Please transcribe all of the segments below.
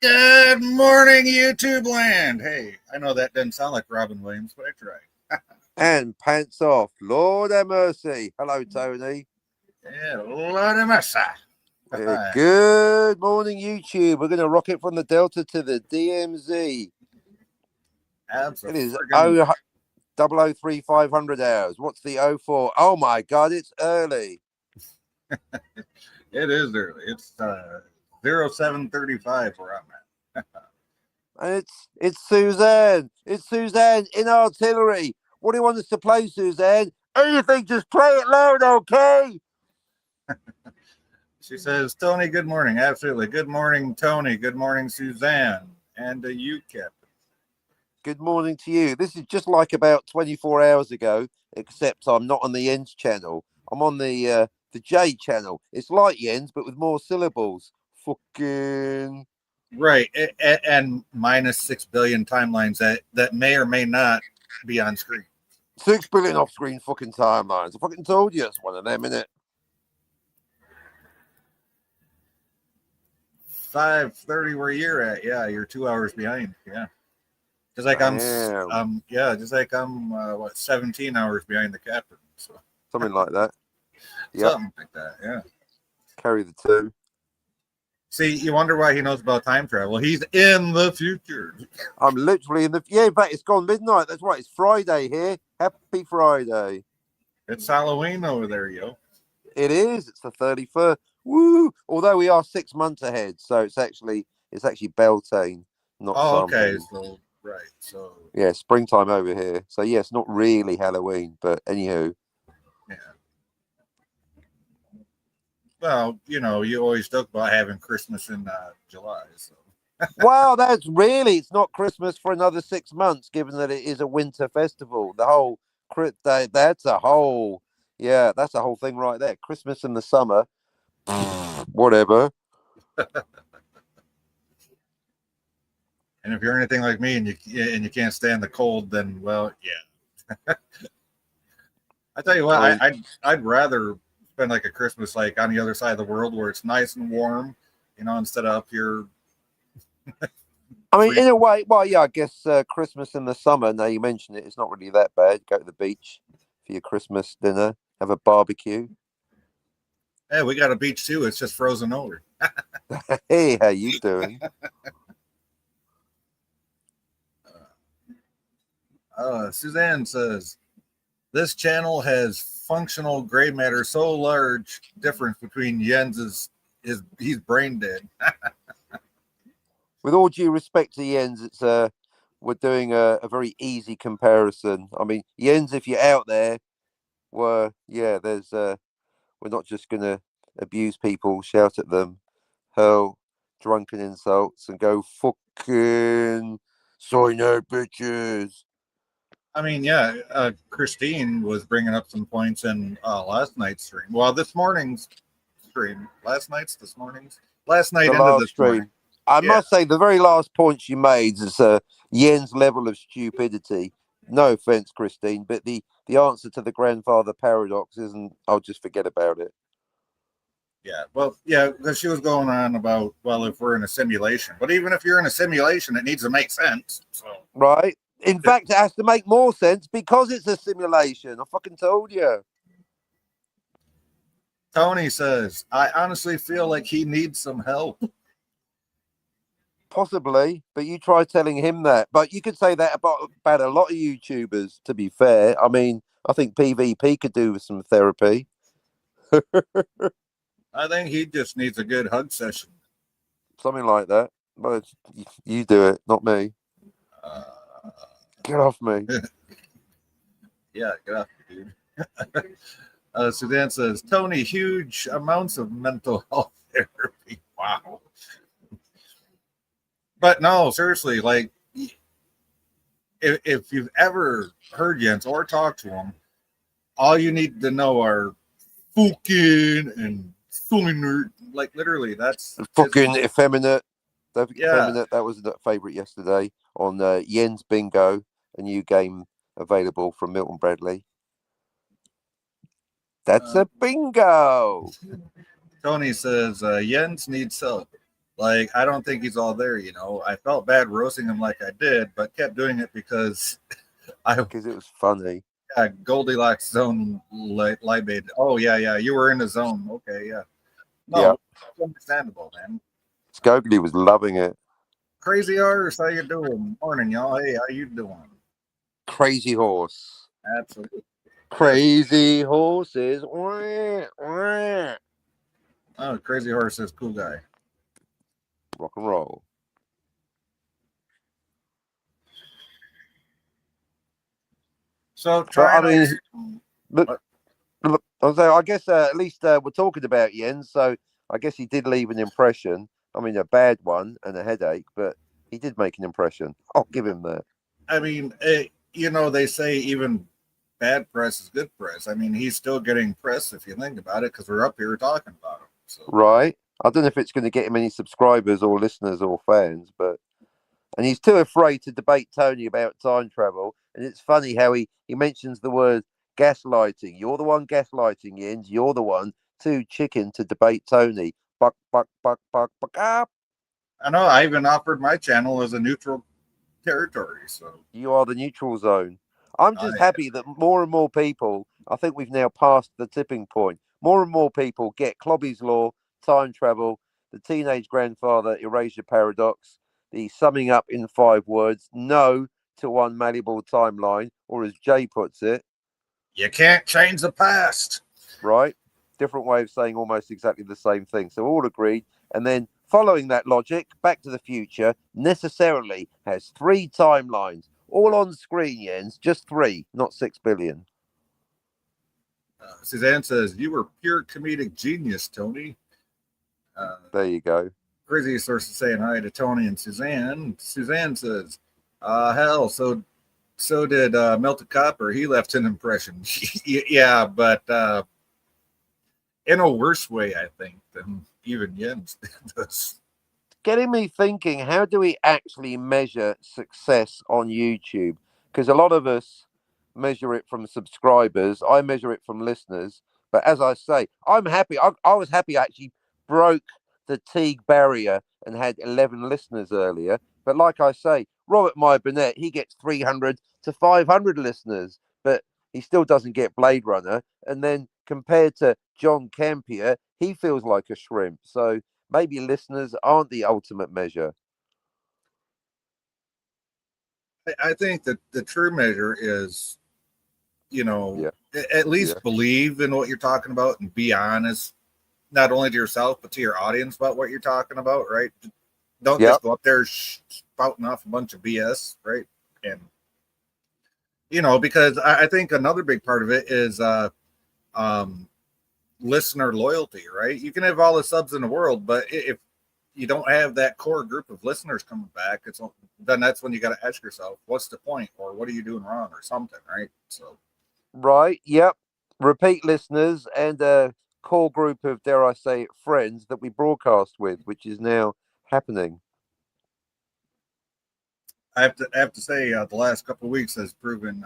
Good morning, YouTube land. Hey, I know that doesn't sound like Robin Williams, but I tried. And pants off. Lord have mercy. Hello, Tony. Yeah, Lord of mercy. Good morning, YouTube. We're going to rock it from the Delta to the DMZ. It is Absolutely. 0003 500 hours. What's the 04? Oh my God, it's early. It is early. It's 07:35 where I'm at. And it's Suzanne. It's Suzanne in artillery. What do you want us to play, Suzanne? Anything, just play it loud, okay? She says, Tony, good morning. Absolutely. Good morning, Tony. Good morning, Suzanne. And you, Captain. Good morning to you. This is just like about 24 hours ago, except I'm not on the Jens channel. I'm on the J channel. It's like Jens, but with more syllables. Fucking. Right. And minus 6 billion timelines that may or may not be on screen. 6 billion off-screen fucking timelines. I fucking told you it's one of them, innit? 5:30 where you're at. Yeah, you're 2 hours behind. Yeah. Just like just like I'm 17 hours behind the captain. So something like that. Yeah. Something like that, yeah. Carry the two. See, you wonder why he knows about time travel. He's in the future. I'm literally in the in fact it's gone midnight. That's right, it's Friday here. Happy Friday. It's Halloween over there, yo. It is, it's the 31st. Woo! Although we are 6 months ahead, so it's actually Beltane, not okay, Samhain. so right, so yeah, springtime over here. So yeah, it's not really Halloween, but anywho. Yeah. Well, you always talk about having Christmas in July, so. Well, it's not Christmas for another 6 months, given that it is a winter festival. The whole that's a whole thing right there. Christmas in the summer, whatever. And if you're anything like me and you can't stand the cold, then well, yeah. I tell you what, I'd rather spend like a Christmas like on the other side of the world where it's nice and warm, instead of up here. I mean, in a way, well, yeah, I guess Christmas in the summer. Now you mention it, it's not really that bad. Go to the beach for your Christmas dinner, have a barbecue. Hey, we got a beach too. It's just frozen over. Hey, how you doing? Suzanne says, this channel has functional gray matter so large difference between Jens he's brain dead. With all due respect to Jens, it's we're doing a very easy comparison. I mean, Jens, if you're out there, there's we're not just gonna abuse people, shout at them, hurl drunken insults, and go fucking sorry no bitches. I mean, yeah, Christine was bringing up some points in last night's stream. Well, this morning's stream. Last night into the stream. I must say, the very last point she made is Yen's level of stupidity. No offense, Christine, but the answer to the grandfather paradox isn't, I'll just forget about it. Yeah, well, yeah, because she was going on about, well, if we're in a simulation. But even if you're in a simulation, it needs to make sense. So. Right. In fact, it has to make more sense because it's a simulation. I fucking told you. Tony says, I honestly feel like he needs some help. Possibly, but you try telling him that. But you could say that about a lot of YouTubers, to be fair. I mean, I think PvP could do with some therapy. I think he just needs a good hug session. Something like that. But you do it, not me. Get off me. Yeah, get off me, dude. Suzanne says, Tony, huge amounts of mental health therapy. Wow. But no, seriously, like, if you've ever heard Jens or talked to him, all you need to know are fucking and fucking, like, literally, that's fucking effeminate. Effeminate. That was a favorite yesterday on Jens Bingo, a new game available from Milton Bradley. That's a bingo. Tony says Jens needs help. Like, I don't think he's all there, you know. I felt bad roasting him like I did, but kept doing it because I Because it was funny. Goldilocks zone libate. Oh yeah, yeah, you were in the zone. Okay, yeah. Yeah. No, it's understandable, man. Scogli was loving it. Crazy artist, how you doing? Morning, y'all. Hey, how you doing? Crazy horse. Absolutely. Crazy horses. Wah, wah. Oh, crazy horse is cool guy. Rock and roll. So But I trying mean, to. look, look I guess at least we're talking about Jens, so I guess he did leave an impression. I mean, a bad one and a headache, but he did make an impression. I'll give him that. I mean, you know, they say even bad press is good press. I mean, he's still getting press if you think about it, because we're up here talking about him. So Right. I don't know if it's going to get him any subscribers or listeners or fans, but and he's too afraid to debate Tony about time travel. And it's funny how he mentions the word gaslighting. You're the one gaslighting, Jens. You're the one too chicken to debate Tony. Buck, buck, buck, buck, buck up. I know I even offered my channel as a neutral territory. So You are the neutral zone. I'm I just happy that more and more people, I think we've now passed the tipping point. More and more people get Clobby's Law, time travel, the teenage grandfather erasure paradox, the summing up in 5 words, no to one malleable timeline, or as Jay puts it, you can't change the past. right? Different way of saying almost exactly the same thing. So all agreed. And then following that logic, Back to the Future necessarily has 3 timelines, all on screen, Jens. Just 3, not 6 billion. Suzanne says you were pure comedic genius, Tony. Uh, There you go. Crazy source is saying hi to Tony and Suzanne. Suzanne says, hell, so did Melted Copper. He left an impression. Yeah, but in a worse way, I think, than even Jens does. Getting me thinking, how do we actually measure success on YouTube? Because a lot of us measure it from subscribers. I measure it from listeners. But as I say, I'm happy. I was happy I actually broke the Teague barrier and had 11 listeners earlier. But like I say, Robert Meyer Burnett, he gets 300 to 500 listeners, but he still doesn't get Blade Runner. And then compared to John Campier, he feels like a shrimp. So maybe listeners aren't the ultimate measure. I think that the true measure is, you know, Yeah, at yeah, least believe in what you're talking about and be honest, not only to yourself, but to your audience about what you're talking about, right? Don't yep. just go up there spouting off a bunch of BS, right? And, you know, because I think another big part of it is um, listener loyalty, right? You can have all the subs in the world, but if you don't have that core group of listeners coming back, then that's when you got to ask yourself, what's the point, or what are you doing wrong, or something, right? So Right, yep. Repeat listeners and a core group of, dare I say, friends that we broadcast with, which is now happening. I have to say, the last couple of weeks has proven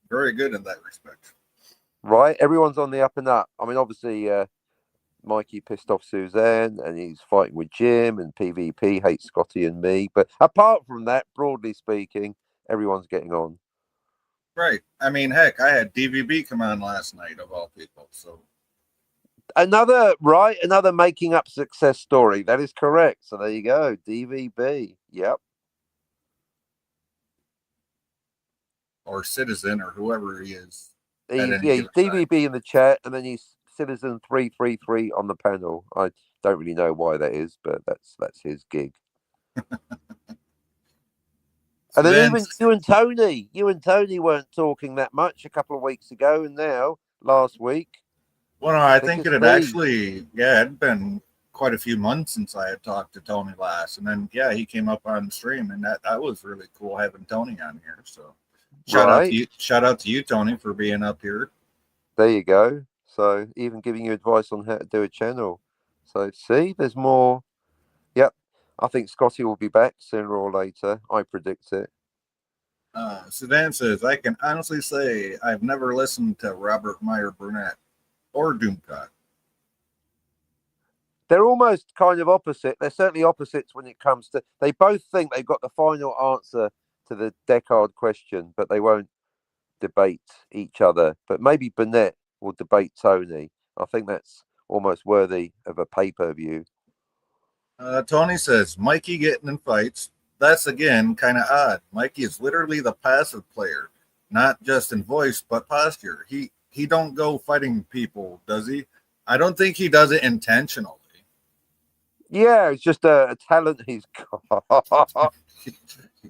very good in that respect. Right, everyone's on the up and up. I mean, obviously, Mikey pissed off Suzanne and he's fighting with Jim, and PvP hates Scotty and me. But apart from that, broadly speaking, everyone's getting on. Right. I mean, heck, I had DVB come on last night of all people. So Another making up success story. That is correct. So there you go, DVB. Yep. or Citizen or whoever he is at He's any yeah, he's given time. DVB in the chat, and then he's Citizen 333 on the panel. I don't really know why that is, but that's his gig. And then Suzanne, even you and Tony weren't talking that much a couple of weeks ago, and now last week, well, no, I thick think as it had thieves. actually, yeah, it had been quite a few months since I had talked to Tony last, and then yeah, he came up on stream, and that was really cool having Tony on here. So Right, shout out to you, Tony, for being up here. there you go. So even giving you advice on how to do a channel. So see, there's more. Yep, I think Scotty will be back sooner or later. I predict it. Suzanne says, I can honestly say I've never listened to Robert Meyer Burnett or Doomcock. They're almost kind of opposite. They're certainly opposites when it comes to. They both think they've got the final answer to the Descartes question, but they won't debate each other. But maybe Burnett will debate Tony. I think that's almost worthy of a pay-per-view. Tony says Mikey getting in fights. That's again kind of odd. Mikey is literally the passive player, not just in voice but posture. He don't go fighting people, does he? I don't think he does it intentionally. Yeah, it's just a talent he's got.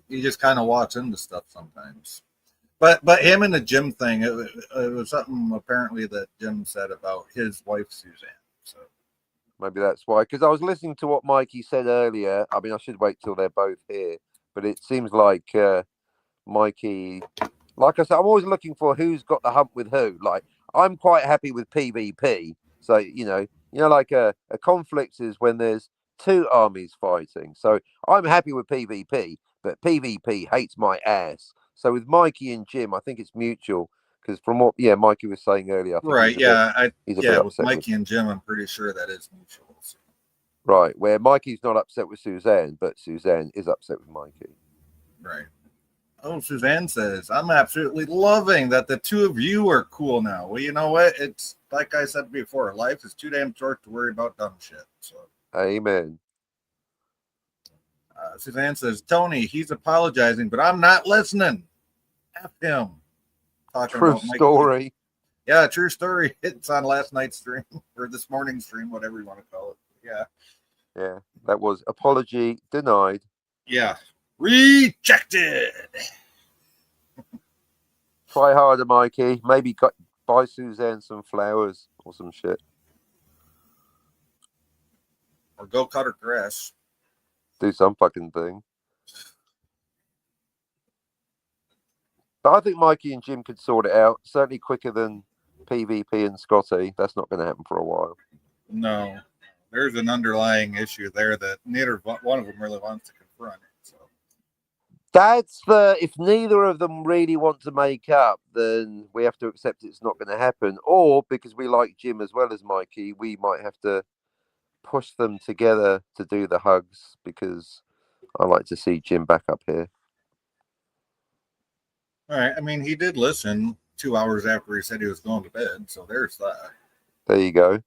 He just kind of walks into stuff sometimes. But him and the Jim thing, it was something apparently that Jim said about his wife Suzanne. So Maybe that's why. Because I was listening to what Mikey said earlier. I mean, I should wait till they're both here. But it seems like Mikey, like I said, I'm always looking for who's got the hump with who. Like, I'm quite happy with PvP. So, like a conflict is when there's two armies fighting. So I'm happy with PvP, but PvP hates my ass. So with Mikey and Jim, I think it's mutual. Because from what, Mikey was saying earlier, I think right, he's a bit with upset Mikey and Jim, I'm pretty sure that is mutual. So. Right, where Mikey's not upset with Suzanne, but Suzanne is upset with Mikey. Right. Oh, Suzanne says, I'm absolutely loving that the two of you are cool now. Well, you know what? It's like I said before, life is too damn short to worry about dumb shit. So, amen. Suzanne says, Tony, he's apologizing, but I'm not listening. F him. Talking true about story. Mikey. Yeah, true story. It's on last night's stream or this morning's stream, whatever you want to call it. Yeah. Yeah, that was apology denied. Yeah. Rejected. Try harder, Mikey. Maybe buy Suzanne some flowers or some shit. Or go cut her grass. Do some fucking thing. But I think Mikey and Jim could sort it out. Certainly quicker than PvP and Scotty. That's not going to happen for a while. No. There's an underlying issue there that neither one of them really wants to confront. So. That's if neither of them really want to make up, then we have to accept it's not going to happen. Or because we like Jim as well as Mikey, we might have to push them together to do the hugs because I like to see Jim back up here. All right. I mean, he did listen 2 hours after he said he was going to bed. So there's that. There you go.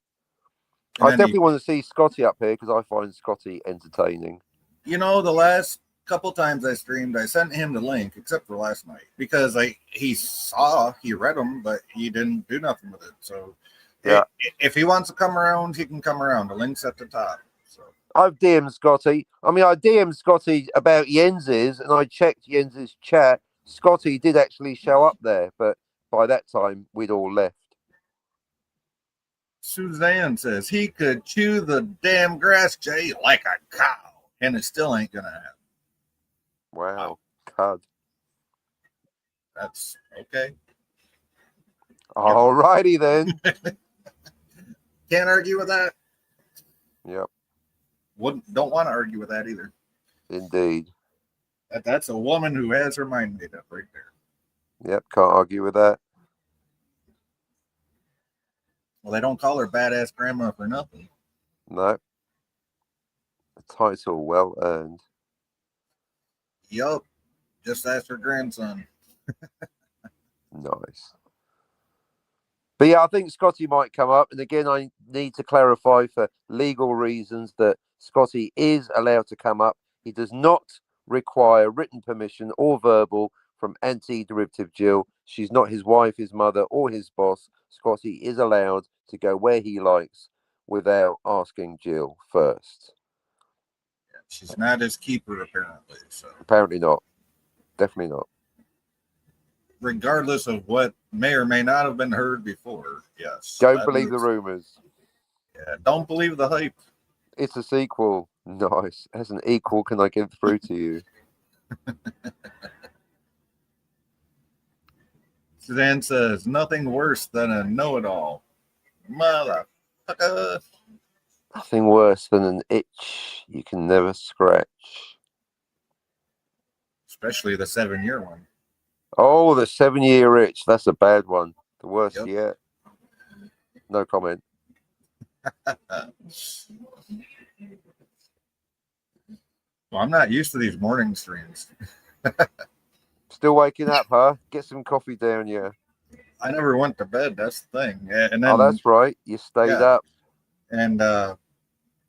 I definitely want to see Scotty up here because I find Scotty entertaining. The last couple times I streamed, I sent him the link, except for last night, because he read them, but he didn't do nothing with it. So yeah, if he wants to come around, he can come around. The link's at the top. So I've DM'd Scotty. I mean, I DM'd Scotty about Jens's, and I checked Jens's chat. Scotty did actually show up there, but by that time we'd all left. Suzanne says he could chew the damn grass, Jay, like a cow, and it still ain't gonna happen. Wow, cud. That's okay. All righty then. Can't argue with that. Yep. Don't want to argue with that either. Indeed. That's a woman who has her mind made up right there. Yep, can't argue with that. Well, they don't call her badass grandma for nothing. No. A title well earned. Yup. Just ask her grandson. Nice. But yeah, I think Scotty might come up. And again, I need to clarify for legal reasons that Scotty is allowed to come up. He does not require written permission or verbal from anti-derivative Jill. She's not his wife, his mother, or his boss. Scotty is allowed to go where he likes without asking Jill first. Yeah, she's not his keeper, apparently. So apparently not. Definitely not. Regardless of what may or may not have been heard before, yes. Don't believe the rumors. Yeah, don't believe the hype. It's a sequel. Nice. As an equal, can I get through to you? Suzanne says, nothing worse than a know-it-all. Motherfucker. Nothing worse than an itch you can never scratch. Especially the 7-year one. Oh, the 7-year itch. That's a bad one. The worst yet. No comment. Well, I'm not used to these morning streams. Still waking up, huh? Get some coffee down, yeah. I never went to bed. That's the thing. And Oh, then, that's right. You stayed yeah. up. And, well,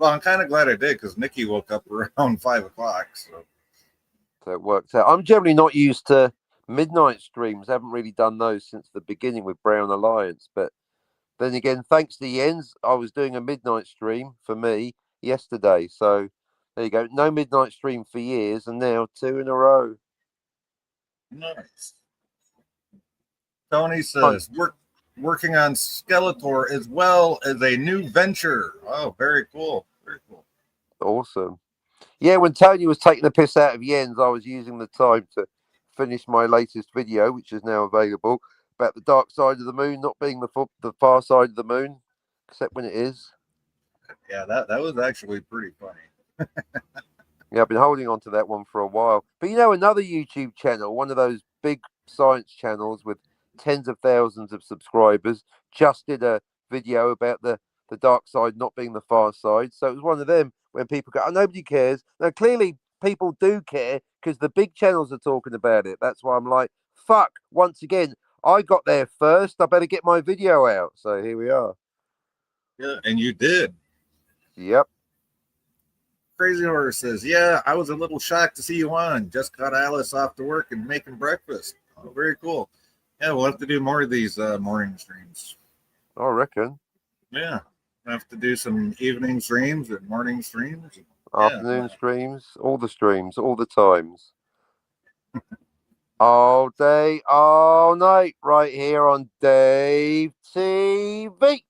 I'm kind of glad I did because Nikki woke up around 5 o'clock. So it worked out. I'm generally not used to midnight streams. I haven't really done those since the beginning with Brown Alliance. But then again, thanks to Jens, I was doing a midnight stream for me yesterday. So there you go. No midnight stream for years, and now 2 in a row. Nice. Tony Fun. says, working on Skeletor as well as a new venture. Oh, very cool. Very cool. Awesome. Yeah, when Tony was taking the piss out of Jens, I was using the time to finish my latest video, which is now available, about the dark side of the moon not being the far side of the moon, except when it is. Yeah, that was actually pretty funny. Yeah, I've been holding on to that one for a while. But you know, another YouTube channel, one of those big science channels with tens of thousands of subscribers, just did a video about the dark side not being the far side. So it was one of them when people go, oh, nobody cares. Now, clearly, people do care because the big channels are talking about it. That's why I'm like, fuck, once again, I got there first. I better get my video out. So here we are. Yeah, and you did. Yep. Crazy Horse says, yeah, I was a little shocked to see you on. Just got Alice off to work and making breakfast. Oh, very cool. Yeah, we'll have to do more of these morning streams. I reckon. Yeah, we'll have to do some evening streams and morning streams. Afternoon streams, all the streams, all the times. All day, all night, right here on Dave TV.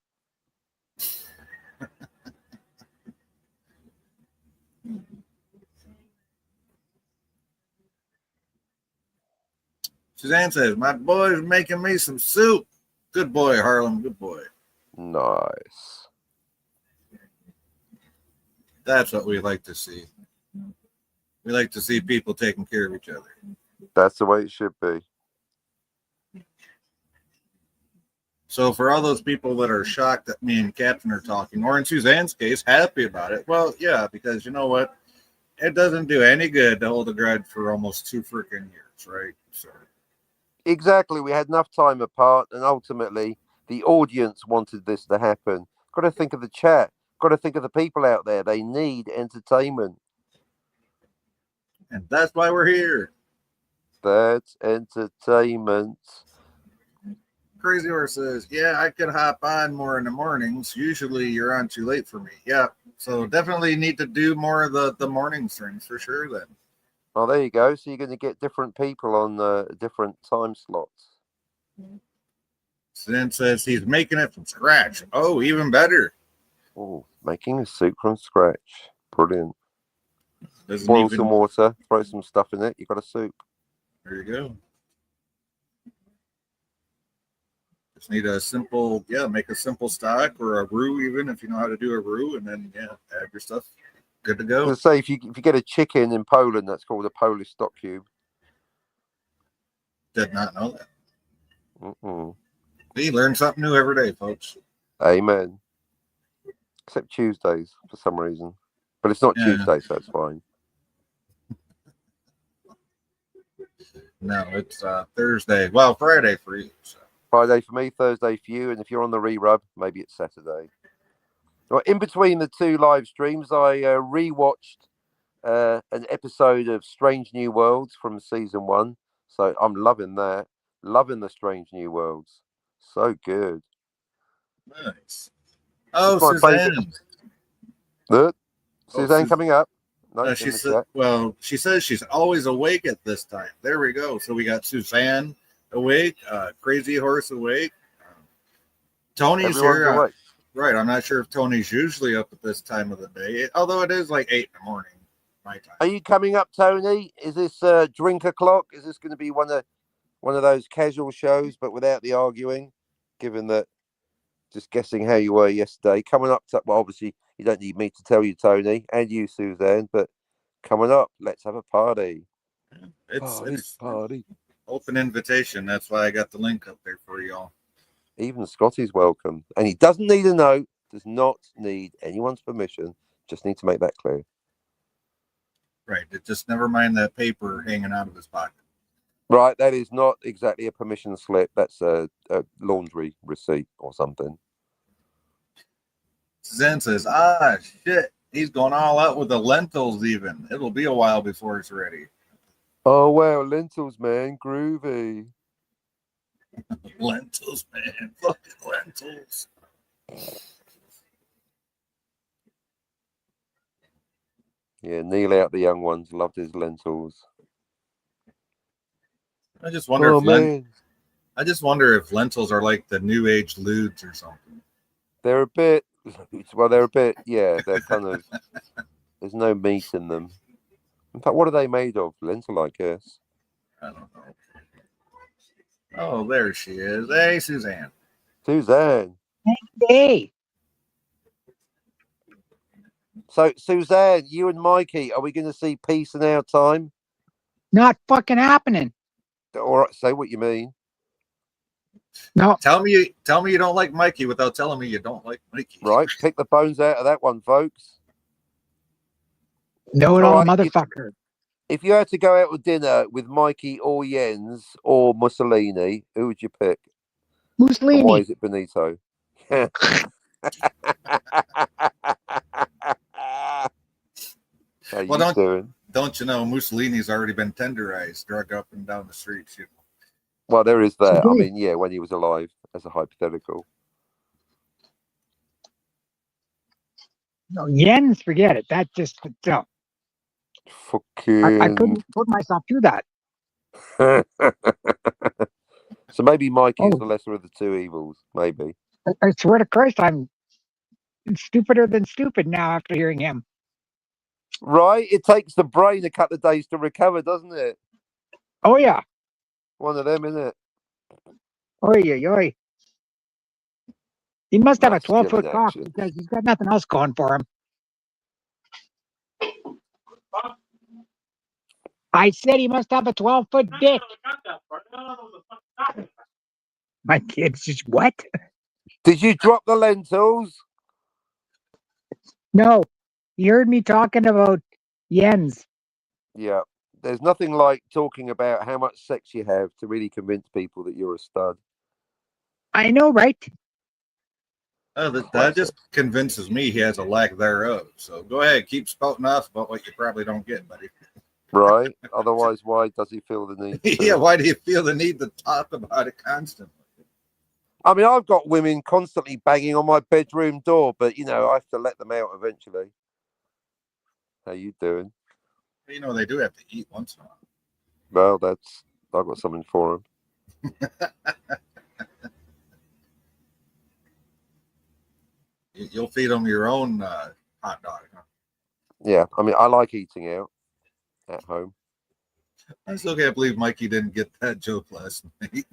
Suzanne says, my boy's making me some soup. Good boy, Harlem. Good boy. Nice. That's what we like to see. We like to see people taking care of each other. That's the way it should be. So for all those people that are shocked that me and Captain are talking, or in Suzanne's case, happy about it, well, yeah, because you know what? It doesn't do any good to hold a grudge for almost 2 freaking years, right? So Exactly. We had enough time apart, and ultimately, the audience wanted this to happen. Got to think of the chat. Got to think of the people out there. They need entertainment. and that's why we're here. That's entertainment. Crazy Horse says, yeah, I could hop on more in the mornings. Usually you're on too late for me. Yeah. So definitely need to do more of the morning streams for sure then. Oh, there you go. So you're going to get different people on different time slots. Then says he's making it from scratch. Oh, even better. Oh, making a soup from scratch. Brilliant. Doesn't Boil even... some water, throw some stuff in it. You got a soup. There you go. Just need a simple, make a simple stock or a roux, even if you know how to do a roux, and then add your stuff. Good to go. Let's say if you get a chicken in Poland, that's called a Polish stock cube. Did not know that. Mm-mm. We learn something new every day, folks. Amen. Except Tuesdays for some reason, but it's not Tuesday, so it's fine. No, it's Thursday. Well, Friday for you. So. Friday for me, Thursday for you, and if you're on the re-rub, maybe it's Saturday. Well, in between the two live streams, I rewatched an episode of Strange New Worlds from season 1. So I'm loving that. Loving the Strange New Worlds. So good. Nice. Oh, Suzanne. Suzanne coming up. No, she said, well, she says she's always awake at this time. There we go. So we got Suzanne awake, Crazy Horse awake. Tony's here. Awake. Right. I'm not sure if Tony's usually up at this time of the day, although it is like 8 in the morning, my time. Are you coming up, Tony? Is this drink o'clock? Is this going to be one of those casual shows, but without the arguing? Given that, just guessing how you were yesterday. Coming up to, well, obviously you don't need me to tell you, Tony, and you, Suzanne, but coming up, let's have a party. It's party. Open invitation. That's why I got the link up there for y'all. Even Scotty's welcome. And he doesn't need a note, does not need anyone's permission. Just need to make that clear. Right. It just never mind that paper hanging out of his pocket. Right, that is not exactly a permission slip. That's a laundry receipt or something. Zen says, shit. He's going all out with the lentils even. It'll be a while before it's ready. Oh, wow. Lentils, man. Groovy. Lentils, man. Fucking lentils. Yeah, Neil out the young ones loved his lentils. I just wonder if lentils are like the new age lewds or something. They're a bit, well, they're a bit, yeah, they're kind of, there's no meat in them. In fact, what are they made of? Lentil, I guess. I don't know. Oh, there she is. Hey, Suzanne. Suzanne. Hey. So, Suzanne, you and Mikey, are we going to see Peace in Our Time? Not fucking happening. All right, say what you mean. No. Tell me you don't like Mikey without telling me you don't like Mikey. Right, pick the bones out of that one, folks. Know it all, motherfucker. If you had to go out with dinner with Mikey or Jens or Mussolini, who would you pick? Mussolini. And why is it Benito? How you doing? Don't you know Mussolini's already been tenderized, drug up and down the streets? You know? Well, there is that. I mean, yeah, when he was alive, as a hypothetical. No, Jens, forget it. That just no. Fucking. I couldn't put myself through that. So maybe Mikey is the lesser of the two evils. Maybe. I swear to Christ, I'm stupider than stupid now after hearing him. Right? It takes the brain a couple of days to recover, doesn't it? Oh, yeah. One of them, isn't it? Oi. He must have a 12-foot cock because he's got nothing else going for him. I said he must have a 12-foot dick. My kids just what? Did you drop the lentils? No. You heard me talking about Jens. Yeah. There's nothing like talking about how much sex you have to really convince people that you're a stud. I know, right? That just convinces me he has a lack thereof. So go ahead, keep spouting off about what you probably don't get, buddy. Right? Otherwise, why does he feel the need to? Yeah, why do you feel the need to talk about it constantly? I mean, I've got women constantly banging on my bedroom door, but, you know, I have to let them out eventually. How you doing? You know, they do have to eat once in a while. Well, I've got something for them. You'll feed them your own hot dog, huh? Yeah, I mean, I like eating out at home. I still can't believe Mikey didn't get that joke last night.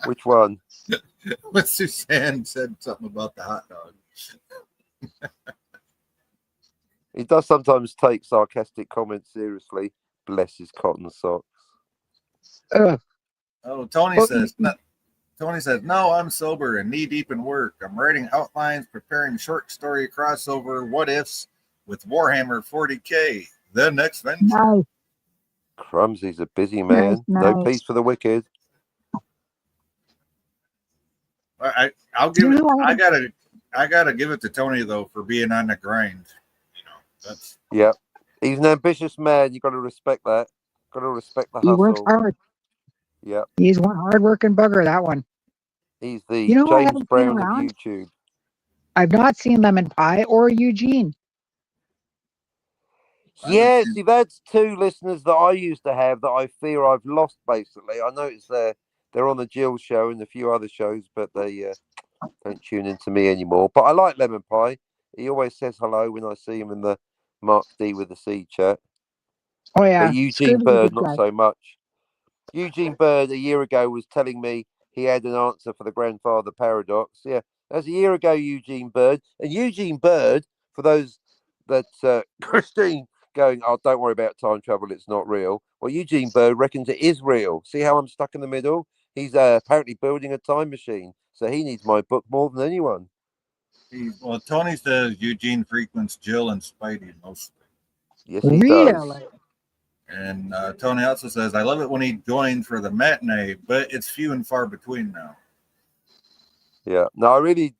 Which one? When Suzanne said something about the hot dog. He does sometimes take sarcastic comments seriously. Bless his cotton socks. Oh, Tony says, no, I'm sober and knee deep in work. I'm writing outlines, preparing short story crossover what ifs with Warhammer 40K. The next venture. Nice. Crumbs, he's a busy man. Nice. No peace for the wicked. I'll give it. I gotta give it to Tony though for being on the grind. You know, that's. Yeah, he's an ambitious man. You got to respect that. Got to respect the hustle. He works hard. Yeah, he's one hard-working bugger. That one. He's the James Brown of YouTube. I've not seen Lemon Pie or Eugene. Yeah, see, that's two listeners that I used to have that I fear I've lost. Basically, I noticed they're on the Jill show and a few other shows, but they don't tune into me anymore. But I like Lemon Pie. He always says hello when I see him in the Mark D with the C chat. Oh yeah, but Eugene Bird not so much. Eugene Bird a year ago was telling me he had an answer for the grandfather paradox. Yeah, that's a year ago, Eugene Bird. And Eugene Bird, for those that Christine going, oh, don't worry about time travel, it's not real. Well, Eugene Bird reckons it is real. See how I'm stuck in the middle? He's apparently building a time machine, so he needs my book more than anyone. Well, Tony says Eugene frequents Jill and Spidey mostly. Yes, he does. And Tony also says, I love it when he joins for the matinee, but it's few and far between now. Yeah. No, I really,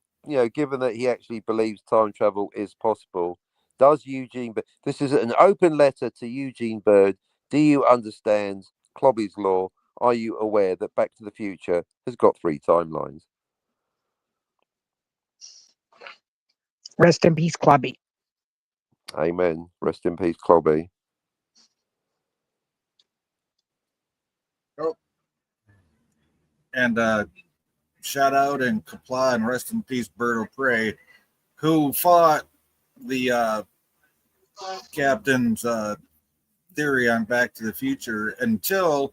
given that he actually believes time travel is possible, does Eugene, but this is an open letter to Eugene Bird. Do you understand Clobby's law? Are you aware that Back to the Future has got 3 timelines? Rest in peace, Clubby. Amen. Rest in peace, Clobby. Oh. And shout out and comply and rest in peace, Bert O'Prey, who fought the captain's theory on Back to the Future until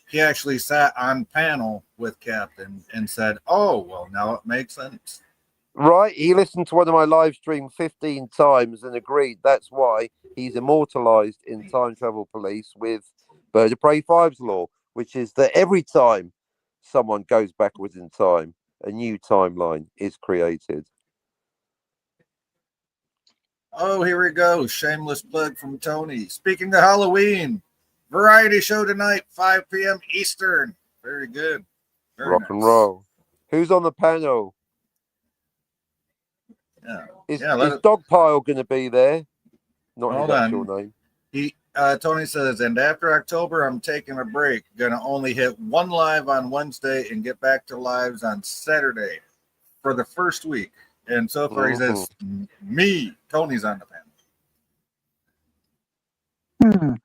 he actually sat on panel with Captain and said, "Oh, well, now it makes sense." Right, he listened to one of my live stream 15 times and agreed that's why he's immortalized in Time Travel Police with Bird of Prey 5's law, which is that every time someone goes backwards in time, a new timeline is created. Oh, here we go. Shameless plug from Tony. Speaking of Halloween, variety show tonight, 5 p.m. Eastern. Very good. Very Rock nice. and roll. Who's on the panel? Yeah. Is Dogpile going to be there? Not Hold his actual on. name. Tony says, and after October, I'm taking a break. Gonna only hit one live on Wednesday and get back to lives on Saturday for the first week. And so far, he says, me, Tony's on the panel.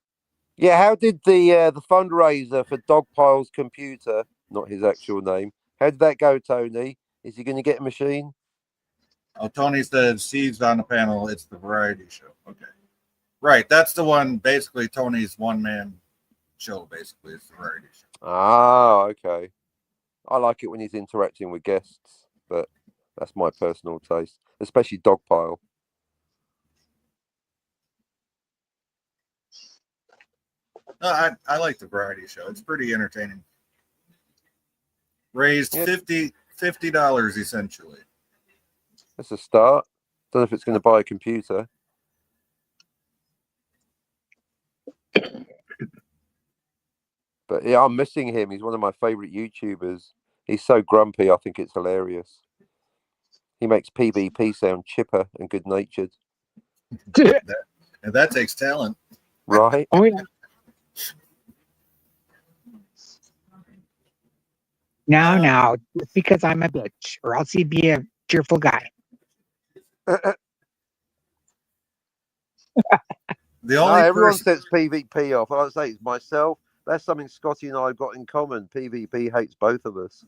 Yeah, how did the fundraiser for Dogpile's computer, not his actual name, how did that go, Tony? Is he going to get a machine? Oh, Tony says he's on the panel. It's the variety show. Okay. Right. That's the one, basically, Tony's one-man show, basically. It's the variety show. Ah, okay. I like it when he's interacting with guests, but that's my personal taste, especially Dogpile. No, I like the variety show. It's pretty entertaining. Raised $50 essentially. That's a start. Don't know if it's going to buy a computer. But yeah, I'm missing him. He's one of my favorite YouTubers. He's so grumpy, I think it's hilarious. He makes PvP sound chipper and good-natured. And that takes talent. Right? Oh, yeah. Now, just because I'm a bitch, or else he'd be a cheerful guy. Everyone sets PvP off. I'd say it's myself. That's something Scotty and I have got in common. PvP hates both of us.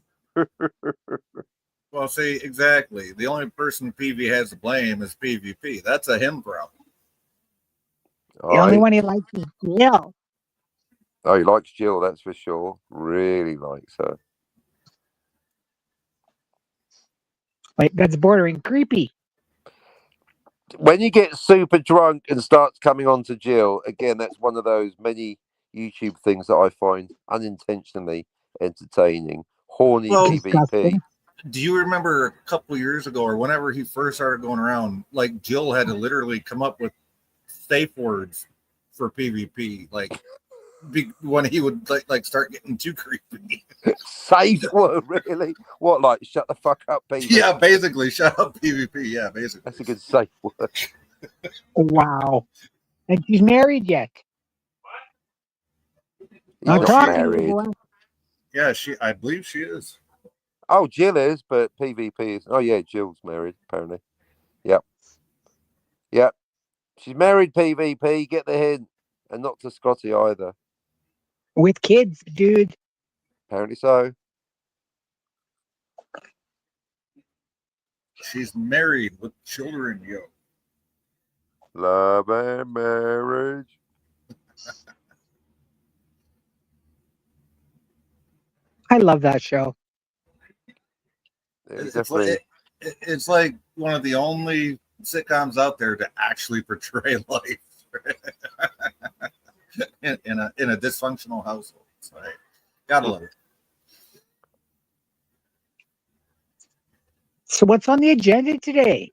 Well, see, exactly. The only person PV has to blame is PvP. That's a him problem. The only one he likes is Jill. Oh, he likes Jill, that's for sure. Really likes her. Like, that's bordering creepy. When you get super drunk and starts coming on to Jill, again, that's one of those many YouTube things that I find unintentionally entertaining. Horny PvP. Do you remember a couple years ago, or whenever he first started going around, like Jill had to literally come up with safe words for PvP, like when he would like start getting too creepy. Safe word, really? What, like shut the fuck up, PvP? Yeah, basically, shut up, PvP. Yeah, basically. That's a good safe word. Wow. And she's married yet? Not married. Yeah, I believe she is. Oh, Jill is, but PvP is. Oh yeah, Jill's married apparently. Yep. She's married. PvP. Get the hint, and not to Scotty either. With kids, dude. Apparently so. She's married with children, yo. Love and marriage. I love that show. It's like one of the only sitcoms out there to actually portray life in a dysfunctional household. So, hey, gotta love it. So what's on the agenda today?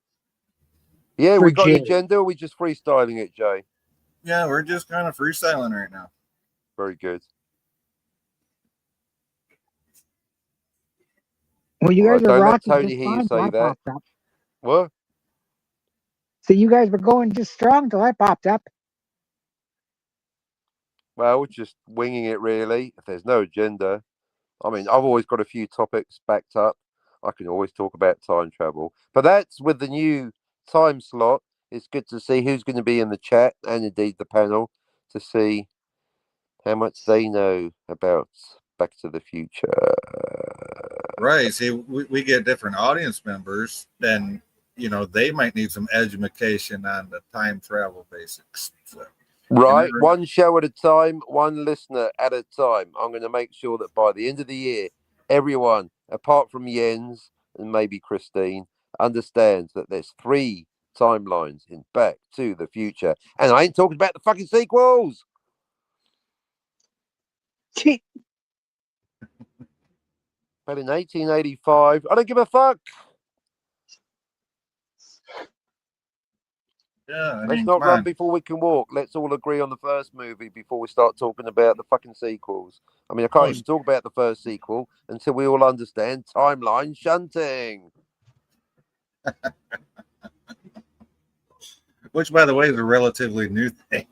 Yeah, we got an agenda. Or are we just freestyling it, Jay? Yeah, we're just kind of freestyling right now. Very good. Well, you All guys right, are don't let rocking Tony just hear you fine till say I that. popped up. What? So you guys were going just strong till I popped up. Well, we're just winging it, really. If there's no agenda, I mean, I've always got a few topics backed up. I can always talk about time travel, but that's with the new time slot. It's good to see who's going to be in the chat and indeed the panel to see how much they know about Back to the Future. Right. See, we get different audience members, then they might need some education on the time travel basics. So you Right, never know. one show at a time, one listener at a time. I'm going to make sure that by the end of the year, everyone, apart from Jens and maybe Christine, understands that there's 3 timelines in Back to the Future. And I ain't talking about the fucking sequels. But in 1885, I don't give a fuck. Yeah, I Let's mean, not come run on. before we can walk. Let's all agree on the first movie before we start talking about the fucking sequels. I mean, I can't Oh, even talk about the first sequel until we all understand timeline shunting. which, by the way, is a relatively new thing.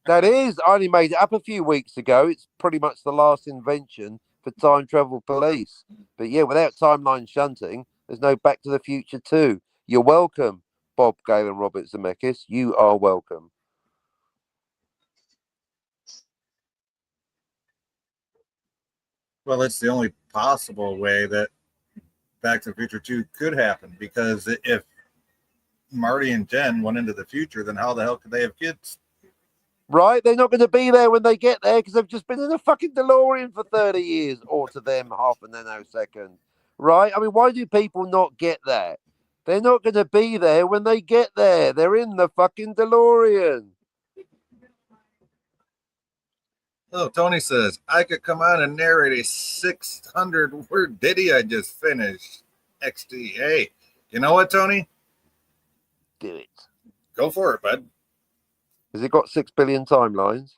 That is, I only made it up a few weeks ago. It's pretty much the last invention for time travel police. But yeah, without timeline shunting, there's no Back to the Future 2. You're welcome, Bob Gale and Robert Zemeckis. You are welcome. Well, it's the only possible way that Back to the Future 2 could happen because if Marty and Jen went into the future, then how the hell could they have kids? Right? They're not going to be there when they get there because they've just been in a fucking DeLorean for 30 years, or to them, half a nanosecond. Right? I mean, why do people not get that? They're not going to be there when they get there. They're in the fucking DeLorean. Oh, Tony says, I could come on and narrate a 600-word ditty I just finished. XD. Hey, you know what, Tony? Do it. Go for it, bud. Has it got 6 billion timelines?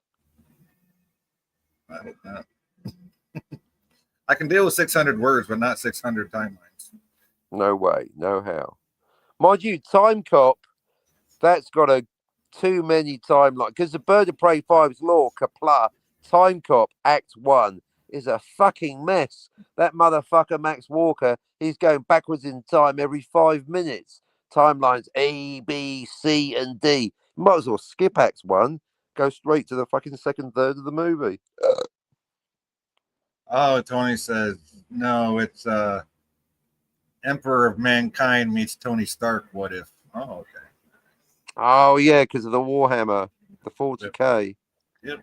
I hope not. I can deal with 600 words, but not 600 timelines. No way. No how. Mind you, Time Cop, that's got a too many timelines. Because the Bird of Prey 5's law, Kapla, Time Cop, Act 1, is a fucking mess. That motherfucker, Max Walker, he's going backwards in time every 5 minutes. Timelines A, B, C, and D. You might as well skip Act 1, go straight to the fucking second third of the movie. Oh, Tony says, no, it's Emperor of Mankind meets Tony Stark. What if? Oh, okay. Oh, yeah, because of the Warhammer, the 40k. Yep.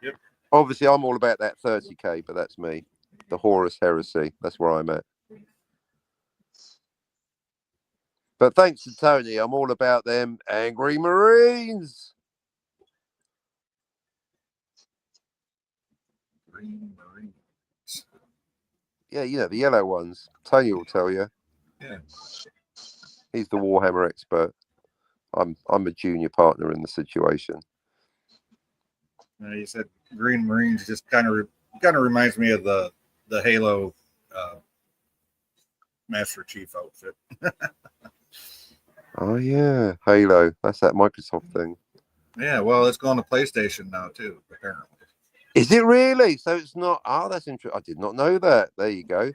Yep. Obviously, I'm all about that 30k, but that's me. The Horus Heresy. That's where I'm at. But thanks to Tony, I'm all about them angry Marines. Green Marines. Yeah, you know, the yellow ones. Tony will tell you. Yeah. He's the Warhammer expert. I'm a junior partner in the situation. You said Green Marines just kind of reminds me of the Halo Master Chief outfit. Oh yeah, Halo. That's that Microsoft thing. Yeah, well, it's going to PlayStation now too, apparently. Is it really? So it's not. Oh, that's interesting. I did not know that. There you go.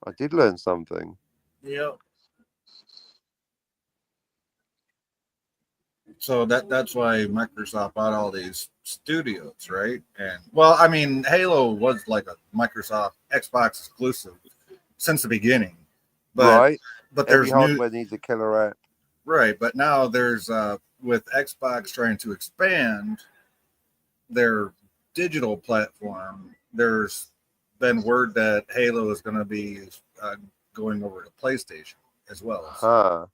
I did learn something. Yep. So that's why Microsoft bought all these studios, right? And well, I mean, Halo was like a Microsoft Xbox exclusive since the beginning, but Right. but Every there's new hardware needs a killer app. right, but now there's with Xbox trying to expand their digital platform. There's been word that Halo is going to be going over to PlayStation as well. Huh.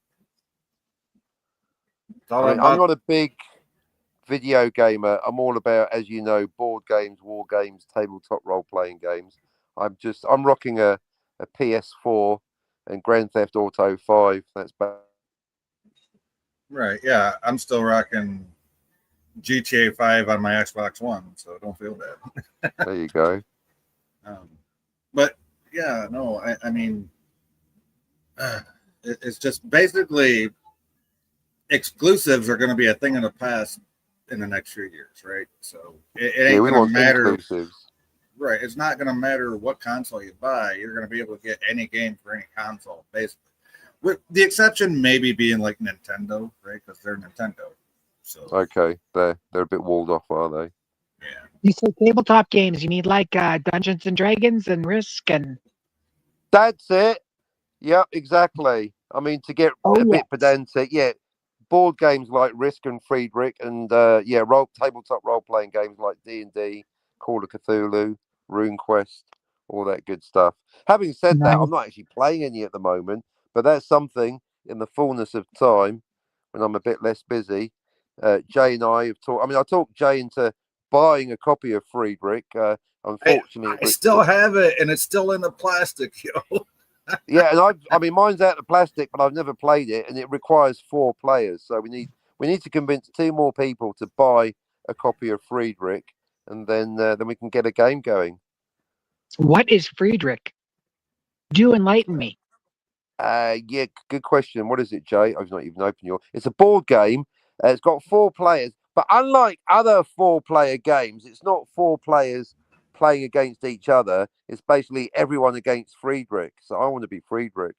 All I mean, I'm about. not a big video gamer. I'm all about, as you know, board games, war games, tabletop role playing games. I'm rocking a PS4 and Grand Theft Auto 5. That's bad. Right, yeah, I'm still rocking GTA 5 on my Xbox One, so don't feel bad. There you go. But yeah, no, I mean, it's just basically exclusives are going to be a thing of the past in the next few years, right? So it ain't we going to want matter. exclusives. Right. It's not going to matter what console you buy. You're going to be able to get any game for any console, basically. With the exception maybe being like Nintendo, right? Because they're Nintendo. So Okay, they're a bit walled off, are they? yeah. You say tabletop games. You mean like Dungeons and Dragons and Risk and. That's it. Yep, exactly. I mean, to get a bit pedantic, yeah, board games like Risk and Friedrich, and tabletop role playing games like D&D, Call of Cthulhu, RuneQuest, all that good stuff. Having said that, I'm not actually playing any at the moment, but that's something in the fullness of time when I'm a bit less busy. Jay and I have talked. I mean, I talked Jay into buying a copy of Friedrich. Unfortunately, I still have it, and it's still in the plastic, yo. Yeah, and I mean, mine's out of plastic, but I've never played it, and it requires 4 players. So we need to convince 2 more people to buy a copy of Friedrich, and then we can get a game going. What is Friedrich? Do enlighten me. Yeah, good question. What is it, Jay? I've not even opened your. It's a board game. It's got 4 players, but unlike other 4-player games, it's not 4 players playing against each other. It's basically everyone against Friedrich. So I want to be Friedrich.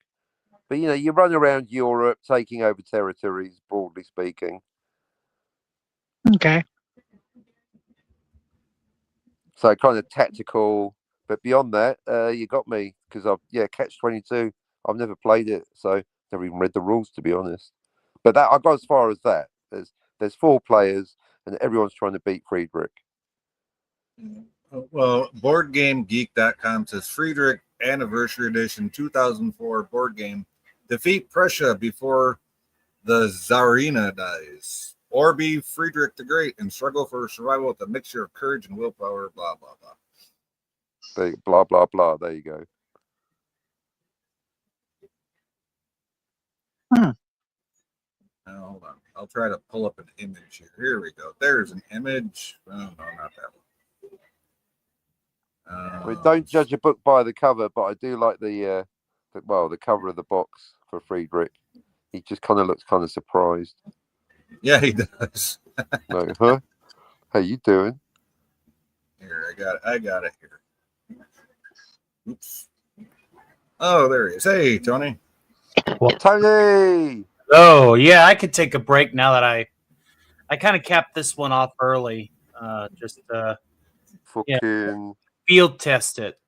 But you run around Europe taking over territories, broadly speaking. Okay. So kind of tactical, but beyond that, you got me because Catch-22. I've never played it, so never even read the rules, to be honest. But I got as far as that. There's 4 players, and everyone's trying to beat Friedrich. Well, BoardGameGeek.com says Friedrich Anniversary Edition 2004 board game. Defeat Prussia before the Tsarina dies. Or be Friedrich the Great and struggle for survival with a mixture of courage and willpower, blah, blah, blah. Blah, blah, blah. There you go. Now, hold on. I'll try to pull up an image here. Here we go. There's an image. Oh, no, not that one. Don't judge a book by the cover, but I do like the cover of the box for Friedrich. He just kind of looks kind of surprised. Yeah, he does. Like, huh? How you doing? Here, I got it here. Oops. Oh, there he is. Hey, Tony. Well, Tony. Oh, yeah, I could take a break now that I kind of capped this one off early. Field test it.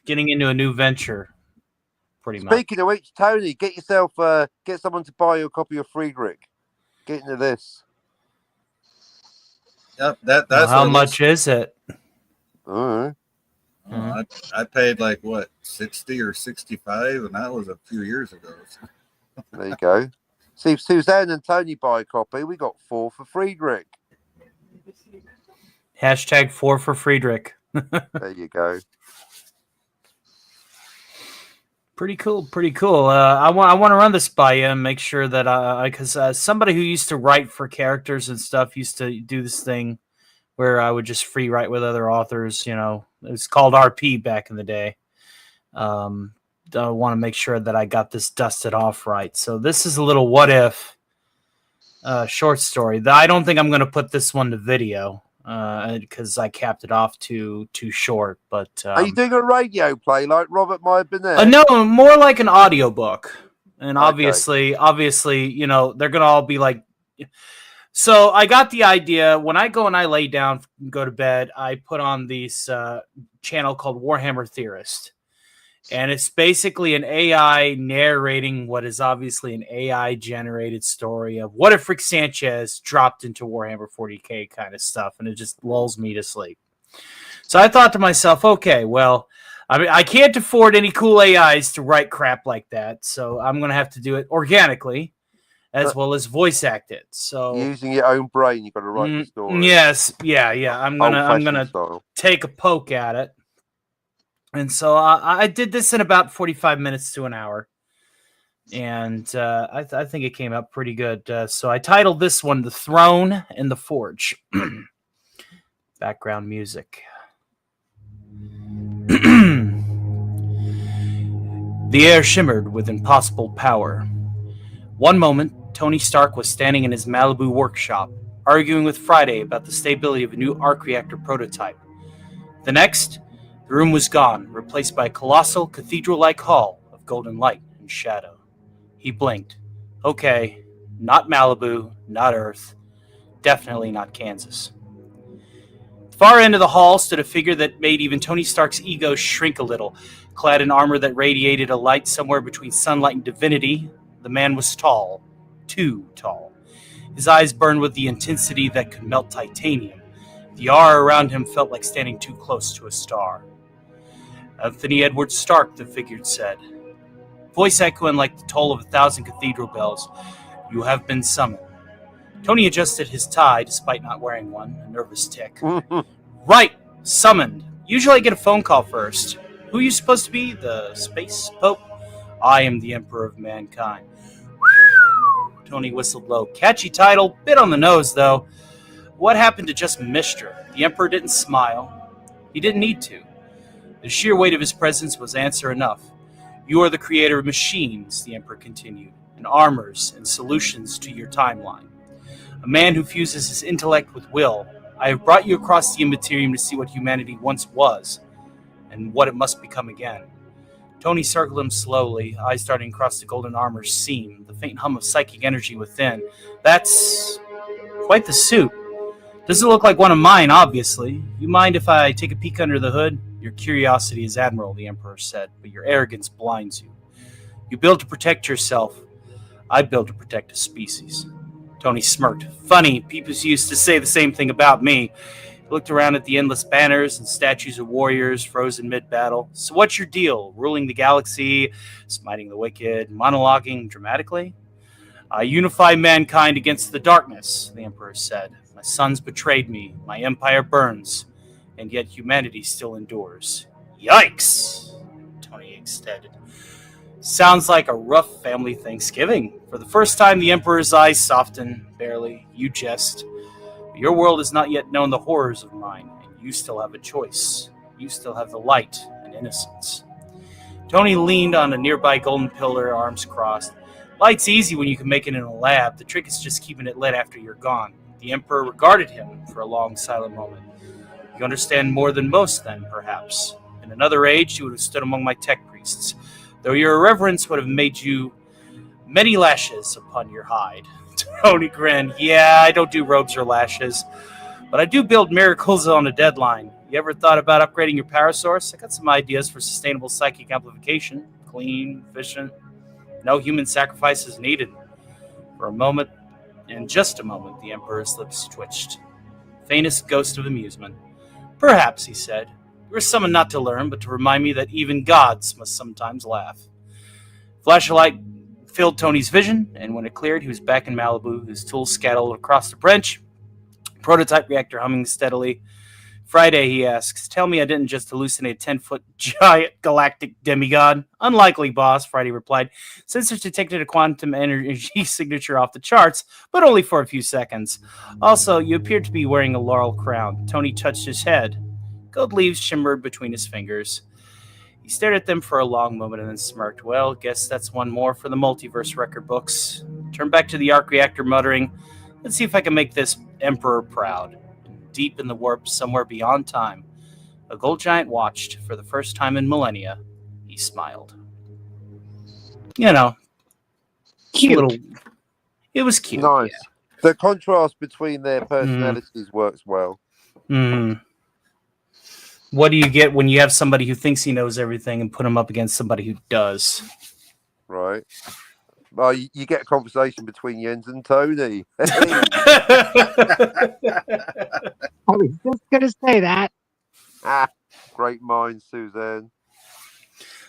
Getting into a new venture. Pretty much. Speaking of which, Tony, get someone to buy you a copy of Friedrich. Get into this. Yep, that's how much is it? All right. I paid like what, 60 or 65, and that was a few years ago. There you go. See if Suzanne and Tony buy a copy. We got 4 for Friedrich. # 4 for Friedrich. There you go. Pretty cool. I want to run this by you and make sure that because somebody who used to write for characters and stuff used to do this thing where I would just free write with other authors. It was called RP back in the day. I want to make sure that I got this dusted off right. So this is a little what if short story. I don't think I'm going to put this one to video because I capped it off too short. But are you doing a radio play like Robert might have been there? No, more like an audiobook. And obviously, they're going to all be like. So I got the idea when I go and I lay down, go to bed. I put on this channel called Warhammer Theorist. And it's basically an AI narrating what is obviously an AI-generated story of what if Rick Sanchez dropped into Warhammer 40K kind of stuff, and it just lulls me to sleep. So I thought to myself, okay, well, I mean, I can't afford any cool AIs to write crap like that, so I'm going to have to do it organically as well as voice act it. So using your own brain, you've got to write the story. Yes, yeah. I'm gonna take a poke at it. And so I did this in about 45 minutes to an hour. And I think it came out pretty good. So I titled this one "The Throne and the Forge." Background music. The air shimmered with impossible power. One moment, Tony Stark was standing in his Malibu workshop, arguing with Friday about the stability of a new arc reactor prototype. The next, the room was gone, replaced by a colossal cathedral-like hall of golden light and shadow. He blinked. Okay, not Malibu, not Earth, definitely not Kansas. At the far end of the hall stood a figure that made even Tony Stark's ego shrink a little. Clad in armor that radiated a light somewhere between sunlight and divinity, the man was tall. Too tall. His eyes burned with the intensity that could melt titanium. The aura around him felt like standing too close to a star. Anthony Edward Stark, the figure said, voice echoing like the toll of 1,000 cathedral bells. You have been summoned. Tony adjusted his tie, despite not wearing one, a nervous tick. Right, summoned. Usually I get a phone call first. Who are you supposed to be? The space pope? I am the emperor of mankind. Tony whistled low. Catchy title, bit on the nose though. What happened to just Mr.? The emperor didn't smile. He didn't need to. The sheer weight of his presence was answer enough. You are the creator of machines, the emperor continued, and armors and solutions to your timeline. A man who fuses his intellect with will. I have brought you across the immaterium to see what humanity once was, and what it must become again. Tony circled him slowly, eyes darting across the golden armor's seam, the faint hum of psychic energy within. That's quite the suit. Doesn't look like one of mine, obviously. You mind if I take a peek under the hood? Your curiosity is admirable, the Emperor said, but your arrogance blinds you. You build to protect yourself. I build to protect a species. Tony smirked. Funny, people used to say the same thing about me. He looked around at the endless banners and statues of warriors frozen mid-battle. So what's your deal? Ruling the galaxy, smiting the wicked, monologuing dramatically? I unify mankind against the darkness, the Emperor said. My sons betrayed me. My empire burns. And yet humanity still endures. Yikes! Tony extended. Sounds like a rough family Thanksgiving. For the first time, the Emperor's eyes softened, barely. You jest. Your world has not yet known the horrors of mine, and you still have a choice. You still have the light and innocence. Tony leaned on a nearby golden pillar, arms crossed. Light's easy when you can make it in a lab. The trick is just keeping it lit after you're gone. The Emperor regarded him for a long, silent moment. You understand more than most, then, perhaps. In another age, you would have stood among my tech priests, though your irreverence would have made you many lashes upon your hide. Tony grinned. Yeah, I don't do robes or lashes, but I do build miracles on a deadline. You ever thought about upgrading your power source? I got some ideas for sustainable psychic amplification. Clean, efficient, no human sacrifices needed. For a moment, in just a moment, the Emperor's lips twitched. Faintest ghost of amusement. Perhaps, he said. You were summoned not to learn, but to remind me that even gods must sometimes laugh. Flash of light filled Tony's vision, and when it cleared, he was back in Malibu, his tools scattered across the bench, prototype reactor humming steadily. Friday, he asks, tell me I didn't just hallucinate a 10-foot giant galactic demigod. Unlikely, boss, Friday replied. Sensors detected a quantum energy signature off the charts, but only for a few seconds. Also, you appeared to be wearing a laurel crown. Tony touched his head. Gold leaves shimmered between his fingers. He stared at them for a long moment and then smirked. Well, guess that's one more for the multiverse record books. Turned back to the arc reactor, muttering, let's see if I can make this Emperor proud. Deep in the warp, somewhere beyond time, a gold giant watched for the first time in millennia. He smiled. You know, Cute. It was cute. Nice. Yeah. The contrast between their personalities works well. Mm. What do you get when you have somebody who thinks he knows everything and put him up against somebody who does? Right. Well, you get a conversation between Jens and Tony. I was just going to say that. Great mind, Suzanne.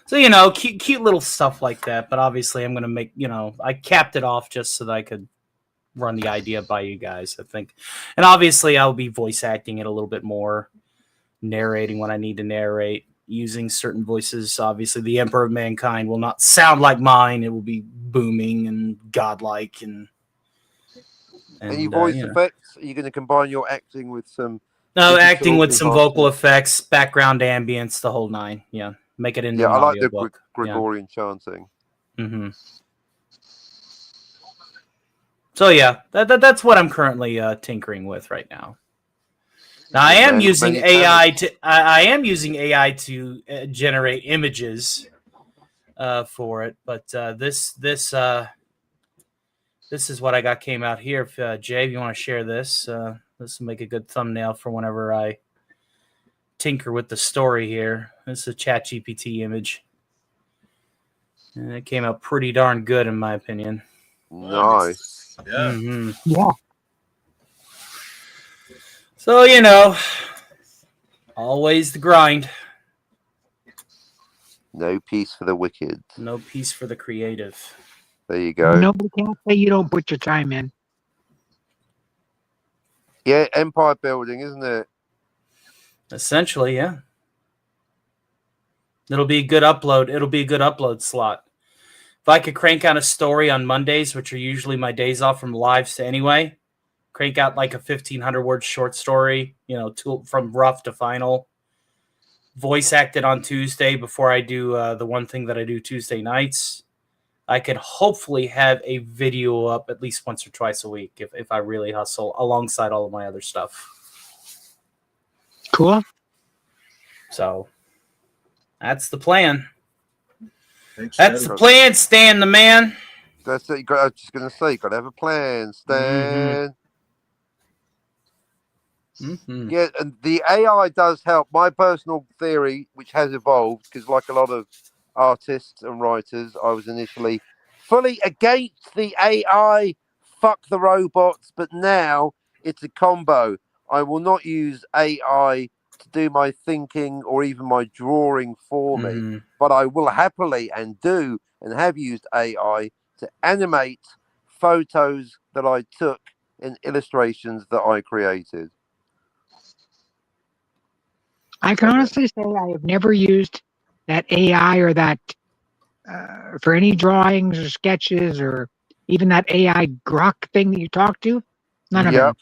So, you know, cute little stuff like that. But obviously, I'm going to make, I capped it off just so that I could run the idea by you guys, I think. And obviously, I'll be voice acting it a little bit more, narrating when I need to narrate. using certain voices. Obviously, the Emperor of Mankind will not sound like mine. It will be booming and godlike and any voice effects? Are you going to combine your acting with some? No, acting with some vocal effects, background ambience, the whole nine. Yeah, make it into an audiobook. The Gregorian chanting. Mm-hmm. So yeah, that's what I'm currently tinkering with right now. Now I am using AI to generate images for it, but this is what I got came out here. If Jay, if you want to share this, this will make a good thumbnail for whenever I tinker with the story here. This is a ChatGPT image, and it came out pretty darn good in my opinion. Nice. Yeah. Mm-hmm. Yeah. So always the grind. No peace for the wicked. No peace for the creative. There you go. Nobody can say you don't put your time in. Yeah, empire building, isn't it? Essentially, yeah. It'll be a good upload. It'll be a good upload slot. If I could crank out a story on Mondays, which are usually my days off from lives anyway, crank out like a 1,500 word short story, from rough to final. Voice acted on Tuesday before I do the one thing that I do Tuesday nights. I could hopefully have a video up at least once or twice a week if I really hustle alongside all of my other stuff. Cool. So that's the plan. Thanks, That's the plan, Stan the man. That's it. I was just going to say, you got to have a plan, Stan. Mm-hmm. Yeah, and the AI does help. My personal theory, which has evolved, because like a lot of artists and writers, I was initially fully against the AI, fuck the robots, but now it's a combo. I will not use AI to do my thinking or even my drawing for me, but I will happily and do and have used AI to animate photos that I took in illustrations that I created. I can honestly say I have never used that AI or that for any drawings or sketches or even that AI grok thing that you talk to. None of them.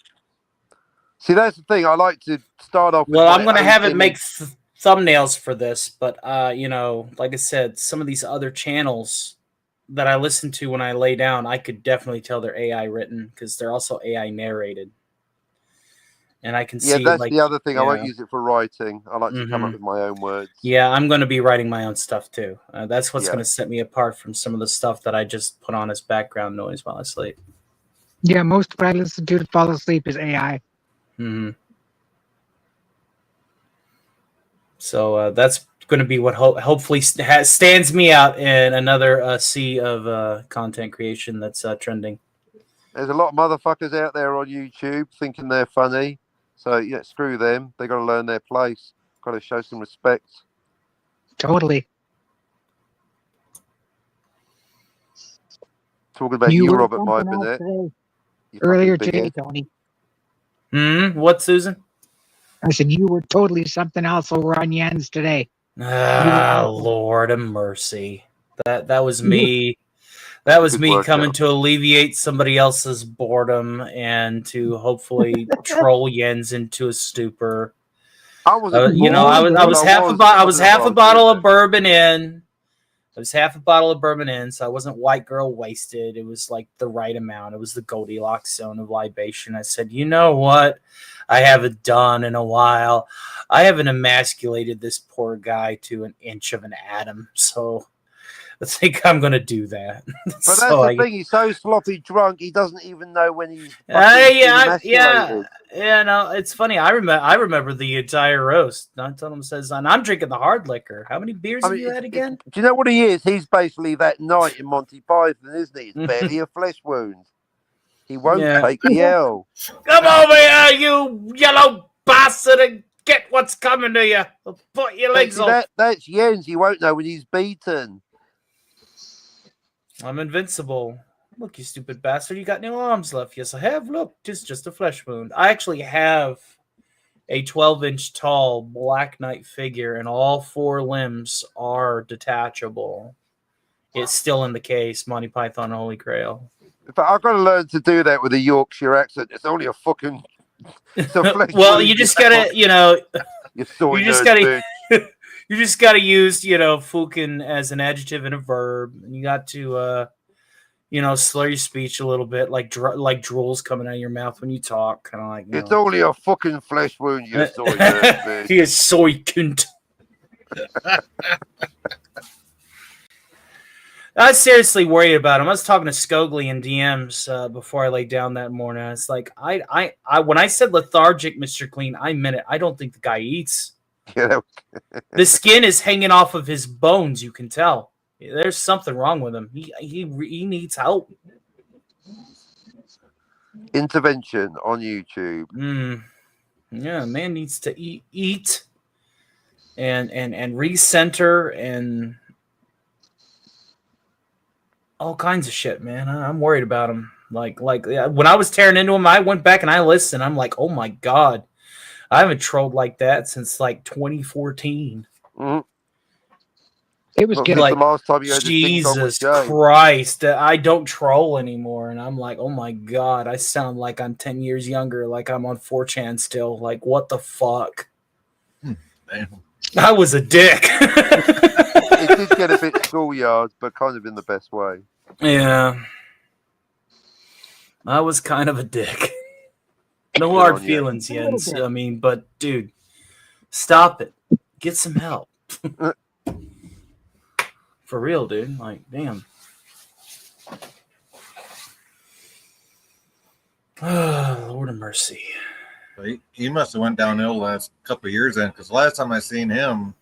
See, that's the thing. I like to start off. Well, I'm going to have it make thumbnails for this, but like I said, some of these other channels that I listen to when I lay down, I could definitely tell they're AI written because they're also AI narrated. And I can see. Yeah, that's the other thing. I won't use it for writing. I like to come up with my own words. Yeah, I'm going to be writing my own stuff too. That's what's going to set me apart from some of the stuff that I just put on as background noise while I sleep. Yeah, most of what I listen to fall asleep is AI. Mm-hmm. So that's going to be what hopefully stands me out in another sea of content creation that's trending. There's a lot of motherfuckers out there on YouTube thinking they're funny. So, yeah, screw them. They got to learn their place. Got to show some respect. Totally. Talking about you Robert My Burnett. Earlier today, Tony. What, Susan? I said you were totally something else over on Jens today. Lord of mercy. That was me. That was me coming to alleviate somebody else's boredom and to hopefully troll Jens into a stupor. I was half a bottle of bourbon in. I was half a bottle of bourbon in, so I wasn't white girl wasted. It was like the right amount. It was the Goldilocks zone of libation. I said, you know what? I haven't done in a while. I haven't emasculated this poor guy to an inch of an atom, so I think I'm going to do that. But that's the thing. He's so sloppy drunk, he doesn't even know when he's emasculated. Yeah, no, it's funny. I remember the entire roast. Not till him says, and I'm drinking the hard liquor. How many beers have you had again? Do you know what he is? He's basically that knight in Monty Python, isn't he? It's barely a flesh wound. He won't take the L. Come over here, you yellow bastard, and get what's coming to you. I'll put your legs off. That's Jens. You won't know when he's beaten. I'm invincible. Look, you stupid bastard. You got no arms left. Yes, I have. Look, just a flesh wound. I actually have a 12-inch tall Black Knight figure, and all 4 limbs are detachable. It's still in the case, Monty Python and Holy Grail. In fact, I've got to learn to do that with a Yorkshire accent. It's only a fucking. It's a flesh Well, wound, you just gotta, You soy you just nerd, gotta, bitch. you just gotta use, fucking as an adjective and a verb, and you got to, slur your speech a little bit, like drool's coming out of your mouth when you talk, kind of like. It's only a fucking flesh wound, you soy nerd, bitch. He is soy cunt. I was seriously worried about him. I was talking to Scogli in DMs before I laid down that morning. It's like I when I said lethargic, Mr. Clean, I meant it. I don't think the guy eats. Yeah. The skin is hanging off of his bones. You can tell. There's something wrong with him. He needs help. Intervention on YouTube. Yeah, man needs to eat and recenter and all kinds of shit, man. I'm worried about him. Like when I was tearing into him, I went back and I listened. I'm like, oh my god, I haven't trolled like that since like 2014. Mm-hmm. It was getting like the last time you had Jesus Christ, I don't troll anymore, and I'm like, oh my god, I sound like I'm 10 years younger, like I'm on 4chan still. Like, what the fuck? Damn. I was a dick. It did get a bit schoolyard, but kind of in the best way. Yeah. I was kind of a dick. No hard feelings, Jens. I mean, but dude, stop it. Get some help. For real, dude. Like, damn. Lord of mercy. He must have went downhill the last couple of years then, because the last time I seen him,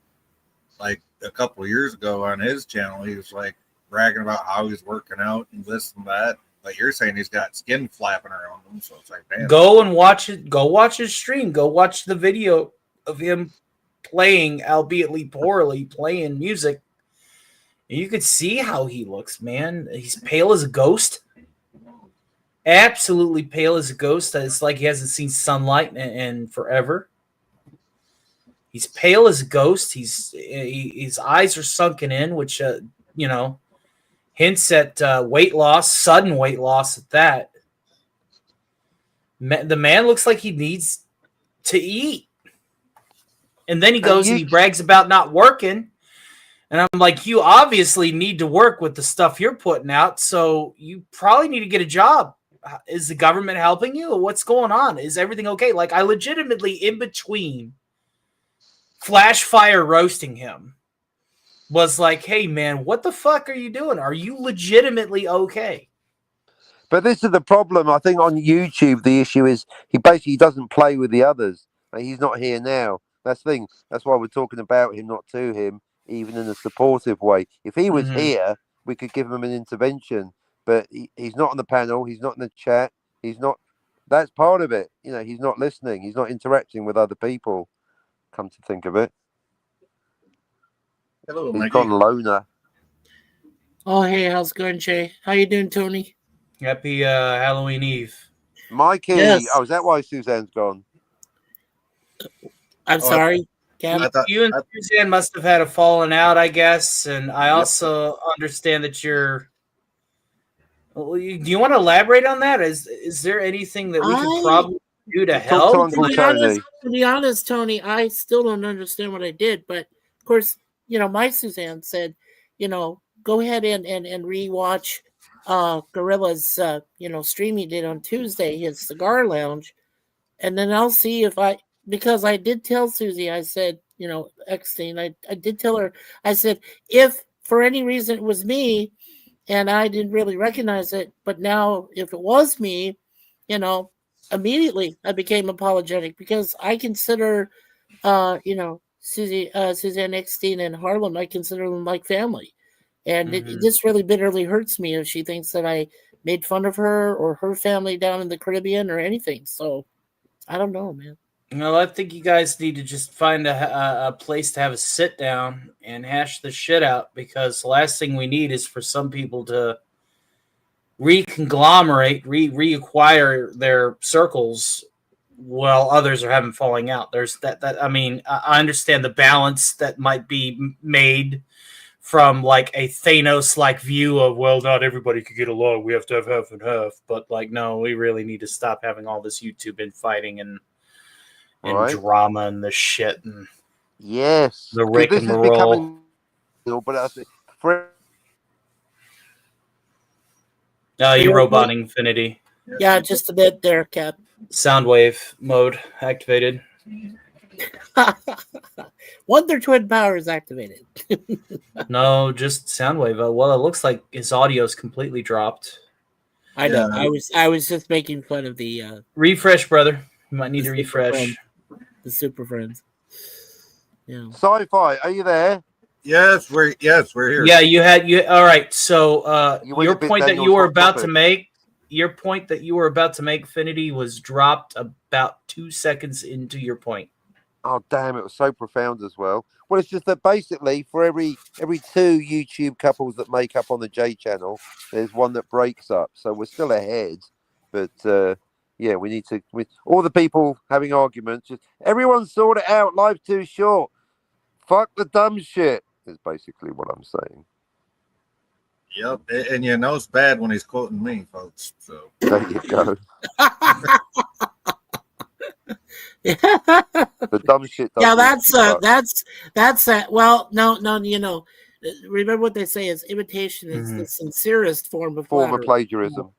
like a couple of years ago on his channel, he was like bragging about how he's working out and this and that. But you're saying he's got skin flapping around him, so it's like, damn. Go and watch it. Go watch his stream. Go watch the video of him playing, albeit poorly, playing music. You could see how he looks, man. He's pale as a ghost. Absolutely pale as a ghost. It's like he hasn't seen sunlight in forever. He's pale as a ghost. His eyes are sunken in, which hints at weight loss, sudden weight loss at that. The man looks like he needs to eat. And then he goes and he brags about not working. And I'm like, you obviously need to work with the stuff you're putting out, so you probably need to get a job. Is the government helping you? What's going on? Is everything okay? Like, I legitimately, in between flash fire roasting him, was like, hey, man, what the fuck are you doing? Are you legitimately okay? But this is the problem. I think on YouTube, the issue is he basically doesn't play with the others. Like, he's not here now. That's the thing. That's why we're talking about him, not to him, even in a supportive way. If he was here, we could give him an intervention. But he's not on the panel. He's not in the chat. He's not. That's part of it. He's not listening. He's not interacting with other people. Come to think of it. Hello, he's gone loner. Oh, hey, how's it going, Jay? How you doing, Tony? Happy Halloween Eve. Mikey. Yes. Oh, is that why Suzanne's gone? I'm sorry. You and Suzanne must have had a falling out, I guess. And I also understand that you're... Do you want to elaborate on that? Is there anything that we could probably do to help? To be honest, Tony, I still don't understand what I did. But, of course, my Suzanne said, go ahead and rewatch Gorilla's, stream he did on Tuesday, his cigar lounge. And then I'll see if because I did tell Susie, I said, Eckstein, I did tell her, I said, if for any reason it was me and I didn't really recognize it, but now if it was me, immediately I became apologetic because I consider, Suzanne Eckstein and Harlem, I consider them like family. And this really bitterly hurts me if she thinks that I made fun of her or her family down in the Caribbean or anything. So I don't know, man. Well, I think you guys need to just find a place to have a sit down and hash the shit out, because the last thing we need is for some people to reconglomerate, reacquire their circles while others are having falling out. There's that I mean, I understand the balance that might be made from like a Thanos like view of, well, not everybody could get along, we have to have half and half, but like, no, we really need to stop having all this YouTube infighting and drama and this shit and the Rick and Roll. But I think for you robot Infinity. Yeah, just a bit there, Cap. Soundwave mode activated. Wonder Twin power is activated. No, just Soundwave. Well, it looks like his audio is completely dropped. I know. I was just making fun of the refresh, brother. You might need to refresh. The Super Friends. Yeah. Sci-Fi, are you there? Yes, we're here. Yeah, you all right. So your point that you were about to make, Finity, was dropped about 2 seconds into your point. Oh damn, it was so profound as well. Well, it's just that basically for every 2 YouTube couples that make up on the J channel, there's one that breaks up. So we're still ahead. But yeah, we need to all the people having arguments, just everyone sort it out, life's too short. Fuck the dumb shit is basically what I'm saying. Yep, and you know it's bad when he's quoting me, folks. So there you go. The dumb shit. Yeah, that's well, no, you know, remember what they say is imitation is the sincerest form of plagiarism.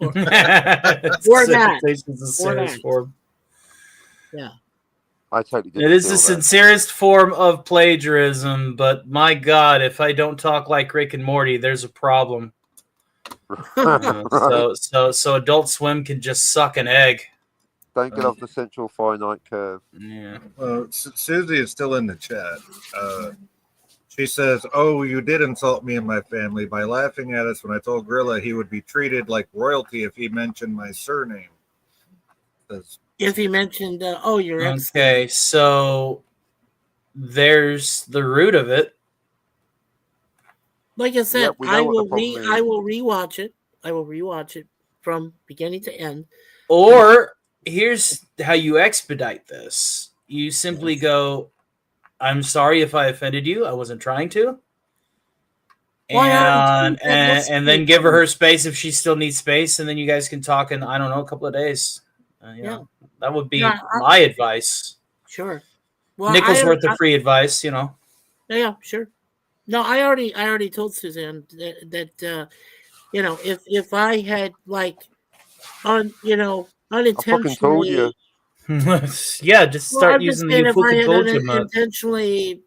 Or that. Form. Yeah. I totally did. It is the sincerest form of plagiarism, but my God, if I don't talk like Rick and Morty, there's a problem. So Adult Swim can just suck an egg. Don't get off the central finite curve. Yeah. Well, Susie is still in the chat. She says, "Oh, you did insult me and my family by laughing at us when I told Gorilla he would be treated like royalty if he mentioned my surname." If he mentioned, your ex. Okay, so there's the root of it. Like I said, I will rewatch it. I will rewatch it from beginning to end. Or here's how you expedite this. You simply go, "I'm sorry if I offended you. I wasn't trying to." And then give her space if she still needs space, and then you guys can talk in, I don't know, a couple of days. Know, that would be my advice. Sure. Well, Nickel's worth of free advice, you know. Yeah, sure. No, I already told Suzanne that you know, if I had unintentionally. I fucking told you. Yeah, just start using the fucking told you intentionally,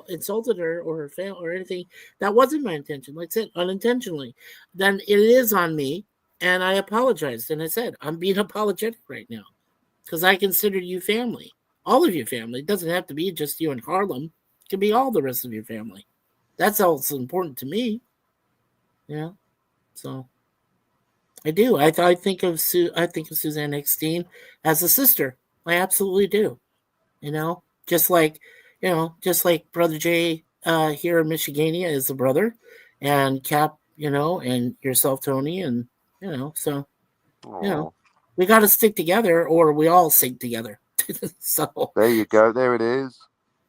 insulted her or her family or anything. That wasn't my intention. Like I said, unintentionally. Then it is on me. And I apologized. And I said, I'm being apologetic right now because I consider you family. All of your family. It doesn't have to be just you and Harlem. It can be all the rest of your family. That's also important to me. Yeah. So I do. I think of Suzanne Eckstein as a sister. I absolutely do. Just like Brother Jay here in Michigania is a brother, and Cap, and yourself, Tony, and so we got to stick together, or we all sink together. So there you go. There it is.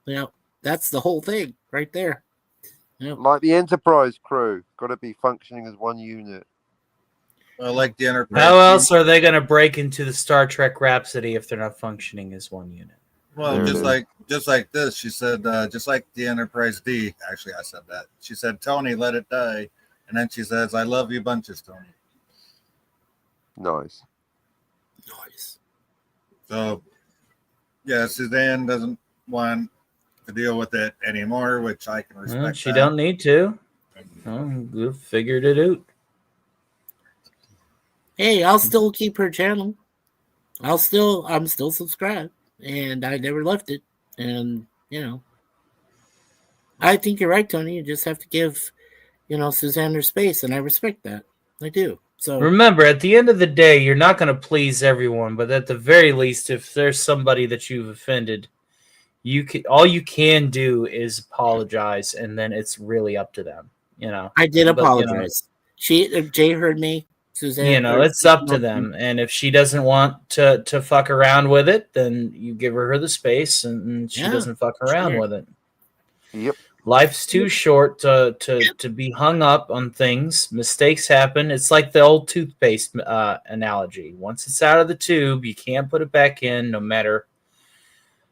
Yeah, that's the whole thing right there. Yep. Like the Enterprise crew, got to be functioning as one unit. Well, like the Enterprise. How else are they going to break into the Star Trek Rhapsody if they're not functioning as one unit? Well, just like this, she said, just like the Enterprise D. Actually, I said that. She said, "Tony, let it die," and then she says, "I love you bunches, Tony." Nice. So, yeah, Suzanne doesn't want to deal with it anymore, which I can respect. She don't need to. We figured it out. Hey, I'll still keep her channel. I'm still subscribed, and I never left it. And I think you're right, Tony. You just have to give, Suzanne her space, and I respect that. I do. So remember, at the end of the day, you're not going to please everyone, but at the very least, if there's somebody that you've offended, all you can do is apologize, and then it's really up to them. I did apologize. Jay heard me. Suzanne, it's up to them. And if she doesn't want to fuck around with it, then you give her the space, and she doesn't fuck around with it. Yep. Life's too short to be hung up on things. Mistakes happen. It's like the old toothpaste analogy. Once it's out of the tube, you can't put it back in, no matter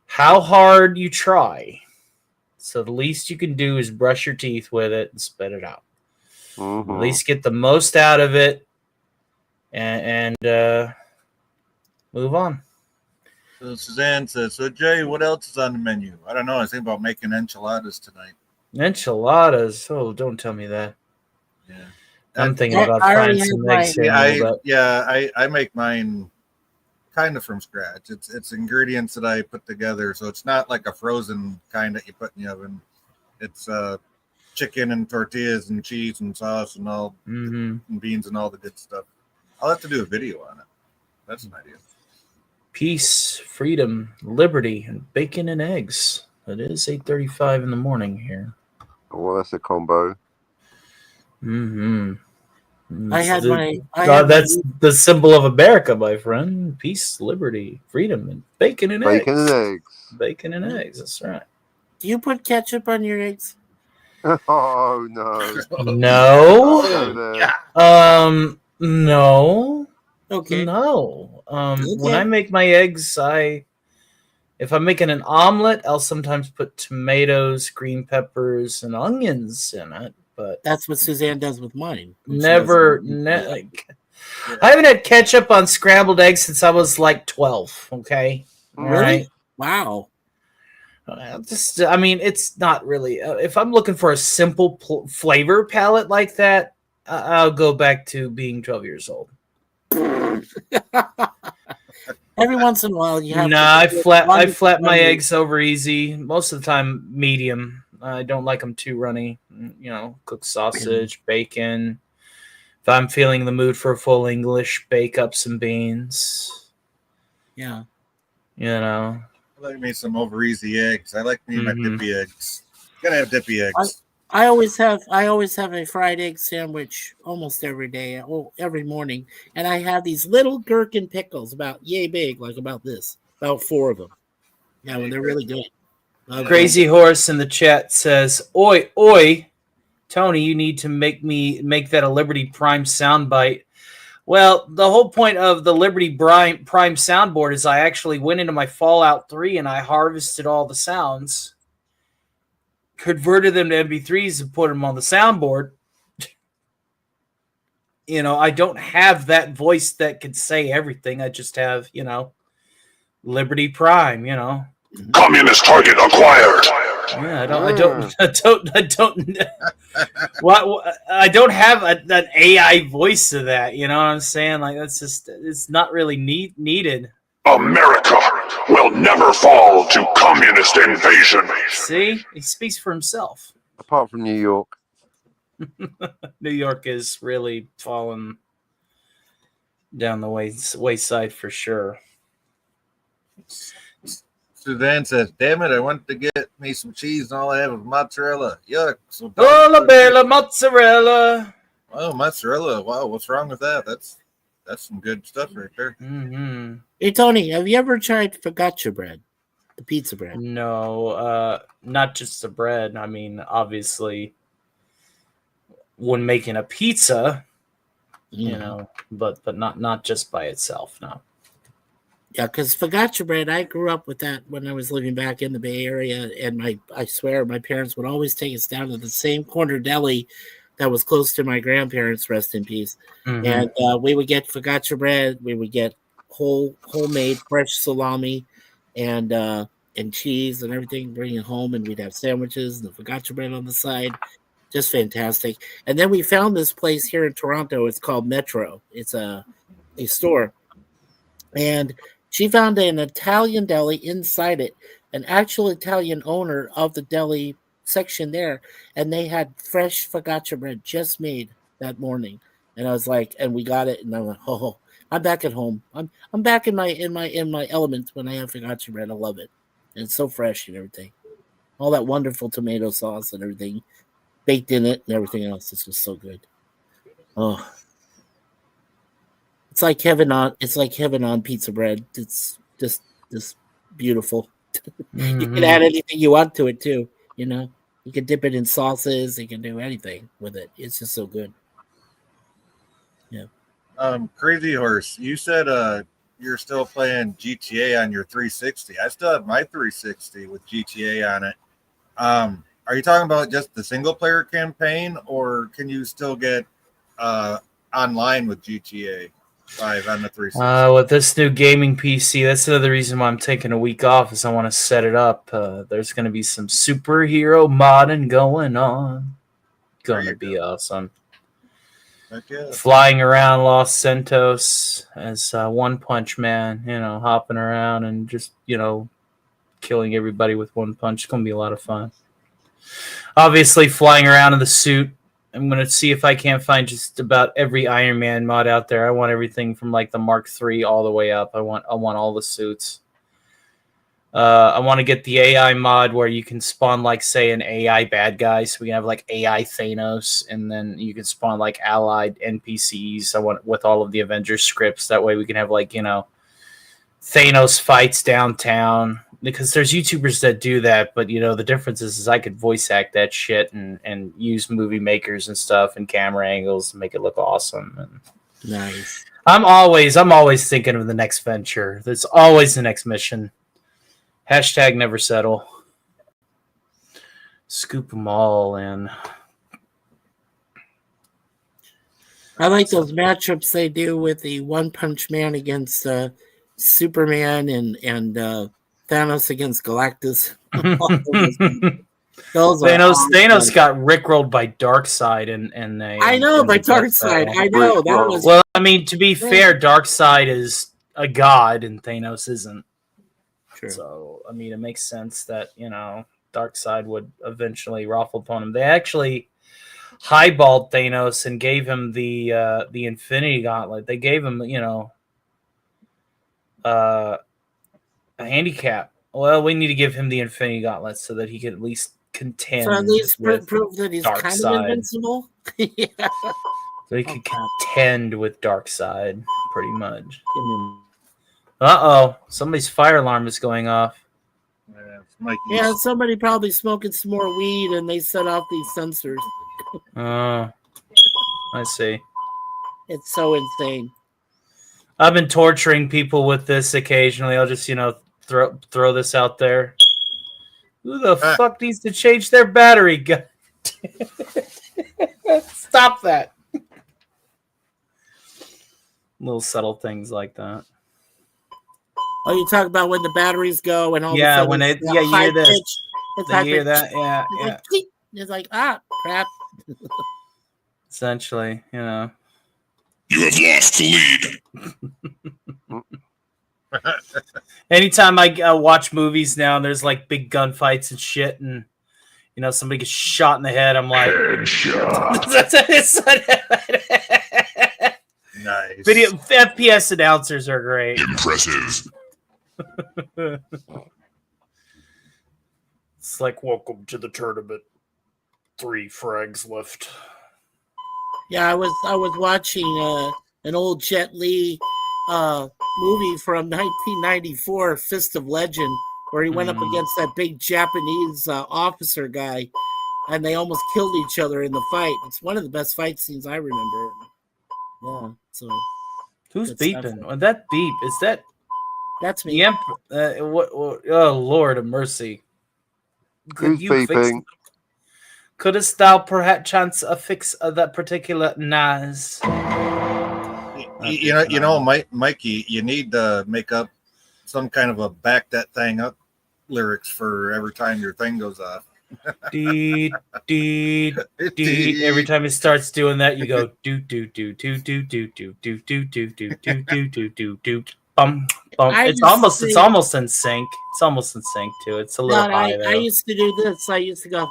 how hard you try. So the least you can do is brush your teeth with it and spit it out. Mm-hmm. At least get the most out of it, and move on. So Suzanne says, so Jay, what else is on the menu? I don't know. I was thinking about making enchiladas tonight. Enchiladas. Oh, don't tell me that. Yeah. I'm thinking about frying some eggs here. I make mine kind of from scratch. It's ingredients that I put together, so it's not like a frozen kind that you put in the oven. It's chicken and tortillas and cheese and sauce and all and beans and all the good stuff. I'll have to do a video on it. That's an idea. Peace, freedom, liberty, and bacon and eggs. It is 8:35 in the morning here. Well, that's a combo. That's the symbol of America, my friend. Peace, liberty, freedom, and bacon and eggs. Bacon and eggs. That's right. Do you put ketchup on your eggs? Oh no. No. No. Okay. No. When I make my eggs, if I'm making an omelet, I'll sometimes put tomatoes, green peppers, and onions in it. But that's what Suzanne does with mine. I haven't had ketchup on scrambled eggs since I was like 12. Okay. All right. Wow. It's not really. If I'm looking for a simple flavor palette like that, I'll go back to being 12 years old. Every once in a while, you have. I flat my eggs over easy. Most of the time, medium. I don't like them too runny. Cook sausage, bacon. If I'm feeling the mood for a full English, bake up some beans. Yeah. I like me some over easy eggs. I like me my dippy eggs. Gotta have dippy eggs. I always have a fried egg sandwich almost every day, every morning, and I have these little gherkin pickles about yay big, like about this, about 4 of them. Yeah, when they're really good. Crazy Horse in the chat says, "Oi, oi, Tony, you need to make that a Liberty Prime soundbite." Well, the whole point of the Liberty Prime soundboard is I actually went into my Fallout 3 and I harvested all the sounds, converted them to MP3s and put them on the soundboard. I don't have that voice that can say everything. I just have, Liberty Prime, Communist target acquired. Yeah, I don't I don't have an AI voice to that. You know what I'm saying? Like it's not really needed. America will never fall to communist invasion. See, he speaks for himself. Apart from New York. New York is really falling down the wayside for sure. Suzanne says, "Damn it! I want to get me some cheese, and all I have is mozzarella. Yuck!" So la bella mozzarella. Oh, mozzarella! Wow, what's wrong with that? That's some good stuff right there. Mm-hmm. Hey Tony, have you ever tried focaccia bread, the pizza bread? No, not just the bread. I mean, obviously, when making a pizza, but not just by itself. No. Yeah, because focaccia bread, I grew up with that when I was living back in the Bay Area, and I swear my parents would always take us down to the same corner deli that was close to my grandparents, rest in peace. Mm-hmm. And we would get focaccia bread, we would get homemade fresh salami and cheese and everything, bring it home, and we'd have sandwiches and the focaccia bread on the side. Just fantastic. And then we found this place here in Toronto. It's called Metro. It's a store. And she found an Italian deli inside it, an actual Italian owner of the deli section there, and they had fresh focaccia bread just made that morning. And I was like, and we got it, and I'm like, oh, I'm back at home. I'm back in my element when I have focaccia bread. I love it. And it's so fresh and everything. All that wonderful tomato sauce and everything baked in it and everything else. It's just so good. Oh. It's like heaven on pizza bread. It's just beautiful. You can add anything you want to it too. You know, you can dip it in sauces. You can do anything with it. It's just so good. Yeah. Crazy Horse, you said you're still playing GTA on your 360. I still have my 360 with GTA on it. Are you talking about just the single player campaign, or can you still get online with GTA 5 on the 360? With this new gaming PC, that's another reason why I'm taking a week off, is I want to set it up. There's going to be some superhero modding going on. Going to be awesome. Yeah. Flying around Los Santos as One Punch Man, hopping around and just, killing everybody with one punch. It's going to be a lot of fun. Obviously, flying around in the suit. I'm going to see if I can't find just about every Iron Man mod out there. I want everything from like the Mark III all the way up. I want all the suits. I want to get the AI mod where you can spawn, like, say, an AI bad guy. So we can have, like, AI Thanos, and then you can spawn, like, allied NPCs. I want with all of the Avengers scripts. That way we can have, like, Thanos fights downtown. Because there's YouTubers that do that, but, the difference is I could voice act that shit and use movie makers and stuff and camera angles to make it look awesome. And Nice. I'm always thinking of the next venture. There's always the next mission. Hashtag never settle. Scoop them all in. I like those matchups they do with the One Punch Man against Superman and Thanos against Galactus. Thanos got rickrolled by Darkseid and they. I know, by Darkseid. I know that was. Well, I mean, to be fair, Darkseid is a god and Thanos isn't. True. So, I mean, it makes sense that, Darkseid would eventually raffle upon him. They actually highballed Thanos and gave him the Infinity Gauntlet. They gave him, a handicap. Well, we need to give him the Infinity Gauntlet so that he can at least contend. So at least with prove that he's kind of invincible. Yeah. So he could contend with Darkseid, pretty much. Uh-oh. Somebody's fire alarm is going off. Yeah, somebody probably smoking some more weed and they set off these sensors. Oh, I see. It's so insane. I've been torturing people with this occasionally. I'll just, throw this out there. Who the fuck needs to change their battery? God. Stop that. Little subtle things like that. Oh, you talk about when the batteries go and all. Yeah, of a sudden you hear this. It's you hear that? Yeah, yeah. It's like crap. Essentially, You have lost the lead. Anytime I watch movies now, and there's like big gunfights and shit, and somebody gets shot in the head, I'm like, headshot. Nice. Video FPS announcers are great. Impressive. It's like, welcome to the tournament. 3 frags left. Yeah, I was watching an old Jet Li movie from 1994, Fist of Legend, where he went up against that big Japanese officer guy, and they almost killed each other in the fight. It's one of the best fight scenes I remember. Yeah, so who's beeping? Well, that beep is that? That's me. Oh, Lord of mercy! Who's beeping? Couldst thou perhaps chance fix that particular NAS? Mikey, you need to make up some kind of a back that thing up lyrics for every time your thing goes off. Every time it starts doing that, you go do do do do do do do do do do do do do do do do bum bum. It's almost in sync. It's almost in sync too. It's a little high though. I used to do this. I used to go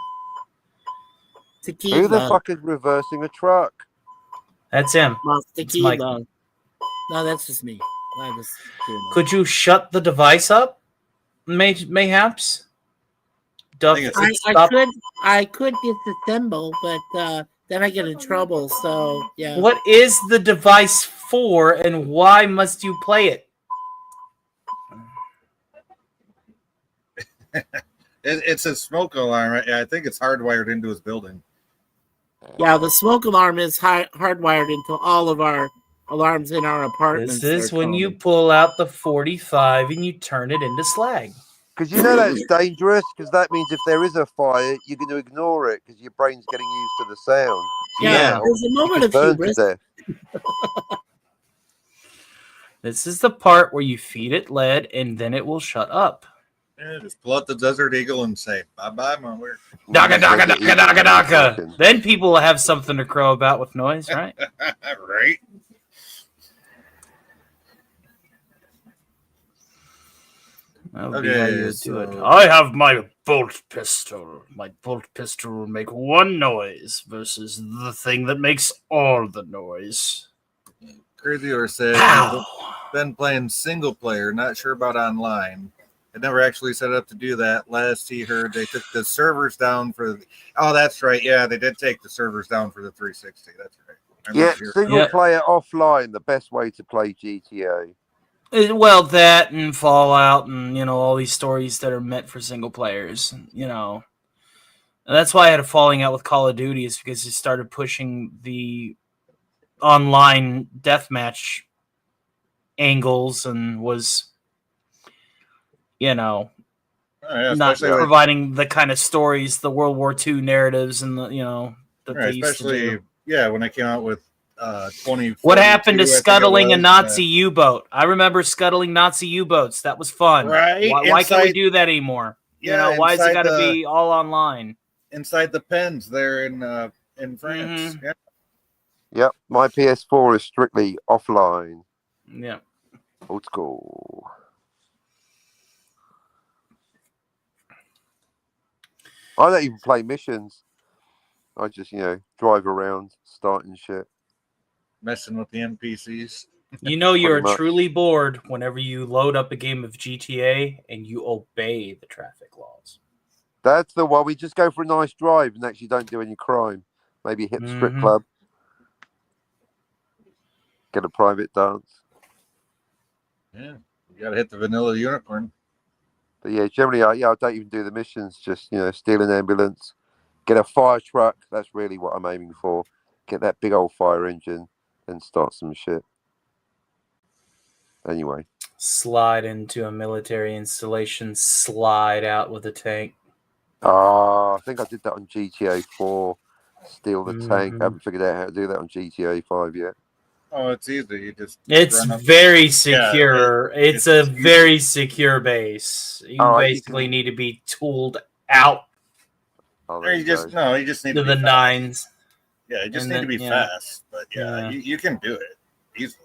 tequila. Who the fuck is reversing a truck? That's him. Tequila. No, that's just me. Could you shut the device up? Mayhaps. I could disassemble, but then I get in trouble. So yeah. What is the device for, and why must you play it? It's a smoke alarm. I think it's hardwired into his building. Yeah, the smoke alarm is hardwired into all of our alarms in our apartments. This is when you pull out the 45 and you turn it into slag. Because you know that's dangerous, because that means if there is a fire, you're going to ignore it because your brain's getting used to the sound. Yeah. There's a moment of Burn to hubris. death. This is the part where you feed it lead and then it will shut up. Yeah, just pull out the Desert Eagle and say, bye-bye, my weird. Daka, daka, daka, daka, daka. Then people will have something to crow about with noise, right? Right. That would be how you would do it. so- I have my bolt pistol. My bolt pistol will make one noise versus the thing that makes all the noise. Crazy or said, Pow! been playing single player, not sure about online. I never actually set up to do that. Last he heard, they took the servers down for. Oh, that's right. Yeah, they did take the servers down for the 360. That's right. Yeah, single player offline, the best way to play GTA. Well, that and Fallout and, all these stories that are meant for single players, And that's why I had a falling out with Call of Duty, is because it started pushing the online deathmatch angles and was, not providing the kind of stories, the World War II narratives and that they used to do. When I came out with 20. What happened to scuttling a Nazi U-boat? I remember scuttling Nazi U-boats. That was fun. Right? Why can't we do that anymore? Why has it got to be all online? Inside the pens there in France. Mm-hmm. Yeah. Yep, my PS4 is strictly offline. Yeah. Old school. I don't even play missions. I just, drive around, starting shit. Messing with the NPCs. You're truly bored whenever you load up a game of GTA and you obey the traffic laws. That's the one. We just go for a nice drive and actually don't do any crime. Maybe hit the strip club. Get a private dance. Yeah, you gotta hit the vanilla unicorn. But yeah, generally, I don't even do the missions. Just steal an ambulance, get a fire truck. That's really what I'm aiming for. Get that big old fire engine and start some shit. Anyway, slide into a military installation, slide out with a tank. I think I did that on GTA 4. Steal the tank. I haven't figured out how to do that on GTA 5 yet. Oh, it's easy. It's very secure. It's a very secure base. You basically need to be tooled out. You just need to the nines. Yeah, you just need to be fast. But you can do it easily.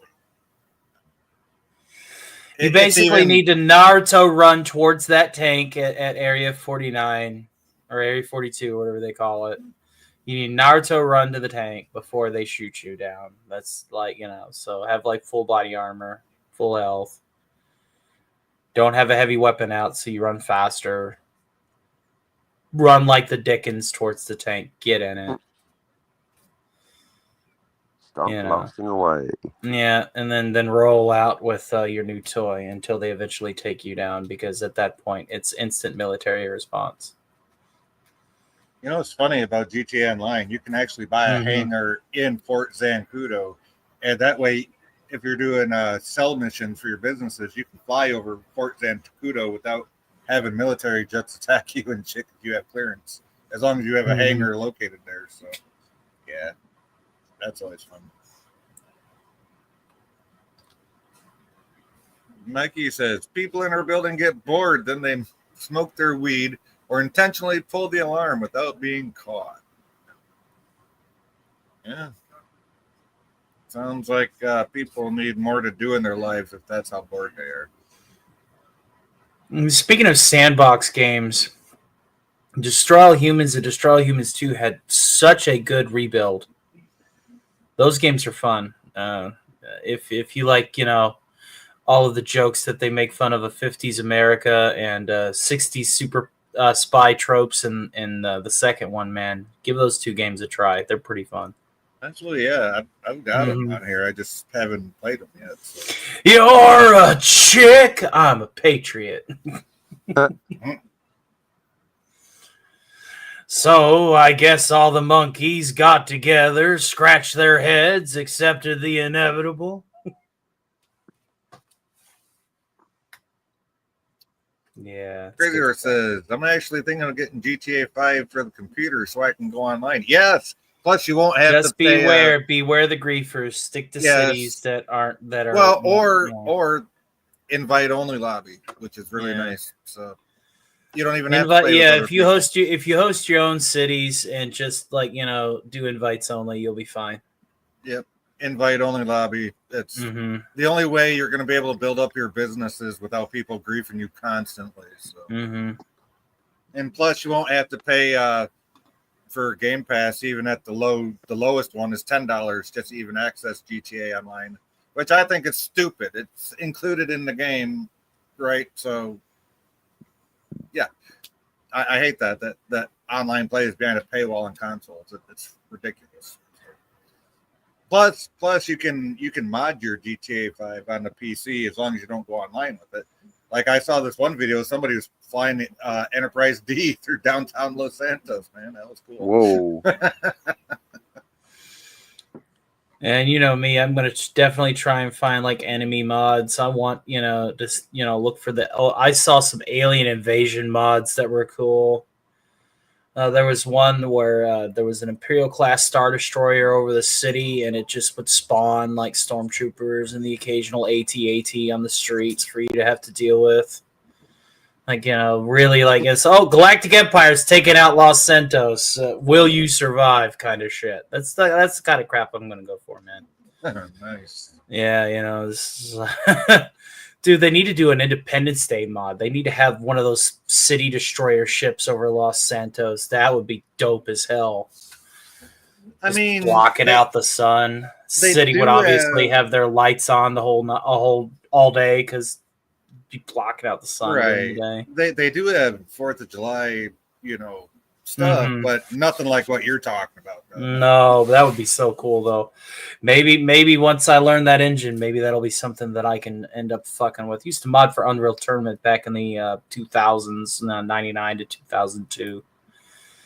You basically need to Naruto run towards that tank at Area 49 or Area 42, whatever they call it. You need Naruto run to the tank before they shoot you down. That's so have full body armor, full health. Don't have a heavy weapon out, so you run faster. Run like the Dickens towards the tank. Get in it. Stop blasting away. Yeah, and then roll out with your new toy until they eventually take you down, because at that point it's instant military response. What's funny about GTA Online? You can actually buy a hangar in Fort Zancudo, and that way, if you're doing cell missions for your businesses, you can fly over Fort Zancudo without having military jets attack you and shit if you have clearance, as long as you have a hangar located there. So, yeah, that's always fun. Mikey says, people in our building get bored, then they smoke their weed or intentionally pull the alarm without being caught. Yeah. Sounds like people need more to do in their lives if that's how bored they are. Speaking of sandbox games, Destroy All Humans and Destroy All Humans 2 had such a good rebuild. Those games are fun. If you like, all of the jokes that they make fun of 50s America and 60s super spy tropes in the second one, man, give those two games a try. They're pretty fun. Actually, yeah, I've got them Mhm. on here. I just haven't played them yet. So. You're a chick. I'm a patriot. So I guess all the monkeys got together, scratched their heads, accepted the inevitable. Yeah. it's good Gravier stuff. says, I'm actually thinking of getting GTA 5 for the computer so I can go online. Yes. Plus, you won't have to Just pay. beware the griefers. Stick to Yes. cities that are Well, yeah. or invite only lobby, which is really nice. So you don't even have to invite. play with Yeah, other people. if you host your own cities and just like do invites only, you'll be fine. Yep. Invite only lobby. It's Mm-hmm. the only way you're going to be able to build up your businesses without people griefing you constantly. So, Mm-hmm. and plus you won't have to pay for Game Pass. Even at the lowest one is $10 just to even access GTA Online, which I think is stupid. It's included in the game, right? So, yeah, I hate that online play is behind a paywall on consoles. It's ridiculous. Plus, you can mod your GTA 5 on the PC as long as you don't go online with it. Like I saw this one video, somebody was flying Enterprise D through downtown Los Santos. Man, that was cool. Whoa. And me, I'm gonna definitely try and find like enemy mods. I want just look for the. Oh, I saw some alien invasion mods that were cool. There was one where there was an Imperial class Star Destroyer over the city, and it just would spawn like stormtroopers and the occasional AT-AT on the streets for you to have to deal with. Like really like it's Galactic Empire's taking out Los Santos. Will you survive? Kind of shit. That's the kind of crap I'm gonna go for, man. Nice. Yeah, this is, dude, they need to do an Independence Day mod. They need to have one of those city destroyer ships over Los Santos. That would be dope as hell. I mean, blocking out the sun. City would obviously have their lights on the whole all day because be blocking out the sun during the day. They do have 4th of July, stuff, but nothing like what you're talking about. Though. No, that would be so cool though. Maybe once I learn that engine, maybe that'll be something that I can end up fucking with. Used to mod for Unreal Tournament back in the 2000s, 99 to 2002.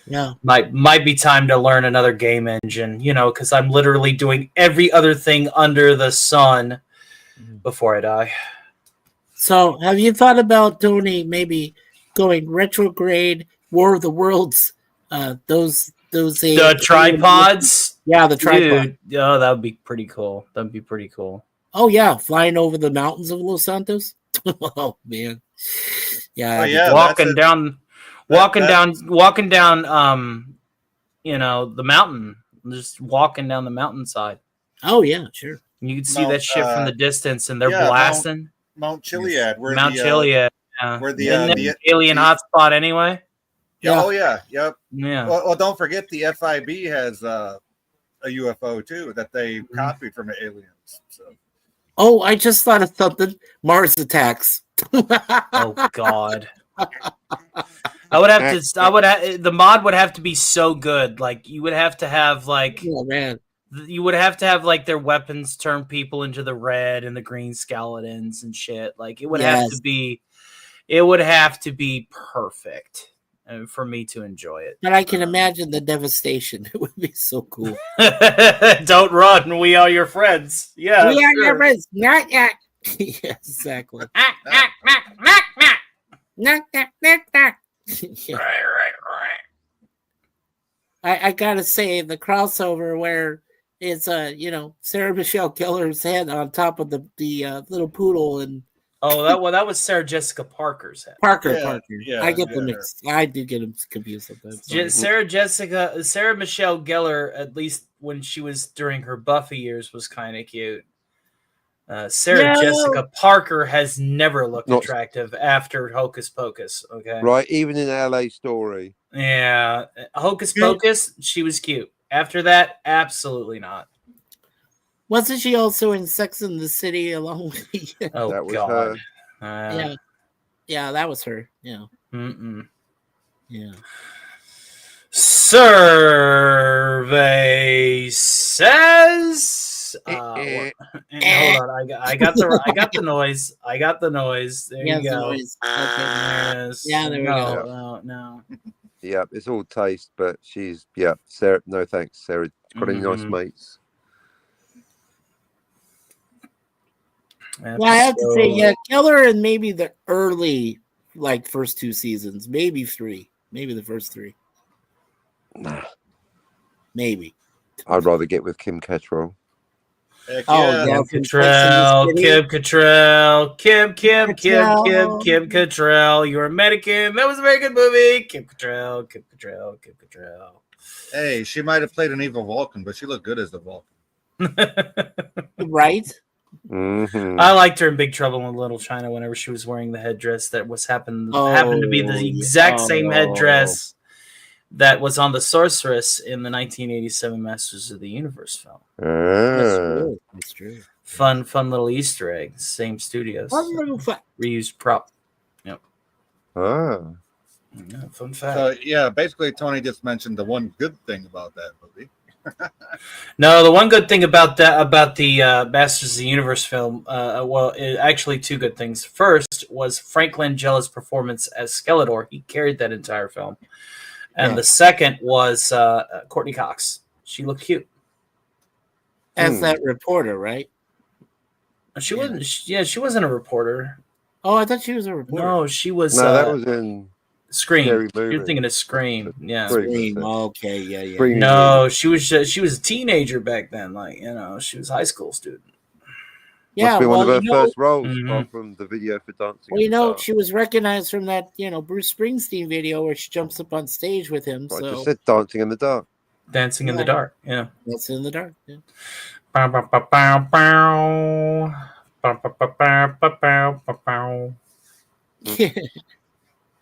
Yeah, might be time to learn another game engine, because I'm literally doing every other thing under the sun before I die. So, have you thought about, Tony, maybe going retrograde, War of the Worlds? Those the tripods. Yeah, the tripod. Dude, oh, that would be pretty cool. That'd be pretty cool. Oh yeah, flying over the mountains of Los Santos. Oh man, yeah. Walking down, the mountain. Just walking down the mountainside. Oh yeah, sure. You can see that shit from the distance, and they're blasting. Mount Chiliad, where the alien hotspot anyway. Yeah. Oh yeah, yep. Yeah. Well, don't forget the FIB has a UFO too that they copied from the aliens. So. Oh, I just thought of something. Mars Attacks. Oh God. The mod would have to be so good. Like you would have to have like. Oh man. You would have to have like their weapons turn people into the red and the green skeletons and shit. Like it would have to be perfect for me to enjoy it. But I can imagine the devastation. It would be so cool. Don't run. We are your friends. Yeah. We are your friends. Not yet. Yeah, exactly. Knock. Yeah. Right. I gotta say the crossover where it's Sarah Michelle Gellar's head on top of the little poodle and that was Sarah Jessica Parker's head. Parker. Yeah, I get them mixed. I do get them confused sometimes. Sarah Michelle Gellar, at least when she was during her Buffy years, was kind of cute. Jessica Parker has never looked attractive after Hocus Pocus. Okay, right? Even in LA Story. Yeah, Hocus Pocus, she was cute. After that, absolutely not. Wasn't she also in Sex and the City along with Oh, that was God. her. Yeah, that was her. Yeah. Mm-mm. Yeah. Survey says. Eh. Hold on, I got the noise. I got the noise. There Yeah, you go. noise. Okay. Yes. Yeah, there we go. No. Yeah, it's all taste, but she's Sarah. No thanks, Sarah. Got any nice mates? Yeah, I have to say, Keller and maybe the early, like first 2 seasons, maybe 3, maybe the first 3, Nah, maybe. I'd rather get with Kim Cattrall. Heck Oh, yeah. Kim Cattrall, Kim Cattrall. You're American. That was a very good movie. Kim Cattrall. Hey, she might have played an evil Vulcan, but she looked good as the Vulcan. Right? Mm-hmm. I liked her in Big Trouble in Little China whenever she was wearing the headdress that happened to be the exact same headdress that was on the Sorceress in the 1987 Masters of the Universe film. That's true. Fun little Easter egg. Same studios. Reused prop. Yep. Ah. Yeah, fun fact. So yeah, basically Tony just mentioned the one good thing about that movie. No, the one good thing about the Masters of the Universe film, actually 2 good things. First was Frank Langella's performance as Skeletor. He carried that entire film. And the second was Courtney Cox. She looked cute. As that reporter, right? She wasn't. She wasn't a reporter. Oh, I thought she was a reporter. No, she was. No, that was in Scream. You're thinking of Scream. Yeah. Scream. Okay. Yeah. No, she was a teenager back then. Like she was a high school student. Yeah, must be one of her first roles, Mhm. apart from the video for Dancing. Well, she was recognized from that Bruce Springsteen video where she jumps up on stage with him. I So just said Dancing in the Dark. Dancing in the Dark. Yeah. Dancing in the Dark. Yeah. Bow, bow, bow, bow, bow. Bow, bow, bow, bow, bow, bow, bow.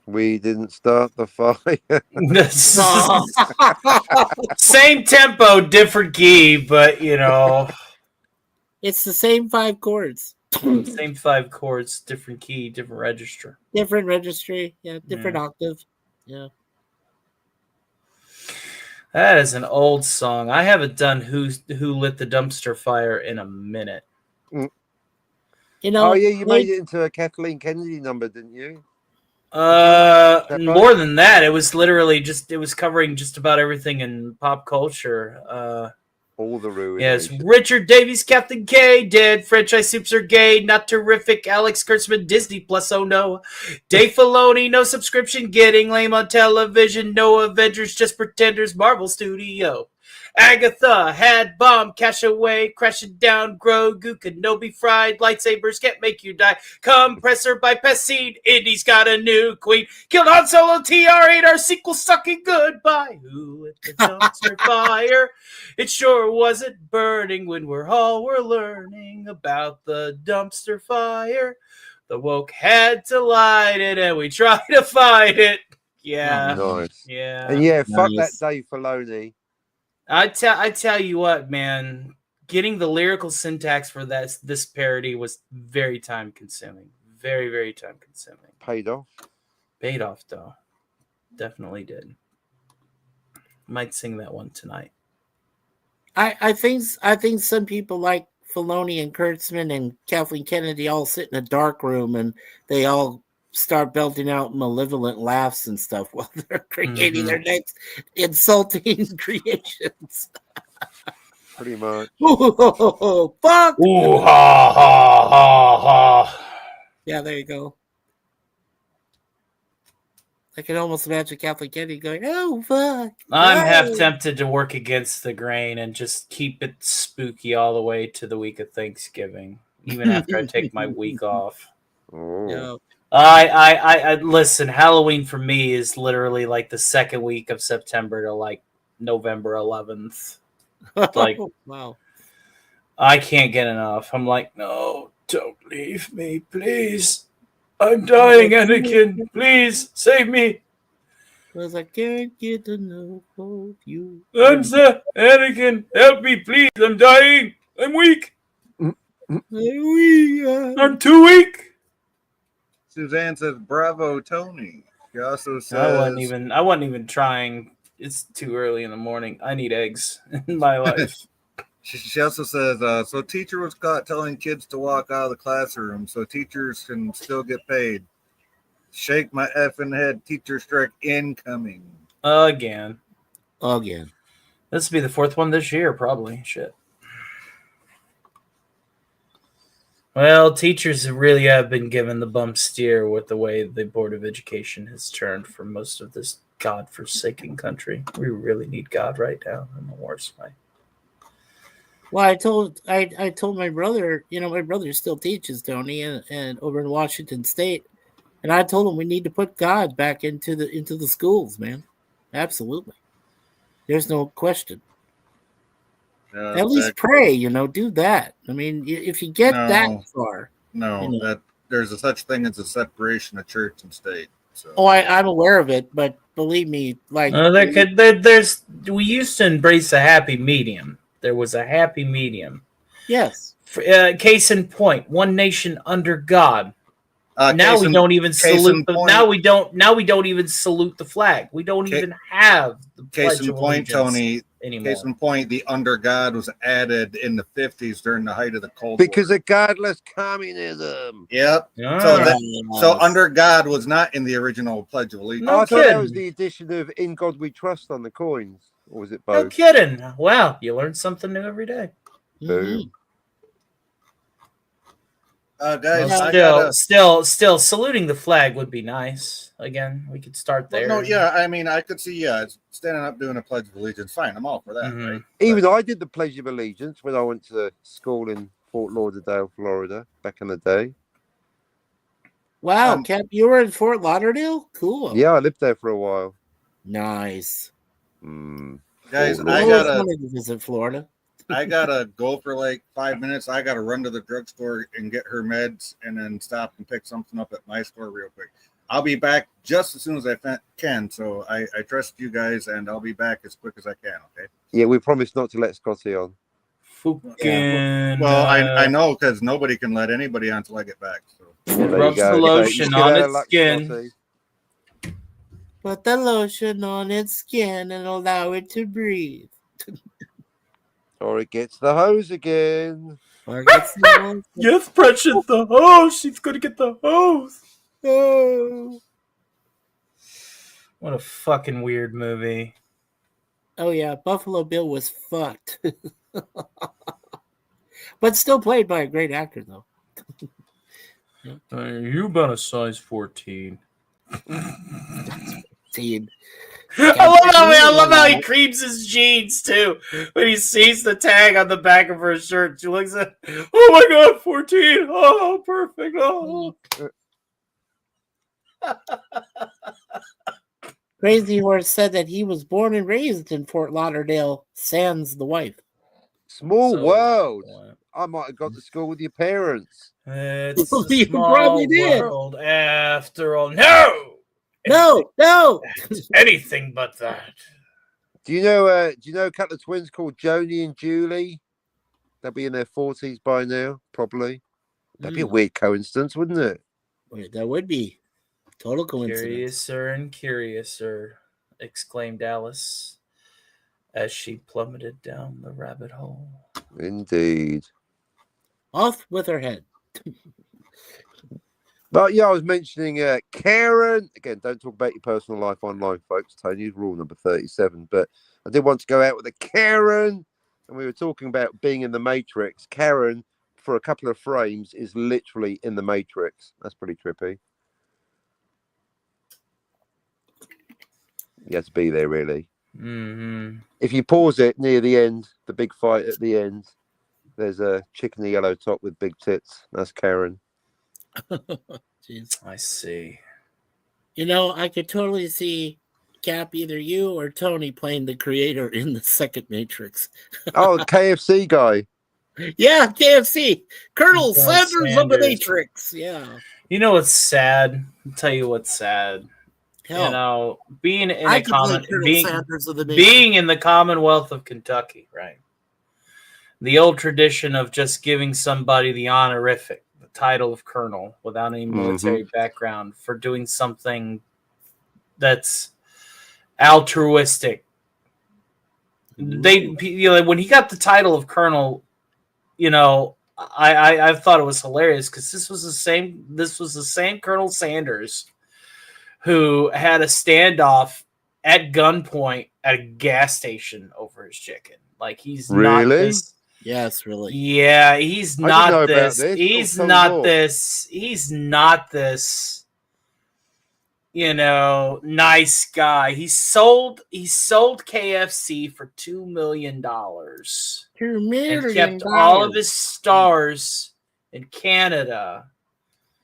We didn't start the fire. Same tempo, different key, but it's the same 5 chords. Same 5 chords, different key, different register. Different registry, different octave. Yeah. That is an old song. I haven't done Who Lit the Dumpster Fire in a minute. Oh yeah, you made it into a Kathleen Kennedy number, didn't you? More than that, it was literally it was covering just about everything in pop culture. All the ruins. Yes, Richard Davies, Captain K, dead. French Eye Soups are gay, not terrific. Alex Kurtzman, Disney Plus, oh no. Dave Filoni, no subscription, getting lame on television. No Avengers, just pretenders. Marvel Studio. Agatha had bomb, cash away, crashing down. Grogu, Kenobi fried, lightsabers can't make you die. Compressor bypass seed, Indy's got a new queen. Killed Han Solo, TR8, our sequel sucking goodbye. Who lit the dumpster fire? It sure wasn't burning when we're learning about the dumpster fire. The woke had to light it, and we tried to fight it. Yeah, nice. Yeah, and fuck that Dave Filoni. I tell you what, man, getting the lyrical syntax for this parody was very time consuming. Very, very time consuming. Paid off. Paid off though. Definitely did. Might sing that one tonight. I think some people like Filoni and Kurtzman and Kathleen Kennedy all sit in a dark room and they all start belting out malevolent laughs and stuff while they're creating their next insulting creations. Pretty much. Oh, fuck! Ooh, ha, ha, ha, ha. Yeah, there you go. I can almost imagine Kathleen Kennedy going, "Oh, fuck." I'm half tempted to work against the grain and just keep it spooky all the way to the week of Thanksgiving, even after I take my week off. Yeah. I listen. Halloween for me is literally like the second week of September to like November 11th. Like, wow, I can't get enough. I'm like, no, don't leave me, please. I'm dying, Anakin. Please save me. Because I can't get enough of you. Anakin, help me, please. I'm dying. I'm weak. I'm too weak. Suzanne says, "Bravo, Tony." She also says, I wasn't even trying It's too early in the morning. I need eggs in my life. She also says, so teacher was caught telling kids to walk out of the classroom so teachers can still get paid. Shake my effing head. Teacher strike incoming. Again. Again. This will be the fourth one this year, probably. Shit. Well, teachers really have been given the bump steer with the way the Board of Education has turned for most of this godforsaken country. We really need God right now in the worst way. Well, I told my brother, my brother still teaches, Tony, and over in Washington State, and I told him we need to put God back into the schools, man. Absolutely, there's no question. At least pray, do that. I mean, if you get that far, that there's a such thing as a separation of church and state. So. Oh, I'm aware of it, but believe me, like we used to embrace a happy medium. There was a happy medium. Yes. Case in point, one nation under God. Now we don't even salute. Now we don't even salute the flag. We don't even have the Case in point, Tony. Anymore. Case in point, the under God was added in the 50s during the height of the Cold War. Because of godless communism. Yep. So under God was not in the original Pledge of Allegiance. I thought that was the addition of "In God We Trust" on the coins, or was it both? No kidding. Wow, you learn something new every day. Boom. Guys, still saluting the flag would be nice. Again, we could start there. Well, no, yeah, I mean, I could see, standing up doing a Pledge of Allegiance. Fine, I'm all for that. Mm-hmm. Right? Even I did the Pledge of Allegiance when I went to school in Fort Lauderdale, Florida, back in the day. Wow, Cap, you were in Fort Lauderdale? Cool. Yeah, I lived there for a while. Nice. Guys, I gotta visit Florida. I gotta go for like 5 minutes. I gotta run to the drugstore and get her meds, and then stop and pick something up at my store real quick. I'll be back just as soon as I can. So I trust you guys, and I'll be back as quick as I can. Okay. Yeah, we promised not to let Scotty on. Well, I know because nobody can let anybody on until I get back. So rub the lotion on its skin. Scotty. Put the lotion on its skin and allow it to breathe. Or it gets the hose again. Yes, Precious, the hose. She's going to get the hose. Oh. What a fucking weird movie. Oh, yeah. Buffalo Bill was fucked. But still played by a great actor, though. You about a size 14. 14. I love how he creams his jeans too. When he sees the tag on the back of her shirt, she looks at, oh my god, 14. Oh, perfect. Oh. Crazy Horse said that he was born and raised in Fort Lauderdale, sans the wife. Small world. I might have got to school with your parents. It's a small world after all. No! No! Anything but that. Do you know a couple of twins called Joni and Julie? They'll be in their 40s by now, probably. That'd be a weird coincidence, wouldn't it? Wait, that would be. Total coincidence. Curiouser and curiouser, exclaimed Alice as she plummeted down the rabbit hole. Indeed. Off with her head. But yeah, I was mentioning Karen. Again, don't talk about your personal life online, folks. Tony's rule number 37. But I did want to go out with a Karen. And we were talking about being in the Matrix. Karen, for a couple of frames, is literally in the Matrix. That's pretty trippy. You have to be there, really. Mm-hmm. If you pause it near the end, the big fight at the end, there's a chick in a yellow top with big tits. That's Karen. Jeez. I see. I could totally see Cap, either you or Tony playing the creator in the second Matrix. Oh, KFC guy. Yeah, KFC. Colonel Sanders of the Matrix. Yeah. You know what's sad? I'll tell you what's sad. Hell. Being in the Commonwealth of Kentucky, right? The old tradition of just giving somebody the honorific, the title of colonel, without any military background, for doing something that's altruistic when he got the title of colonel, I thought it was hilarious because this was the same Colonel Sanders who had a standoff at gunpoint at a gas station over his chicken. Like he's not this. Yes, really. Yeah, he's not this. He's not this. He's not this. Nice guy. He sold KFC for $2 million. $2 million. And kept all of his stars in Canada.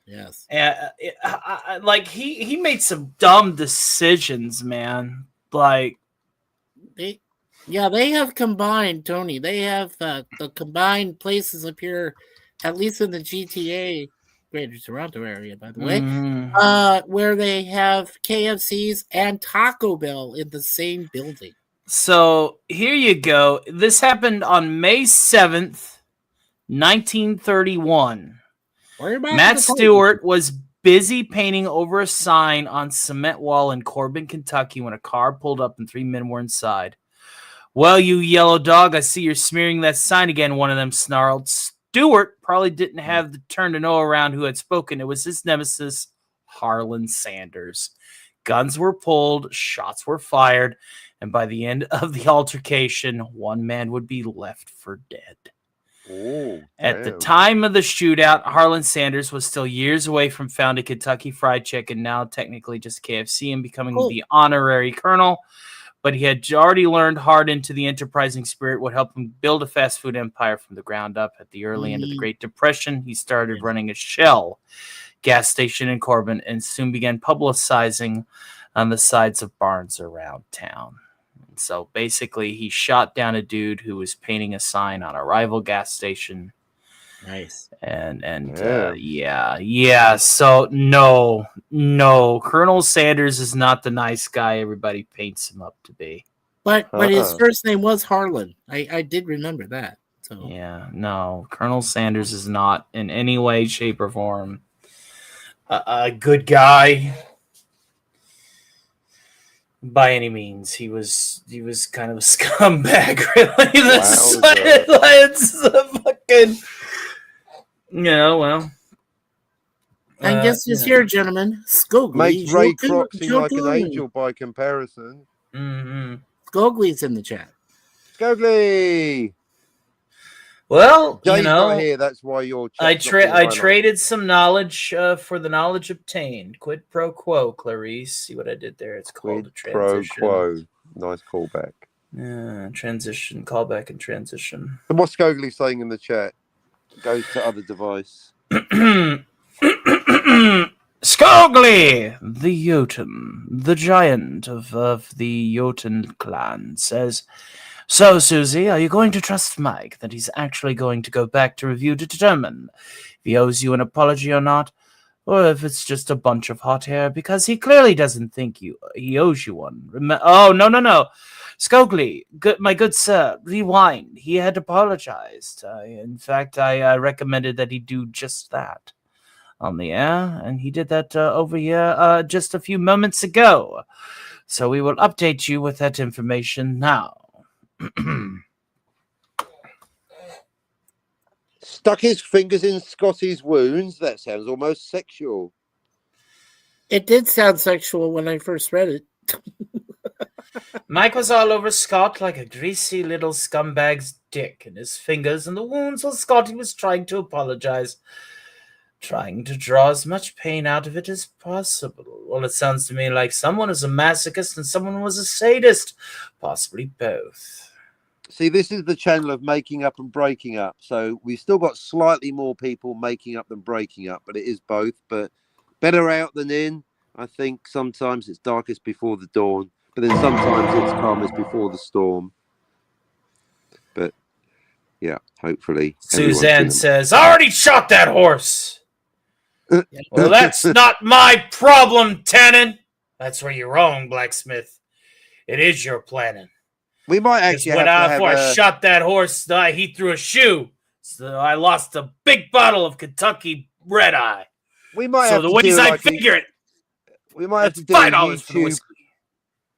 Yes. Like he made some dumb decisions, man. Like they have combined, Tony. They have the combined places up here, at least in the GTA, Greater Toronto area, by the way, where they have KFCs and Taco Bell in the same building. So here you go. This happened on May 7th, 1931. Matt Stewart was busy painting over a sign on cement wall in Corbin, Kentucky when a car pulled up and 3 men were inside. "Well, you yellow dog, I see you're smearing that sign again," one of them snarled. Stewart probably didn't have the turn to know around who had spoken. It was his nemesis, Harlan Sanders. Guns were pulled, shots were fired, and by the end of the altercation, one man would be left for dead. Oh, at the time of the shootout, Harlan Sanders was still years away from founding Kentucky Fried Chicken, now technically just KFC, and becoming the honorary colonel. But he had already learned hard into the enterprising spirit would help him build a fast food empire from the ground up. At the early end of the Great Depression, he started running a Shell gas station in Corbin and soon began publicizing on the sides of barns around town. And so basically, he shot down a dude who was painting a sign on a rival gas station. Nice. So no, Colonel Sanders is not the nice guy everybody paints him up to be. But his first name was Harlan. I did remember that. So yeah, no, Colonel Sanders is not in any way, shape, or form a good guy by any means. He was kind of a scumbag, really. It's fucking. Well. And guess who's here, gentlemen? Skogly. Makes Ray Kroc seem like an angel by comparison. Mm-hmm. Skogly's in the chat. Skogly. Well, Jay's not here. That's why you're. I traded some knowledge for the knowledge obtained. Quid pro quo, Clarice. See what I did there? It's called a transition. Pro quo. Nice callback. Yeah, transition, callback, and transition. And what's Skogly saying in the chat? Goes to other device. Skogly, the Jotun, the giant of the Jotun clan, says, "So, Susie, are you going to trust Mike that he's actually going to go back to review to determine if he owes you an apology or not, or if it's just a bunch of hot air, because he clearly doesn't think he owes you one? No. Skogly, my good sir, rewind. He had apologized. In fact, I recommended that he do just that on the air, and he did that over here just a few moments ago. So we will update you with that information now." Stuck his fingers in Scotty's wounds. That sounds almost sexual. It did sound sexual when I first read it. Mike was all over Scott like a greasy little scumbag's dick in his fingers and the wounds while Scotty was trying to apologize, trying to draw as much pain out of it as possible. Well, it sounds to me like someone is a masochist and someone was a sadist, possibly both. See, this is the channel of making up and breaking up. So we've still got slightly more people making up than breaking up, but it is both. But better out than in. I think sometimes it's darkest before the dawn, but then sometimes it's calmest before the storm. But yeah, hopefully. Suzanne says, "I already shot that horse." Well, that's not my problem, Tannen. That's where you're wrong, Blacksmith. It is your planning. We might actually before I shot that horse, he threw a shoe. So I lost a big bottle of Kentucky Red Eye. We might so have the to ways do I like figure it. We might have to do $5 for the whiskey.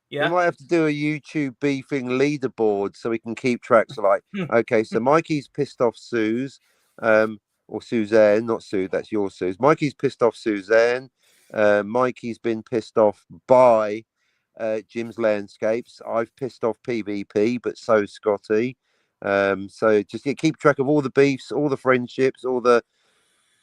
We Yeah. might have to do a YouTube beefing leaderboard so we can keep track. So, like, okay, so Mikey's pissed off Suze, or Suzanne, not Sue. That's your Suze. Mikey's pissed off Suzanne. Mikey's been pissed off by Jim's Landscapes. I've pissed off PvP, but so Scotty. So just keep track of all the beefs, all the friendships, all the.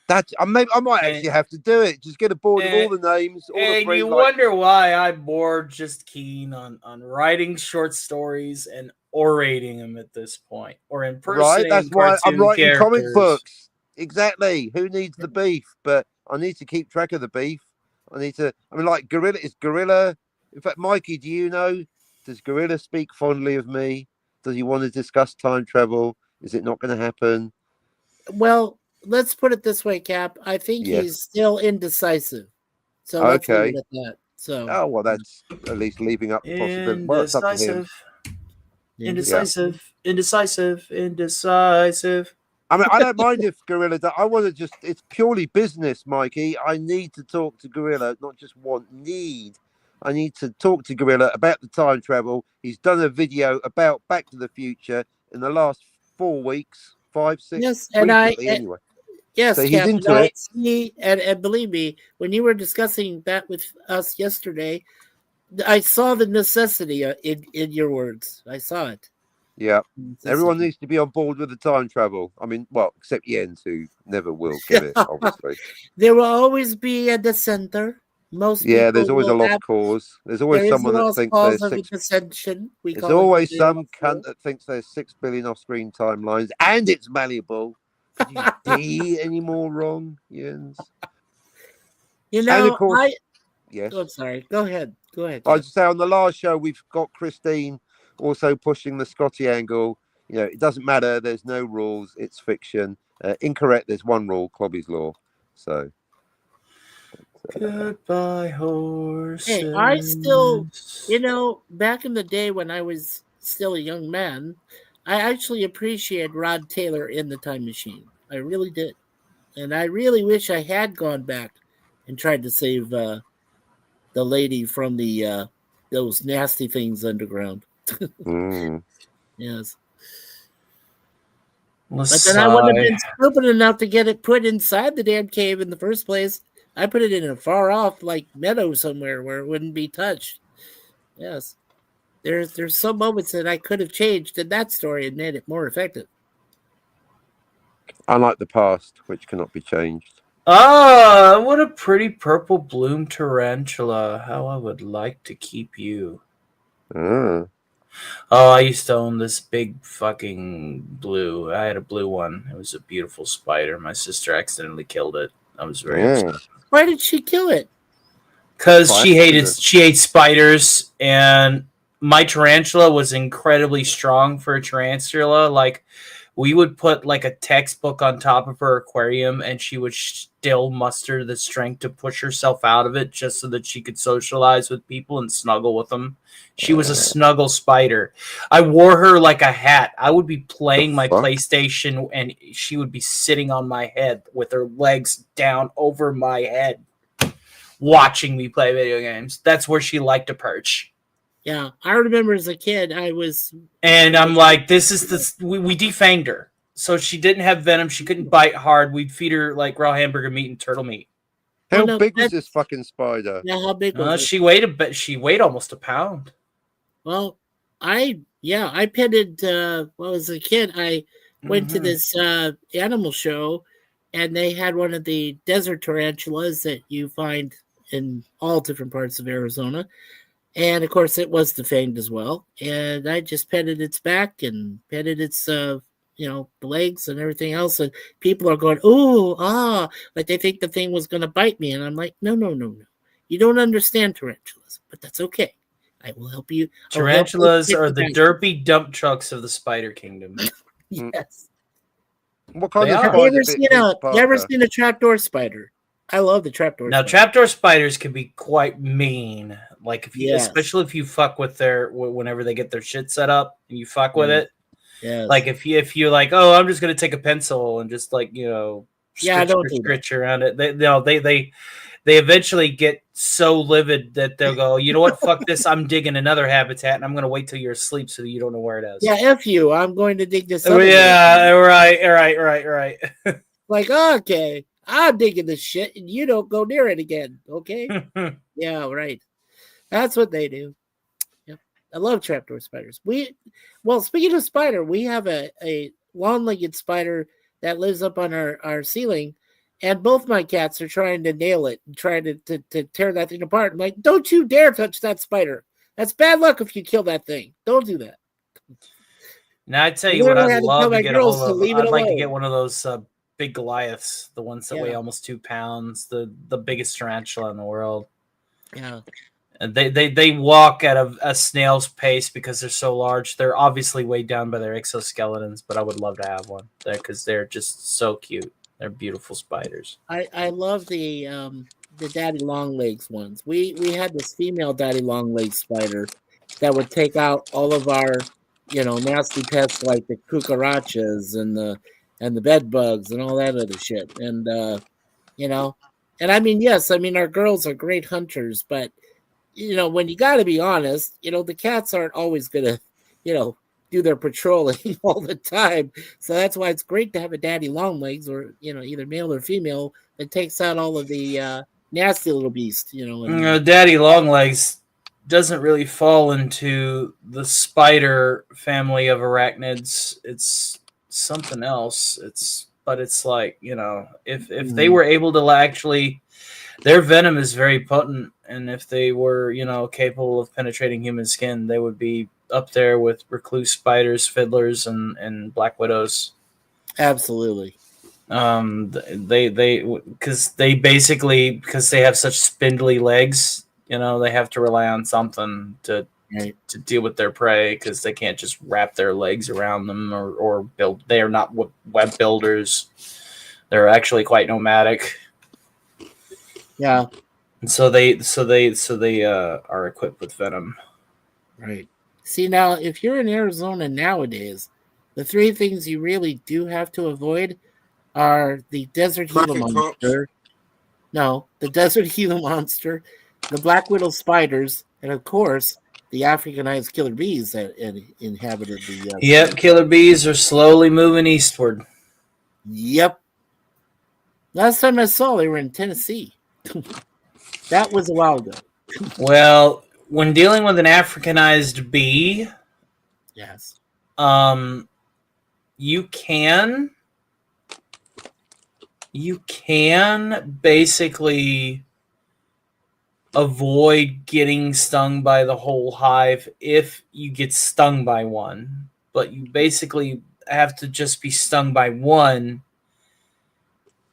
I might actually have to do it. Just get a board of all the names, all the And friends. you wonder why I'm more just keen on writing short stories and orating them at this point, or impersonating That's why I'm cartoon writing comic characters. books. Exactly. Who needs the beef? But I need to keep track of the beef. Like Gorilla is Gorilla. In fact, Mikey, do you know? Does Gorilla speak fondly of me? Does he want to discuss time travel? Is it not going to happen? Well, let's put it this way, Cap. I think Yes. he's still indecisive. So let's leave it at that. So Oh well, that's at least leaving up the possibility. Well, it's up to him. Indecisive. I mean, I don't mind if Gorilla. I want to just. It's purely business, Mikey. I need to talk to Gorilla, not just need. I need to talk to Gorilla about the time travel. He's done a video about Back to the Future in the last 4 weeks, 5, 6. Yes, and anyway. Yes, so he's Captain, into it. See, and believe me, when you were discussing that with us yesterday, I saw the necessity in your words. I saw it. Yeah, everyone needs to be on board with the time travel. I mean, well, except Jens, who never will get it, obviously. There will always be a dissenter. There's always a lost cause. There's always someone that thinks there's 6. There's always some cunt that thinks there's 6 billion off-screen timelines, and it's malleable. Could you be any more wrong, Jens? You know, of course, yes. Oh, sorry. Go ahead. I was just saying on the last show we've got Christine also pushing the Scotty angle. You know, it doesn't matter. There's no rules. It's fiction. Incorrect. There's one rule: Clobby's law. So. Goodbye, horses. Hey, I still, back in the day when I was still a young man, I actually appreciated Rod Taylor in The Time Machine. I really did. And I really wish I had gone back and tried to save the lady from the those nasty things underground. Yes. But then I wouldn't have been stupid enough to get it put inside the damn cave in the first place. I put it in a far off meadow somewhere where it wouldn't be touched. Yes. There's some moments that I could have changed in that story and made it more effective. Unlike the past, which cannot be changed. Ah, what a pretty purple bloom tarantula. How I would like to keep you. Oh, I used to own this big fucking blue. I had a blue one. It was a beautiful spider. My sister accidentally killed it. I was very upset. Why did she kill it? Because she hates spiders, and my tarantula was incredibly strong for a tarantula. Like, we would put a textbook on top of her aquarium, and she would still muster the strength to push herself out of it just so that she could socialize with people and snuggle with them. She was a snuggle spider. I wore her like a hat. I would be playing my PlayStation, and she would be sitting on my head with her legs down over my head, watching me play video games. That's where she liked to perch. Yeah, I remember as a kid, and I'm like, this is we defanged her, so she didn't have venom. She couldn't bite hard. We'd feed her raw hamburger meat and turtle meat. How big was this fucking spider? Yeah, how big was it? She weighed almost a pound. Well, I petted. As a kid, I went to this animal show, and they had one of the desert tarantulas that you find in all different parts of Arizona. And of course, it was defanged as well. And I just petted its back and petted its, the legs and everything else. And people are going, like they think the thing was going to bite me. And I'm like, no. You don't understand tarantulas, but that's okay. I will help you. Tarantulas are the derpy dump trucks of the spider kingdom. Yes. What kind of spider? You ever seen a trapdoor spider? I love the trapdoor. Now, trapdoor spiders can be quite mean. Like especially if you fuck with whenever they get their shit set up and you fuck with it. Yeah. Like if you're like, oh, I'm just gonna take a pencil and just scratch around it. they eventually get so livid that they'll go, you know what, fuck this, I'm digging another habitat, and I'm going to wait till you're asleep so that you don't know where it is. Yeah, F you. I'm going to dig this. Oh, yeah, right. Like, okay, I'm digging this shit, and you don't go near it again. Okay. Yeah, right. That's what they do. Yep. I love trapdoor spiders. Speaking of spider, we have a long-legged spider that lives up on our ceiling, and both my cats are trying to nail it and trying to tear that thing apart. I'm like, don't you dare touch that spider. That's bad luck if you kill that thing. Don't do that. Now I tell you what, I'd love to get a hold of. I'd like to get one of those big Goliaths, the ones that weigh Yeah. almost 2 pounds, the biggest tarantula in the world. Yeah. And they walk at a snail's pace because they're so large. They're obviously weighed down by their exoskeletons, but I would love to have one because they're just so cute. They're beautiful spiders. I love the daddy long legs ones. We had this female daddy long legs spider that would take out all of our, nasty pests like the cucarachas and the bed bugs and all that other shit. And and I mean, yes, I mean our girls are great hunters, but when you got to be honest, the cats aren't always gonna, do their patrolling all the time. So that's why it's great to have a daddy long legs or, either male or female that takes out all of the nasty little beast, Daddy long legs doesn't really fall into the spider family of arachnids. It's something else. But it's like, if they were able to actually, their venom is very potent, and if they were, capable of penetrating human skin, they would be up there with recluse spiders, fiddlers, and black widows. Absolutely. Because they have such spindly legs, they have to rely on something to deal with their prey, because they can't just wrap their legs around them or build. They are not web builders. They're actually quite nomadic. Yeah. And so they are equipped with venom. Right. See, now, if you're in Arizona nowadays, the 3 things you really do have to avoid are the desert Gila monster. No, the desert Gila monster, the black widow spiders, and of course, the Africanized killer bees that inhabited the. Yep, killer bees are slowly moving eastward. Yep. Last time I saw, they were in Tennessee. That was a while ago. Well, when dealing with an Africanized bee, yes, you can basically avoid getting stung by the whole hive if you get stung by one, but you basically have to just be stung by one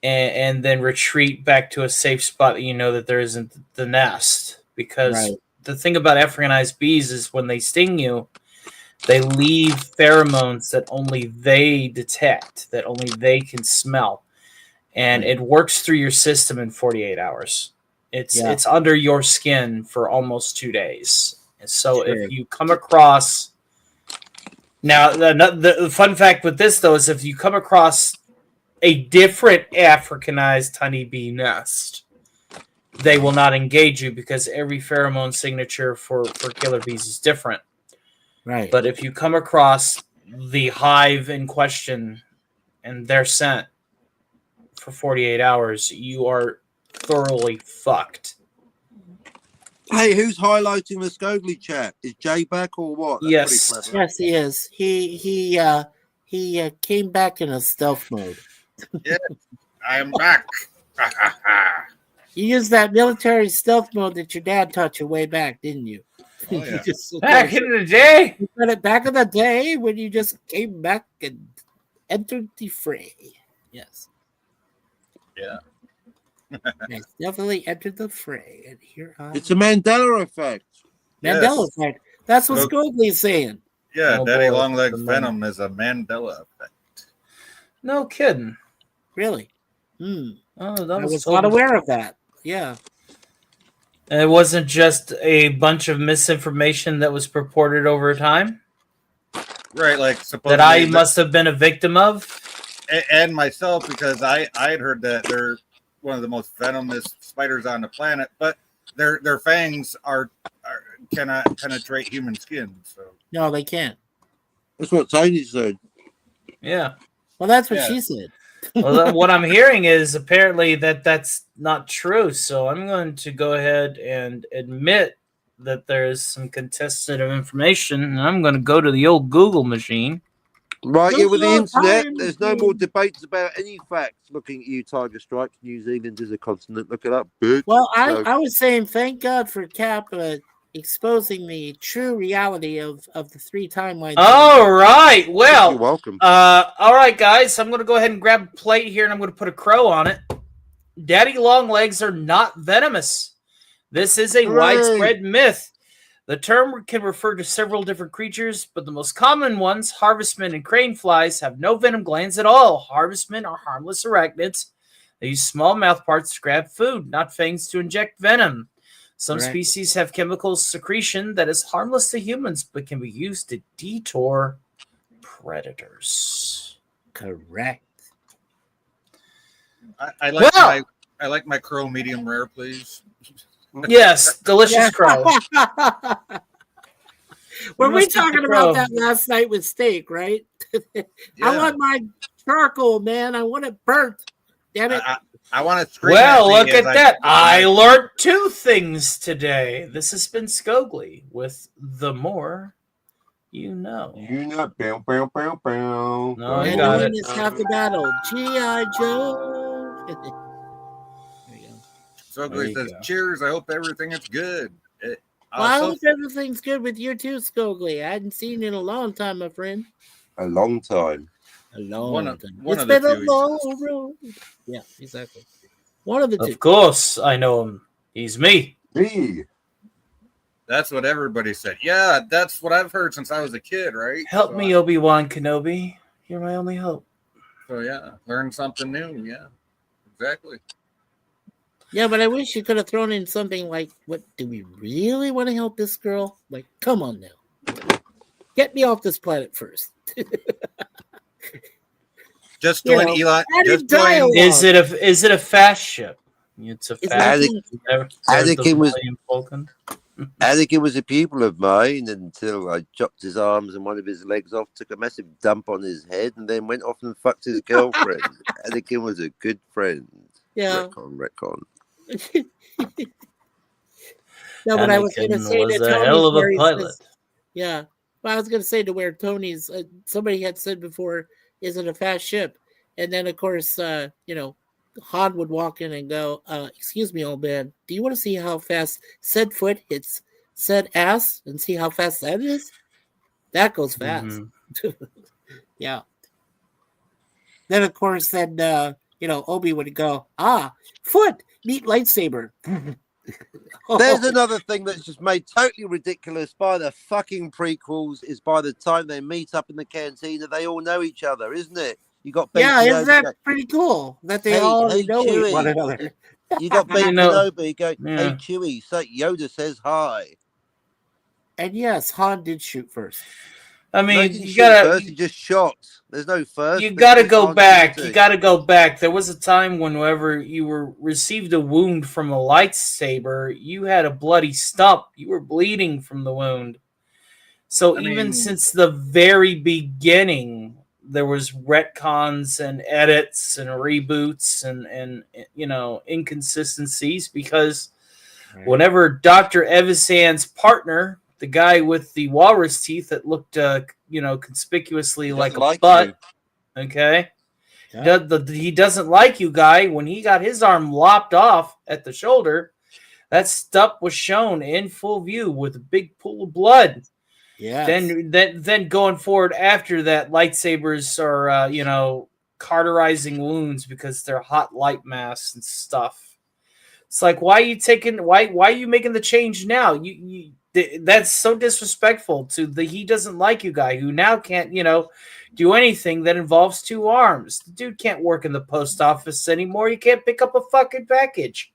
and then retreat back to a safe spot that you know that there isn't the nest. Because the thing about Africanized bees is when they sting you, they leave pheromones that only they detect, that only they can smell. And it works through your system in 48 hours. It's under your skin for almost 2 days. And so if you come across... Now, the fun fact with this, though, is if you come across a different Africanized honeybee nest, they will not engage you because every pheromone signature for killer bees is different. Right. But if you come across the hive in question and they're sent for 48 hours, you are thoroughly fucked. Hey, who's highlighting the Scogli chat? Is Jay back or what? Yes. Yes, he is. He came back in a stealth mode. Yeah, I am back. You used that military stealth mode that your dad taught you way back, didn't you? Oh, yeah. Back in the day? You got it back in the day when you just came back and entered the fray. Yes. Yeah. Yes, definitely entered the fray. And here it's a Mandela effect. Mandela effect. That's what Scogly's saying. Yeah, Daddy Longlegs venom is a Mandela effect. No kidding. Really? Oh, I was not aware of that. Yeah. And it wasn't just a bunch of misinformation that was purported over time? Right, like that I must have been a victim of? And myself, because I had heard that one of the most venomous spiders on the planet, but their fangs cannot penetrate human skin. So No, they can't. That's what Tony said. Yeah. Well, that's what Yeah. she said. Well, what I'm hearing is apparently that's not true. So I'm going to go ahead and admit that there's some contested information, and I'm going to go to the old Google machine. Right, yeah, with the Google internet, time there's no more machine. debates about any facts. Looking at you, Tiger Stripes, New Zealand is a continent. Look it up, bitch. Well, So- I was saying thank God for Cap exposing the true reality of the 3 timelines. All right. You're Well, welcome. all right, guys. I'm going to go ahead and grab a plate here, and I'm going to put a crow on it. Daddy longlegs are not venomous. This is a Hooray. widespread myth. The term can refer to several different creatures, but the most common ones, harvestmen and crane flies, have no venom glands at all. Harvestmen are harmless arachnids. They use small mouth parts to grab food, not fangs to inject venom. Some Correct. species have chemical secretion that is harmless to humans, but can be used to deter predators. Correct. I like Well- I like my crow medium rare, please. Yes, delicious crow. Were we Must eat the talking crow. about that last night with steak, right? I Yeah. want my charcoal, man. I want it burnt. Damn it. I want to scream. Well, me look as at that. I learned 2 things today. This has been Scogly with The More You Know. You know, bow, bow, bow, bow. No, I And got knowing it. is half the battle. G.I. Joe. There you go. So There good. you Says, go. cheers. I hope everything is good. Well, I So- hope everything's good with you too, Scogly. I hadn't seen you in a long time, my friend. A long time. A long One of- time. one It's of the been a two. long road. Yeah, exactly. One of the two. Of course, I know him. He's me. Me. That's what everybody said. Yeah, that's what I've heard since I was a kid, right? Help So me, Obi-Wan Kenobi. You're my only hope. So yeah, learn something new. Yeah, exactly. Yeah, but I wish you could have thrown in something like, "What do we really want to help this girl?" Like, come on now, get me off this planet first. Just You join know, Elon. added Just join. dialogue. Is it a fast ship? It's a It's fast Anakin- ship. There's Anakin the was- Millennium Falcon. Anakin was a pupil of mine until I chopped his arms and one of his legs off, took a massive dump on his head, and then went off and fucked his girlfriend. Anakin was a good friend. Yeah. Retcon. No, but I was going to Anakin say was to a Tony's hell of where a he pilot. says- yeah. Well, I was going to say to where Tony's, somebody had said before, is it a fast ship? And then, of course, Han would walk in and go, excuse me, old man, do you want to see how fast said foot hits said ass and see how fast that is? That goes fast. Mhm. Yeah. Then, of course, then, Obi would go, foot, meet lightsaber. There's another thing that's just made totally ridiculous by the fucking prequels is by the time they meet up in the cantina, they all know each other, isn't it? You got Ben Yeah, isn't Kenobi that pretty cool that they Hey, all hey, know Chewie. one another? You got Ben You know- Kenobi going, Yeah. hey Chewie, so Yoda says hi. And yes, Han did shoot first. I No, mean, he didn't you shoot gotta first, he just shot. There's no first. you but gotta it's go just back. continuity. You gotta go back. There was a time whenever you were received a wound from a lightsaber, you had a bloody stump. You were bleeding from the wound. So I even mean- since the very beginning, there was retcons and edits and reboots and inconsistencies because whenever Dr. Evasand's partner, the guy with the walrus teeth that looked conspicuously He like doesn't a butt, you. okay? Yeah. He doesn't like you, guy. When he got his arm lopped off at the shoulder, that stump was shown in full view with a big pool of blood. Yeah. Then going forward after that, lightsabers are cauterizing wounds because they're hot light masks and stuff. It's like, why are you making the change now? That's so disrespectful to the he doesn't like you guy who now can't do anything that involves 2 arms. The dude can't work in the post office anymore. You can't pick up a fucking package.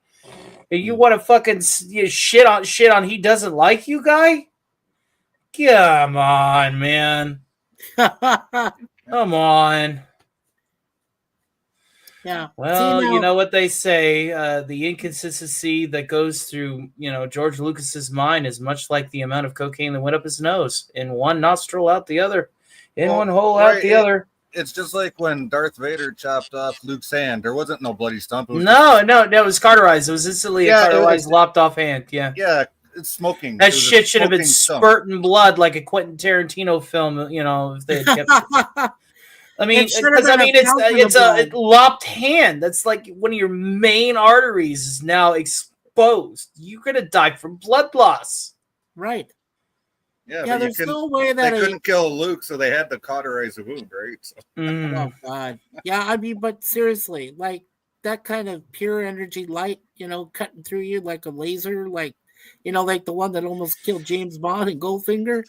And you want to fucking shit on he doesn't like you guy? Come on, man. Come on. Yeah. Well, See, you now, know what they say, the inconsistency that goes through, George Lucas's mind is much like the amount of cocaine that went up his nose. In one nostril, out the other. In one hole, out the other. It's just like when Darth Vader chopped off Luke's hand. There wasn't no bloody stump. It was No, it was cauterized. It was instantly a cauterized, lopped off hand. Yeah. Yeah, it's smoking. That shit should have been spurting blood like a Quentin Tarantino film, if they had kept it. I mean, because it's a lopped hand. That's like one of your main arteries is now exposed. You're gonna die from blood loss. Right. Yeah, but there's no way that they couldn't kill Luke, so they had to cauterize the wound, right? So. Oh God. Yeah, I mean, but seriously, like that kind of pure energy light, cutting through you like a laser, like the one that almost killed James Bond and Goldfinger.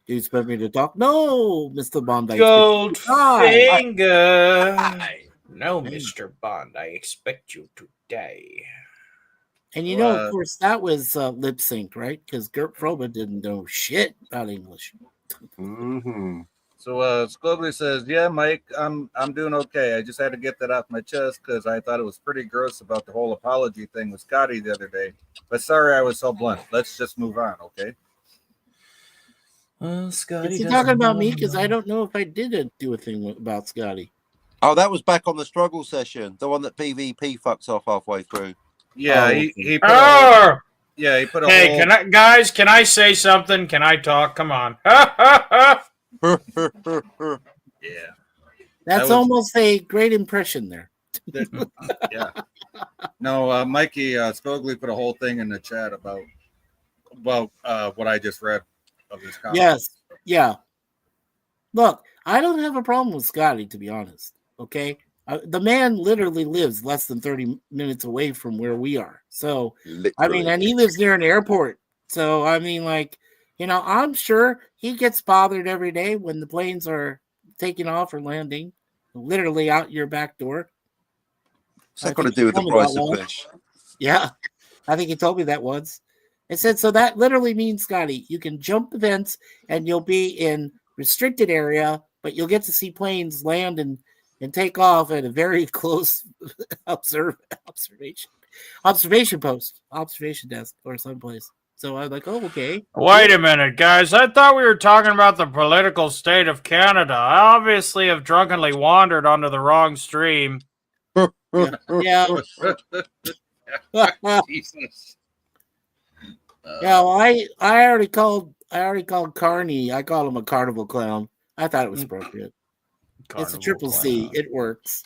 Do you expect me to talk? No, Mr. Bond. Goldfinger. No, Mr. Bond. I expect you to die. And of course, that was lip sync, right? Because Gert Froba didn't know shit about English. Mm-hmm. So Scobly says, "Yeah, Mike, I'm doing okay. I just had to get that off my chest because I thought it was pretty gross about the whole apology thing with Scotty the other day. But sorry, I was so blunt. Let's just move on, okay?" Well, Scotty, is he talking about me? Because I don't know if I did do a thing about Scotty. Oh, that was back on the struggle session, the one that PvP fucks off halfway through. Yeah, he put a Hey, can I say something? Can I talk? Come on. Yeah. That's almost a great impression there. Yeah. No, Mikey Scogli put a whole thing in the chat about what I just read of this comment. Yes. Yeah. Look, I don't have a problem with Scotty, to be honest. Okay. The man literally lives less than 30 minutes away from where we are. So, literally. and he lives near an airport. So, I'm sure he gets bothered every day when the planes are taking off or landing, literally out your back door. What's that got to do with the price of fish? Yeah. I think he told me that once. I said, so that literally means, Scotty, you can jump the fence and you'll be in restricted area, but you'll get to see planes land and take off at a very close observation post, observation desk or someplace. So I'm like, oh, okay. Wait a minute, guys. I thought we were talking about the political state of Canada. I obviously have drunkenly wandered onto the wrong stream. Yeah. Jesus. Yeah, well, I already called Carney. I called him a carnival clown. I thought it was appropriate. It's a triple C. It works.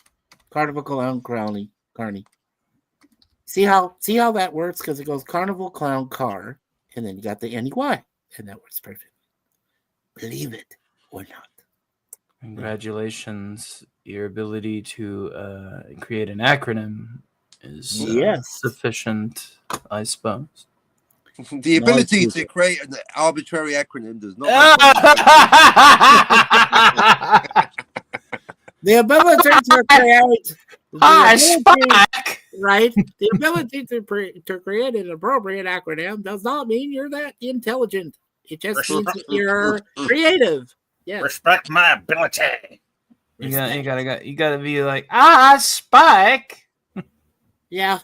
Carnival clown, Carney. See how that works? Because it goes carnival clown car, and then you got the NEY, and that works perfect. Believe it or not. Congratulations. Your ability to create an acronym is sufficient, I suppose. The ability to create an arbitrary acronym does not. The ability to create. Right? The ability to create an appropriate acronym does not mean you're that intelligent. It just means that you're creative. Yeah. Respect my ability. You gotta be like, Spike. Yeah.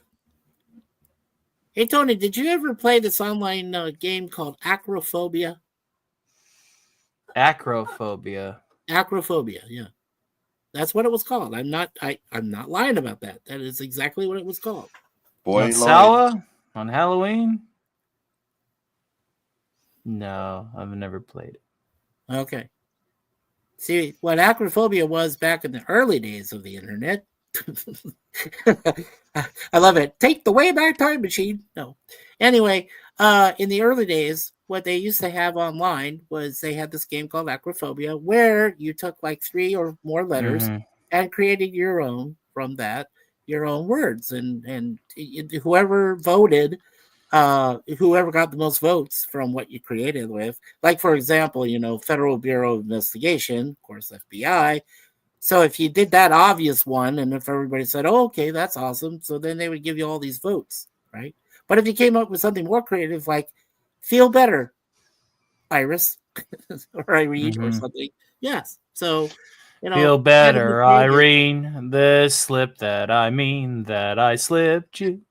Hey Tony, did you ever play this online game called Acrophobia? Acrophobia, yeah. That's what it was called. I'm not lying about that. That is exactly what it was called. Boy, on Halloween? No, I've never played it. Okay. See, what acrophobia was back in the early days of the internet. I love it. Take the Wayback Time Machine. No. Anyway, in the early days, what they used to have online was they had this game called Acrophobia where you took like 3 or more letters and created your own from that, your own words. And whoever voted, whoever got the most votes from what you created with, like, for example, Federal Bureau of Investigation, of course, FBI. So if you did that obvious one, and if everybody said, oh, okay, that's awesome, so then they would give you all these votes, right? But if you came up with something more creative, like feel better, Iris, or Irene, or something, yes. So Feel better, Irene. This slip that I slipped you.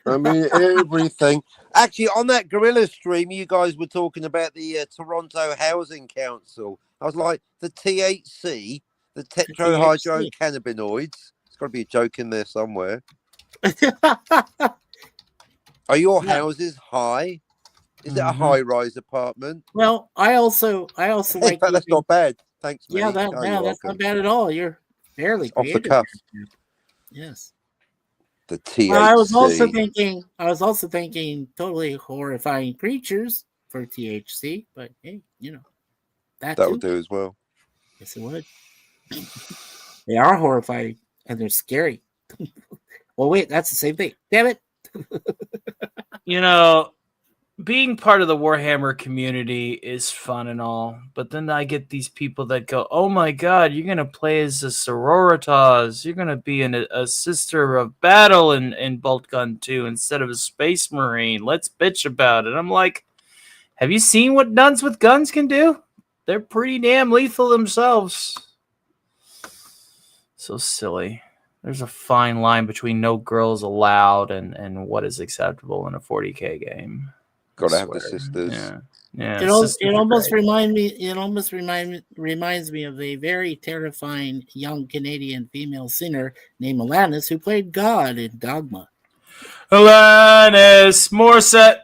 I mean, everything. Actually, on that Gorilla stream, you guys were talking about the Toronto Housing Council. I was like, the THC, the tetrahydrocannabinoids. There's got to be a joke in there somewhere. Are your houses high? Is it a high-rise apartment? Well, I also like. That's not bad. Thanks, mate. Yeah, that's not bad at all. You're fairly off the creative. cuff. Yes. The THC. Well, I was also thinking totally horrifying creatures for THC, but hey, that would do as well. Yes, it would. They are horrifying and they're scary. Well, wait, that's the same thing. Damn it. Being part of the Warhammer community is fun and all, but then I get these people that go, "Oh my God, you're gonna play as a sororitas. You're gonna be a sister of battle in Bolt Gun 2 instead of a space marine. Let's bitch about it." I'm like, have you seen what nuns with guns can do? They're pretty damn lethal themselves. So silly. There's a fine line between no girls allowed and what is acceptable in a 40K game. Gotta have the sisters. Yeah. It almost reminds me of a very terrifying young Canadian female singer named Alanis who played God in Dogma. Alanis Morissette.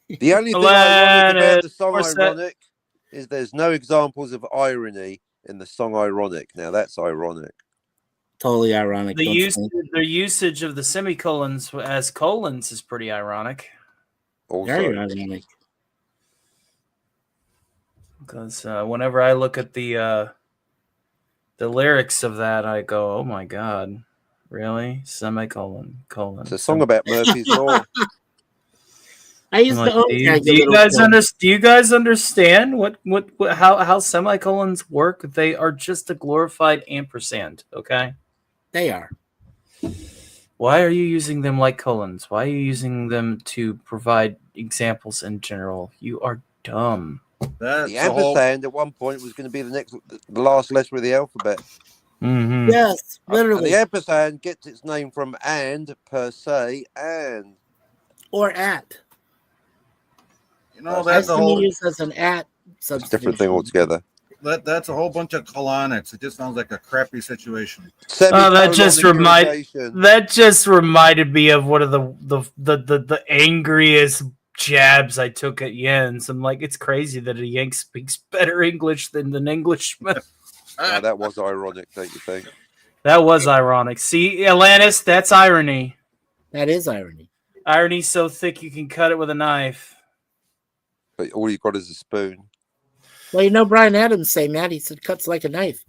The only thing ironic about the song Ironic is there's no examples of irony in the song Ironic. Now that's ironic. Totally ironic. The usage of the semicolons as colons is pretty ironic. Also. Very ironic. Because whenever I look at the lyrics of that, I go, "Oh my God, really? Semicolon, colon." It's a song about Murphy's Law. I used to own. Do you guys understand how semicolons work? They are just a glorified ampersand. Okay. They are. Why are you using them like colons? Why are you using them to provide examples in general? You are dumb. The ampersand at one point was going to be the last letter of the alphabet. Mm-hmm. Yes, literally. And the ampersand gets its name from and, per se, and. Or at. That's a whole used as an at substitution. Different thing altogether. That's a whole bunch of colonics. It just sounds like a crappy situation. That just reminded me of one of the angriest jabs I took at Jens. I'm like, it's crazy that a Yank speaks better English than an Englishman. That was ironic, don't you think? That was ironic. See, Alanis, that's irony. That is irony. Irony's so thick you can cut it with a knife. But all you got is a spoon. Well, Brian Adams saying that. He said cuts like a knife.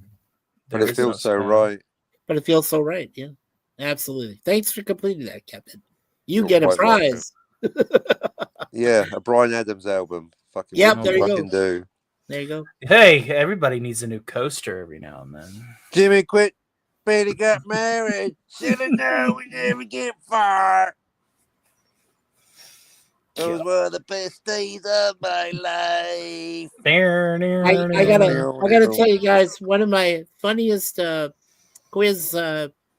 But it feels so right. But it feels so right, yeah. Absolutely. Thanks for completing that, Captain. You get a prize. Yeah, a Brian Adams album. Fucking yep, there you go. Do. There you go. Hey, everybody needs a new coaster every now and then. Jimmy quit. Betty got married. Should've known we never get far. Those were the best days of my life. I gotta tell you guys, one of my funniest quiz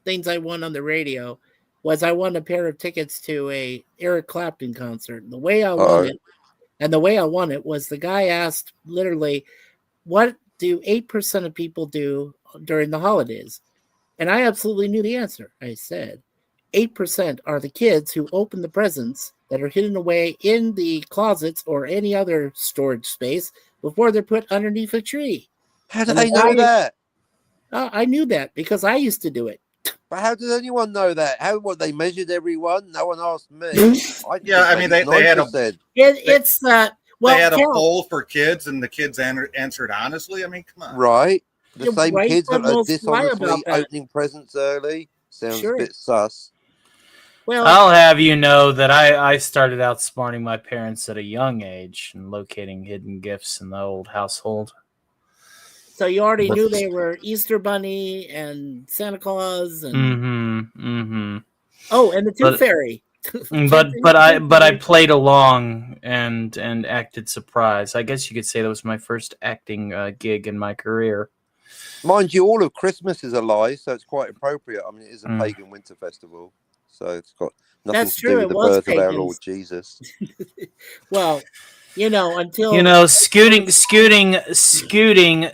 things I won on the radio was I won a pair of tickets to a Eric Clapton concert. And the way I won it was the guy asked literally, what do 8% of people do during the holidays? And I absolutely knew the answer. I said, 8% are the kids who open the presents that are hidden away in the closets or any other storage space before they're put underneath a tree. How do they know that? I knew that because I used to do it. But how did anyone know that? They measured everyone? No one asked me. They had a poll for kids, and the kids answered honestly. I mean, come on. Right. The same kids that are dishonestly opening presents early. Sounds a bit sus. Well, I'll have you know that I started outsmarting my parents at a young age and locating hidden gifts in the old household. So you already knew they were Easter Bunny and Santa Claus and Oh, and the Tooth Fairy. but I played along and acted surprised. I guess you could say that was my first acting gig in my career. Mind you, all of Christmas is a lie, so it's quite appropriate. I mean, it is a Mm. pagan winter festival, so it's got nothing That's to true, do with it the was birth of our pagans. Lord Jesus. Well, until scooting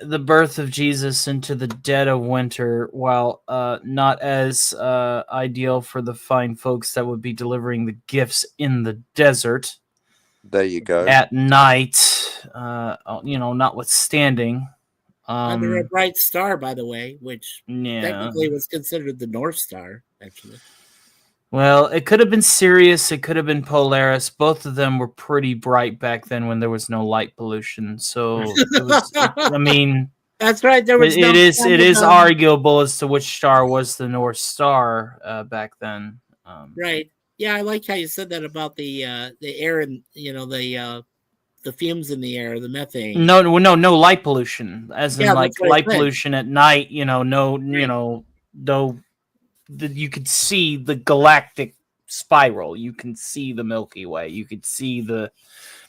the birth of Jesus into the dead of winter, while not as ideal for the fine folks that would be delivering the gifts in the desert There you go. at night. Notwithstanding. under a bright star, by the way, which Yeah. technically was considered the North Star, actually. Well, it could have been Sirius. It could have been Polaris. Both of them were pretty bright back then when there was no light pollution. So, I mean, that's right. There was it is arguable as to which star was the North Star back then. Right. Yeah, I like how you said that about the air and the fumes in the air, the methane. No light pollution, as in like light pollution at night. You could see the galactic spiral. You can see the Milky Way. You could see the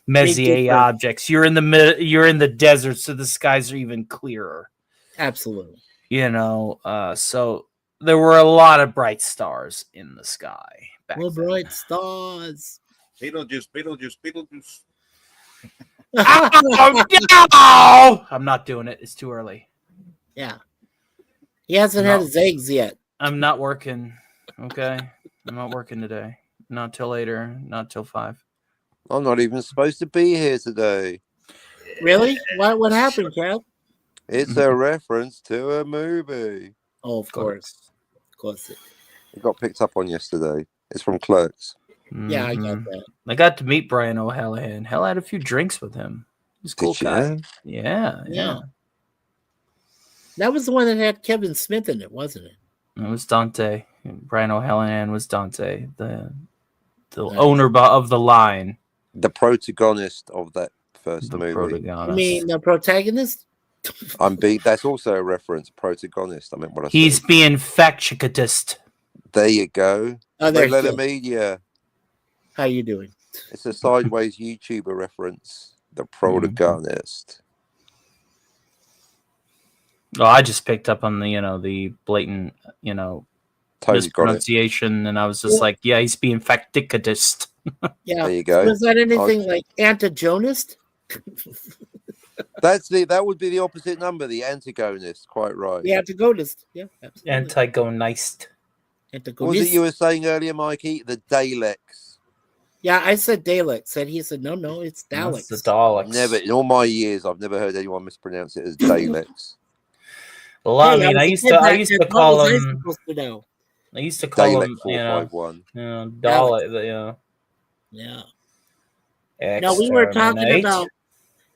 Messier objects. You're in the desert, so the skies are even clearer. Absolutely. So there were a lot of bright stars in the sky back then. Bright stars. Beetlejuice. Oh, I'm not doing it. It's too early. Yeah. He hasn't had his eggs yet. I'm not working. Okay. I'm not working today. Not till later. Not till 5. I'm not even supposed to be here today. Really? What happened, Cal? It's a reference to a movie. Oh, of course. Of course. It got picked up on yesterday. It's from Clerks. Yeah, I got that. I got to meet Brian O'Hallahan. Hell, I had a few drinks with him. He's a cool guy. Yeah. That was the one that had Kevin Smith in it, wasn't it? It was Dante. Brian O'Hallahan was Dante, the owner of the line. The protagonist of that first movie. You mean the protagonist? That's also a reference. Protagonist. I meant what I said. He's being fact-checked. There you go. Oh, there's Letter Media. How you doing? It's a sideways YouTuber reference. The protagonist. Oh, I just picked up on the blatant, mispronunciation, and I was just like, yeah, he's being fact-checked. Yeah. There you go. Was that anything like antagonist? That would be the opposite number, the antagonist. Quite right. The antagonist. Yeah, absolutely. Antagonist. What was it you were saying earlier, Mikey? The Daleks. Yeah, I said Daleks, and he said, no, it's Daleks. It's the Daleks. Never, in all my years, I've never heard anyone mispronounce it as Daleks. Well, I mean, I used to call them. I used to call them, 451. Dalek. Yeah. No, we were talking about.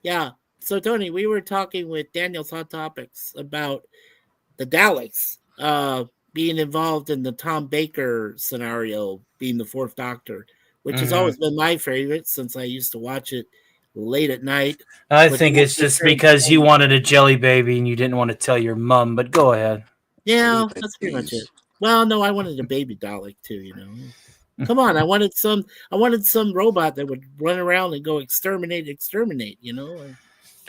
Yeah. So, Tony, we were talking with Daniel's Hot Topics about the Daleks being involved in the Tom Baker scenario, being the Fourth Doctor, which has always been my favorite since I used to watch it late at night. I think it's just because you wanted a jelly baby and you didn't want to tell your mom, but go ahead. Yeah, that's pretty much it. Well, no, I wanted a baby Dalek too, Come on, I wanted some robot that would run around and go exterminate,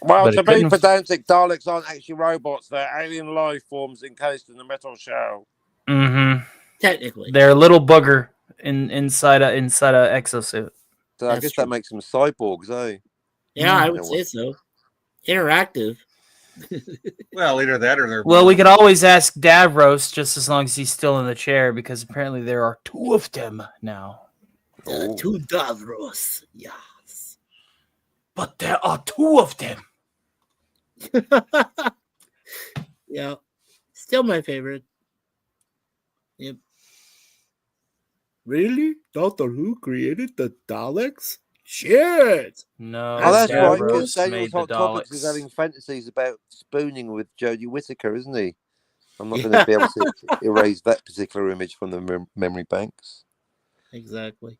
Well, to be pedantic, Daleks aren't actually robots. They're alien life forms encased in a metal shell. Mm-hmm. Technically. They're a little booger inside a exosuit. So I guess that makes them cyborgs, eh? Yeah, I would say so. Interactive. Well, either that or they're. Well, we could always ask Davros just as long as he's still in the chair, because apparently there are 2 of them now. 2 Davros, yes. But there are 2 of them. Yeah, still my favorite. Yep. Really? Doctor Who created the Daleks? Shit! No. Oh, that's right. Davros Daniel's made the Hot Topics is Daleks. having fantasies about spooning with Jodie Whittaker, isn't he? I'm not going to be able to erase that particular image from the memory banks. Exactly.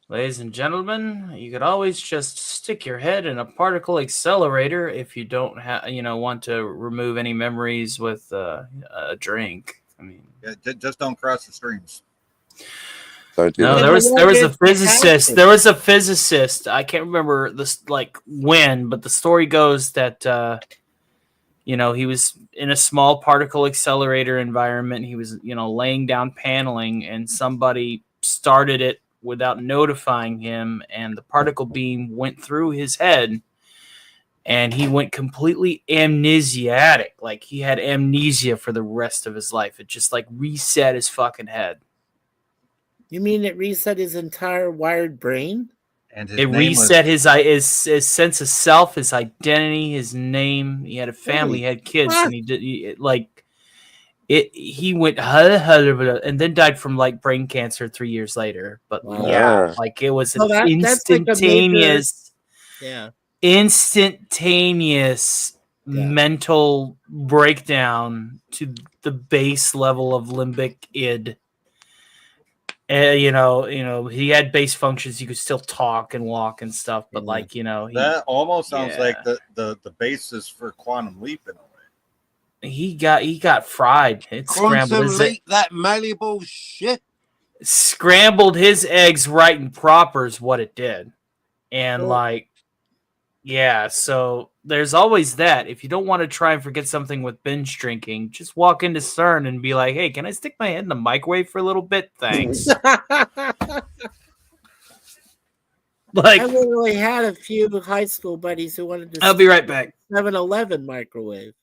Ladies and gentlemen, you could always just stick your head in a particle accelerator if you don't want to remove any memories with a drink. I mean, just don't cross the streams. No, there was a physicist. There was a physicist. I can't remember this when, but the story goes that he was in a small particle accelerator environment. He was, laying down paneling, and somebody started it without notifying him, and the particle beam went through his head, and he went completely amnesiatic. Like he had amnesia for the rest of his life. It just like reset his fucking head. You mean it reset his entire wired brain? And It reset his sense of self, his identity, his name. He had a family, he had kids, and he went and then died from like brain cancer 3 years later. But yeah, like it was an instantaneous, instantaneous mental breakdown to the base level of limbic id. He had base functions. He could still talk and walk and stuff, but that almost sounds like the basis for Quantum Leap in a way. He got fried. It Quantum Leap, that malleable shit. Scrambled his eggs right and proper is what it did, and so there's always that. If you don't want to try and forget something with binge drinking, just walk into CERN and be like, hey, can I stick my head in the microwave for a little bit? Thanks. I literally had a few high school buddies who wanted to. I'll be right back. 7-Eleven microwave.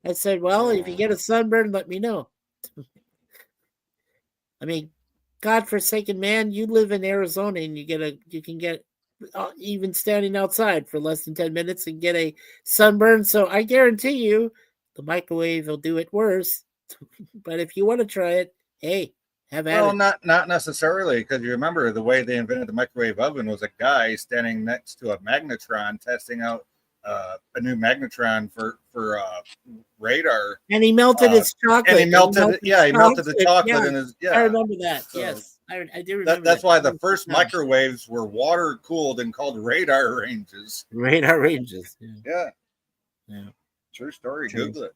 I said, well, if you get a sunburn, let me know. I mean, godforsaken man, you live in Arizona and you can get even standing outside for less than 10 minutes and get a sunburn. So I guarantee you the microwave will do it worse. But if you want to try it, hey, have at it. Well, not necessarily, because you remember the way they invented the microwave oven was a guy standing next to a magnetron testing out a new magnetron for radar. And he melted his chocolate. And he melted the chocolate in his. Yeah, I remember that. So, yes. I do remember that's why the first microwaves were water cooled and called radar ranges. Radar ranges. Yeah. Yeah. True story. Google it.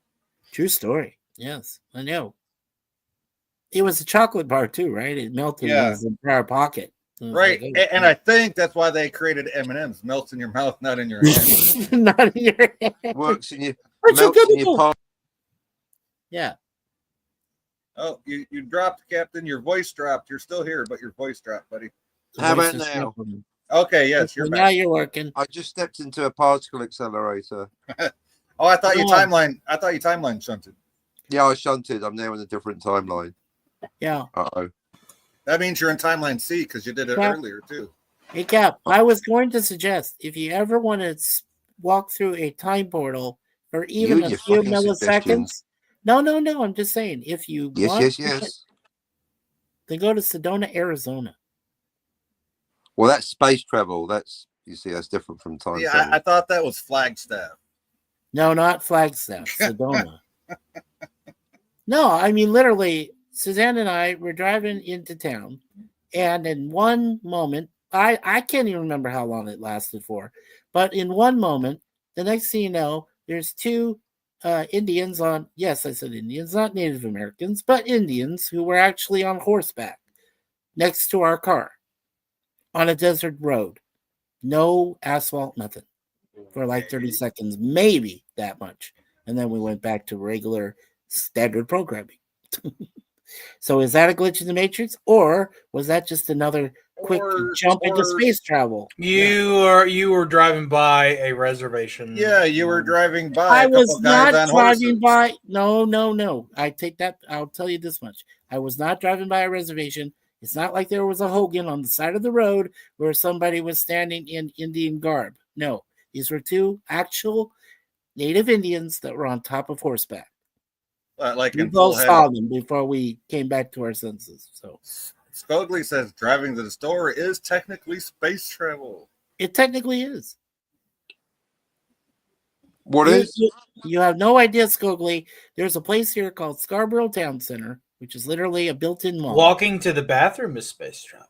True story. Yes, I know. It was a chocolate bar too, right? It melted in his entire pocket. Right, and I think that's why they created M&M's. Melts in your mouth, not in your hand. Not in your hand. Works in your melts in your palm. Yeah. Oh, you dropped, Captain. Your voice dropped. You're still here, but your voice dropped, buddy. How about now? Okay, yes, you're back. Now you're working. I just stepped into a particle accelerator. Oh, I thought your timeline shunted. Yeah, I shunted. I'm now in a different timeline. Yeah. Uh-oh. That means you're in timeline C because you did it earlier too. Hey Cap, I was going to suggest if you ever want to walk through a time portal for even a few milliseconds. No. I'm just saying if you want then go to Sedona, Arizona. Well, that's space travel. That's different from time travel. I thought that was Flagstaff. No, not Flagstaff. Sedona. No, I mean literally. Suzanne and I were driving into town, and in one moment, I can't even remember how long it lasted for, but in one moment, the next thing you know, there's two Indians on, yes, I said Indians, not Native Americans, but Indians who were actually on horseback next to our car on a desert road. No asphalt, nothing for like 30 seconds, maybe that much. And then we went back to regular standard programming. So is that a glitch in the Matrix, or was that just another quick jump into space travel? You were driving by a reservation. Yeah, you were driving by. I was not driving by. No. I take that. I'll tell you this much. I was not driving by a reservation. It's not like there was a Hogan on the side of the road where somebody was standing in Indian garb. No, these were two actual Native Indians that were on top of horseback. Like we both saw them before we came back to our senses. So Scogli says driving to the store is technically space travel. It technically is. What is? You have no idea, Scogli. There's a place here called Scarborough Town Center, which is literally a built-in mall. Walking to the bathroom is space travel.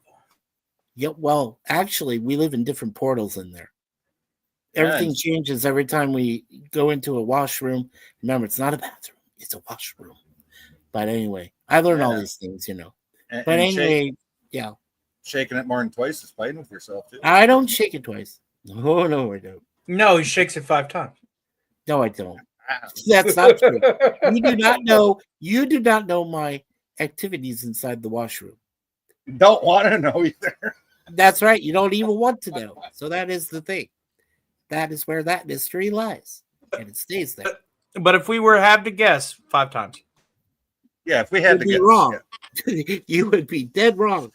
Yeah, well, actually, we live in different portals in there. Everything changes every time we go into a washroom. Remember, it's not a bathroom. It's a washroom. But anyway, I learned all these things, But anyway, shaking it more than twice is fighting with yourself, too. I don't shake it twice. No, I don't. No, he shakes it 5 times. No, I don't. That's not true. You do not know. You do not know my activities inside the washroom. Don't want to know either. That's right. You don't even want to know. So that is the thing. That is where that mystery lies, and it stays there. But if we were have to guess 5 times, Yeah, if we had to You'd be get wrong. You would be dead wrong.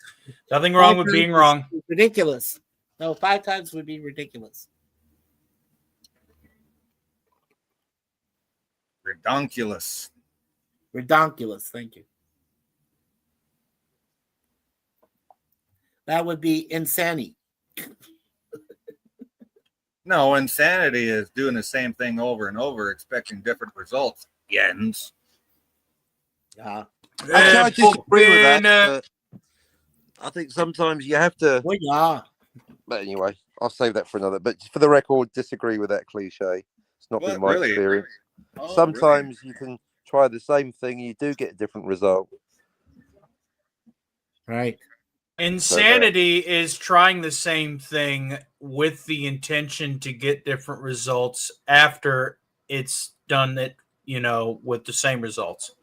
nothing wrong 5 with being times wrong. is ridiculous. No, 5 times would be ridiculous. Redonkulous. Redonkulous. Thank you. That would be insanity. No, insanity is doing the same thing over and over, expecting different results. Jens. Yeah. I disagree with that. But I think sometimes you have to. Well, yeah. But anyway, I'll save that for another. But for the record, disagree with that cliche. It's not What, been my really? experience. Oh, Sometimes you can try the same thing, you do get a different result. Right. Insanity is trying the same thing with the intention to get different results after it's done it, with the same results.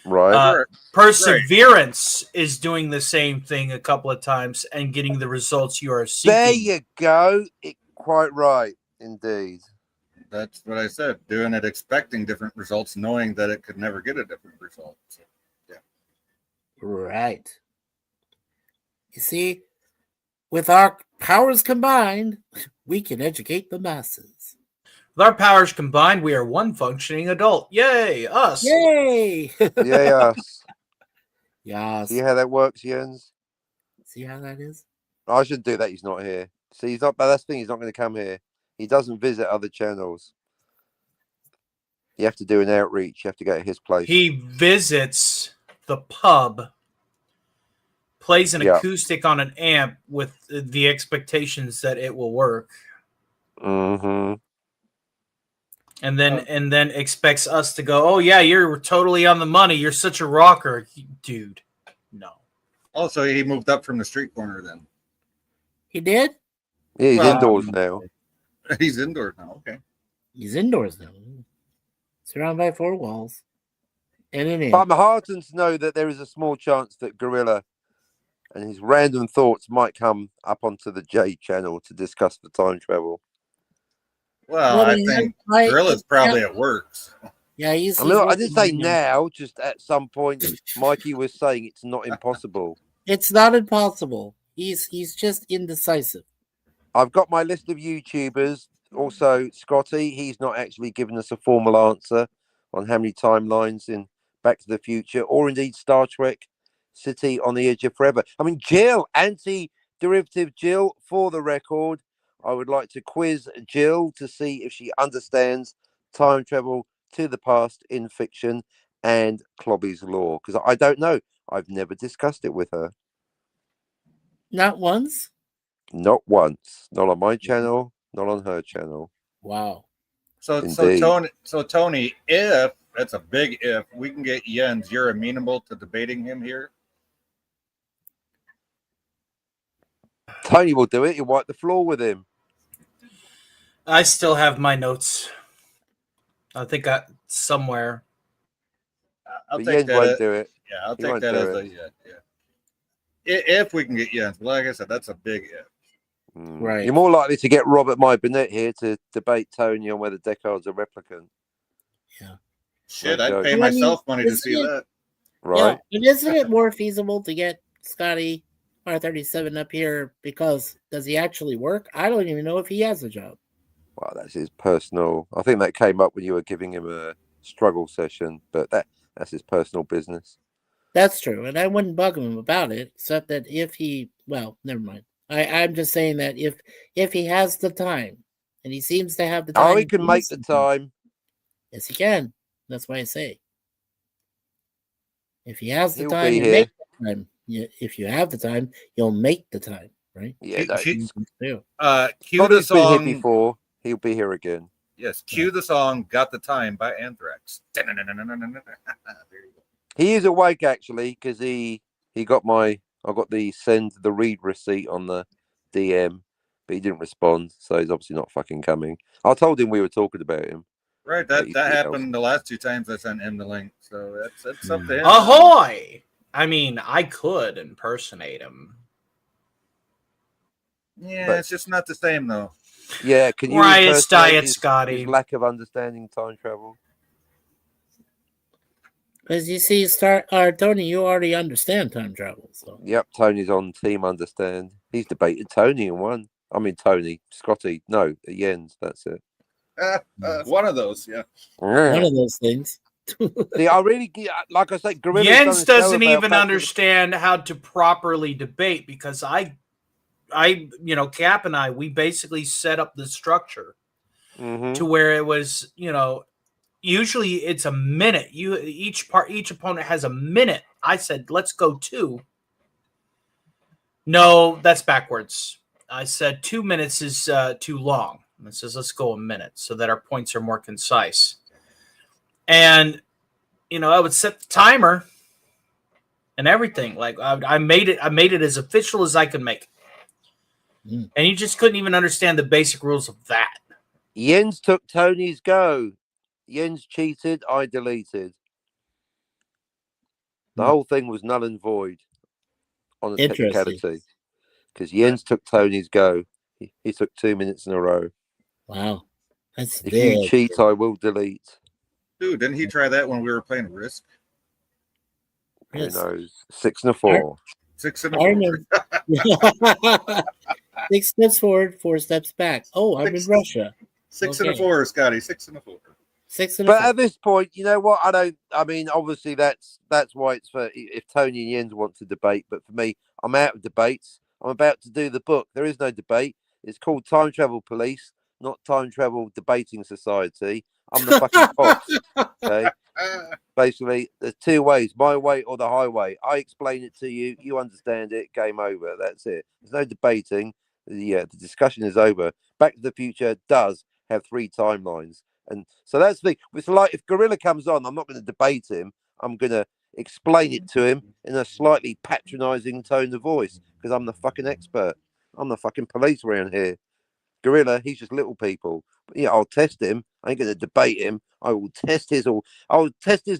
Right. Perseverance is doing the same thing a couple of times and getting the results you are seeking. There you go. Quite right, indeed. That's what I said. Doing it, expecting different results, knowing that it could never get a different result. So, yeah. Right. You see, with our powers combined, we can educate the masses. With our powers combined, we are one functioning adult. Yay, us. Yay! Yay, us. Yes. See how that works, Jens? See how that is? I should do that. He's not here. See, he's not. But that's the thing. He's not going to come here. He doesn't visit other channels. You have to do an outreach. You have to go to his place. He visits the pub, plays an acoustic on an amp with the expectations that it will work. Mm-hmm. And then expects us to go, oh yeah, you're totally on the money. You're such a rocker, dude. No. Also, he moved up from the street corner then. He did? Yeah, he's indoors now. He's indoors now. Okay. He's indoors now. Surrounded by 4 walls. And an amp. But I'm heartened to know that there is a small chance that Gorilla and his random thoughts might come up onto the J channel to discuss the time travel. Well, I think Gorilla's probably at work. Yeah, he's. I didn't say now, just at some point. Mikey was saying it's not impossible. It's not impossible. He's just indecisive. I've got my list of YouTubers. Also, Scotty, he's not actually given us a formal answer on how many timelines in Back to the Future, or indeed Star Trek City on the Edge of Forever. I mean, Jill, anti-derivative Jill, for the record, I would like to quiz Jill to see if she understands time travel to the past in fiction and Clobby's Law, because I don't know. I've never discussed it with her. Not once? Not once. Not on my channel, not on her channel. Wow. So Tony, if that's a big if, we can get Jens, you're amenable to debating him here? Tony will do it. He'll wipe the floor with him. I still have my notes. I think somewhere. I'll But take Jens that. won't do it. Yeah, I'll take that as a yeah. If we can get Jens, but like I said, that's a big if. Right. You're more likely to get Robert My Burnett here to debate Tony on whether Deckard's a replicant. Yeah. Shit, I'd pay myself money to see that. Right. Yeah, but isn't it more feasible to get Scotty R37 up here because does he actually work? I don't even know if he has a job. Well, that's his personal. I think that came up when you were giving him a struggle session, but that's his personal business. That's true, and I wouldn't bug him about it, except that if he, well, never mind. I'm just saying that if he has the time, and he seems to have the time. Oh, he can make the time. Yes, he can. That's why I say. If he has the He'll time, be he'll make the time. Yeah, if you have the time, you'll make the time, right? Yeah, cue the Been song here before. He'll be here again. Yes, cue the song "Got the Time" by Anthrax. There you go. He is awake actually because I got the send the read receipt on the DM, but he didn't respond, so he's obviously not fucking coming. I told him we were talking about him. Right, that happened the last 2 times I sent him the link, so that's up to him. Ahoy! I mean, I could impersonate him. Yeah, But- it's just not the same though. Yeah, can you Riot impersonate diet, his Scotty. lack of understanding time travel? Because you see, Tony, you already understand time travel. So Yep, Tony's on Team Understand. He's debated Tony and won. I mean, Tony, Scotty, no, Jens, that's it. One of those, yeah. one of those things. See, I really, like I say, Gorilla's Jens done a show doesn't about even Back to the- understand how to properly debate because Cap and I, we basically set up the structure Mhm. to where it was, usually it's a minute. Each opponent has a minute. I said, let's go 2. No, that's backwards. I said 2 minutes is too long. And it says, let's go a minute so that our points are more concise. And, I would set the timer and everything. Like I made it as official as I could make it. Mm. And you just couldn't even understand the basic rules of that. Jens took Tony's go. Jens cheated, I deleted. The whole thing was null and void on a technicality. Because Jens took Tony's go. He took 2 minutes in a row. Wow. That's If you cheat, I will delete. Dude, didn't he try that when we were playing Risk? Yes. Who knows? 6 and a 4. 6 and a I 4. remember. 6 steps forward, 4 steps back. Oh, I'm in Russia. 6 and a 4, Scotty. 6 and a 4. 6 and a 4. But at this point, you know what? I mean, obviously that's why it's for if Tony and Jens want to debate. But for me, I'm out of debates. I'm about to do the book. There is no debate. It's called Time Travel Police, not Time Travel Debating Society. I'm the fucking boss. Okay. Basically, there's 2 ways: my way or the highway. I explain it to you. You understand it. Game over. That's it. There's no debating. The discussion is over. Back to the Future does have 3 timelines. And so that's the thing. It's like if Gorilla comes on, I'm not going to debate him. I'm going to explain it to him in a slightly patronizing tone of voice because I'm the fucking expert. I'm the fucking police around here. Gorilla, he's just little people. But yeah, I'll test him. I ain't going to debate him. I will test his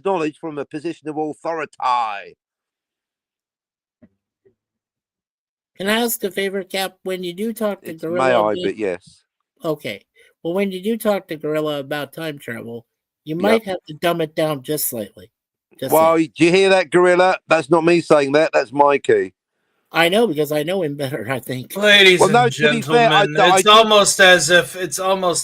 knowledge from a position of authority. Can I ask a favor, Cap? When you do talk to It's Gorilla, may I, but yes. Okay. Well, when you do talk to Gorilla about time travel, you might have to dumb it down just slightly. Well, do you hear that, Gorilla? That's not me saying that. That's Mikey. I know because I know him better. I think. Ladies and to be gentlemen, fair, it's almost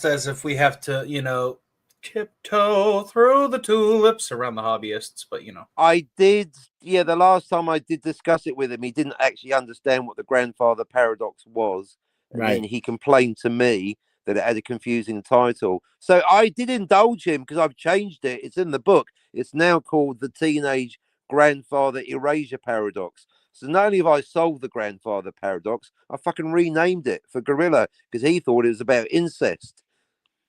as if we have to, tiptoe through the tulips around the hobbyists. But I did. Yeah, the last time I did discuss it with him, he didn't actually understand what the grandfather paradox was, and then he complained to me that it had a confusing title. So I did indulge him because I've changed it. It's in the book. It's now called the Teenage Grandfather Erasure Paradox. So not only have I solved the grandfather paradox, I fucking renamed it for Gorilla because he thought it was about incest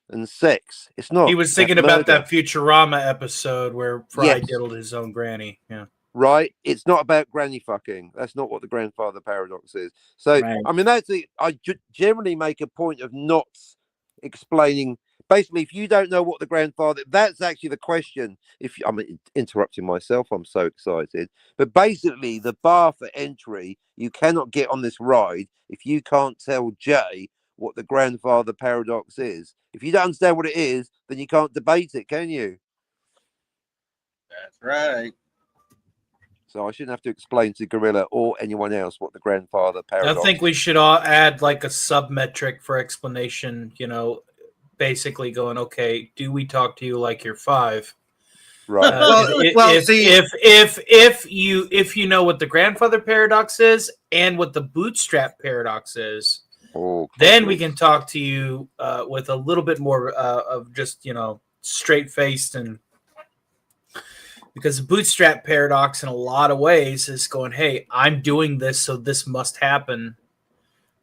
and sex. It's not. He was thinking about that Futurama episode where Fry diddled his own granny. Yeah. Right, it's not about granny fucking. That's not what the grandfather paradox is. So, I mean, I generally make a point of not explaining. Basically, if you don't know what the grandfather, that's actually the question. I'm interrupting myself, I'm so excited. But basically, the bar for entry, you cannot get on this ride if you can't tell Jay what the grandfather paradox is. If you don't understand what it is, then you can't debate it, can you? That's right. So I shouldn't have to explain to Gorilla or anyone else what the grandfather paradox. I think we should all add like a sub-metric for explanation, basically going, okay, do we talk to you like you're 5? Right. If you know what the grandfather paradox is and what the bootstrap paradox is, then we can talk to you with a little bit more of just, straight-faced and because the bootstrap paradox in a lot of ways is going, hey, I'm doing this, so this must happen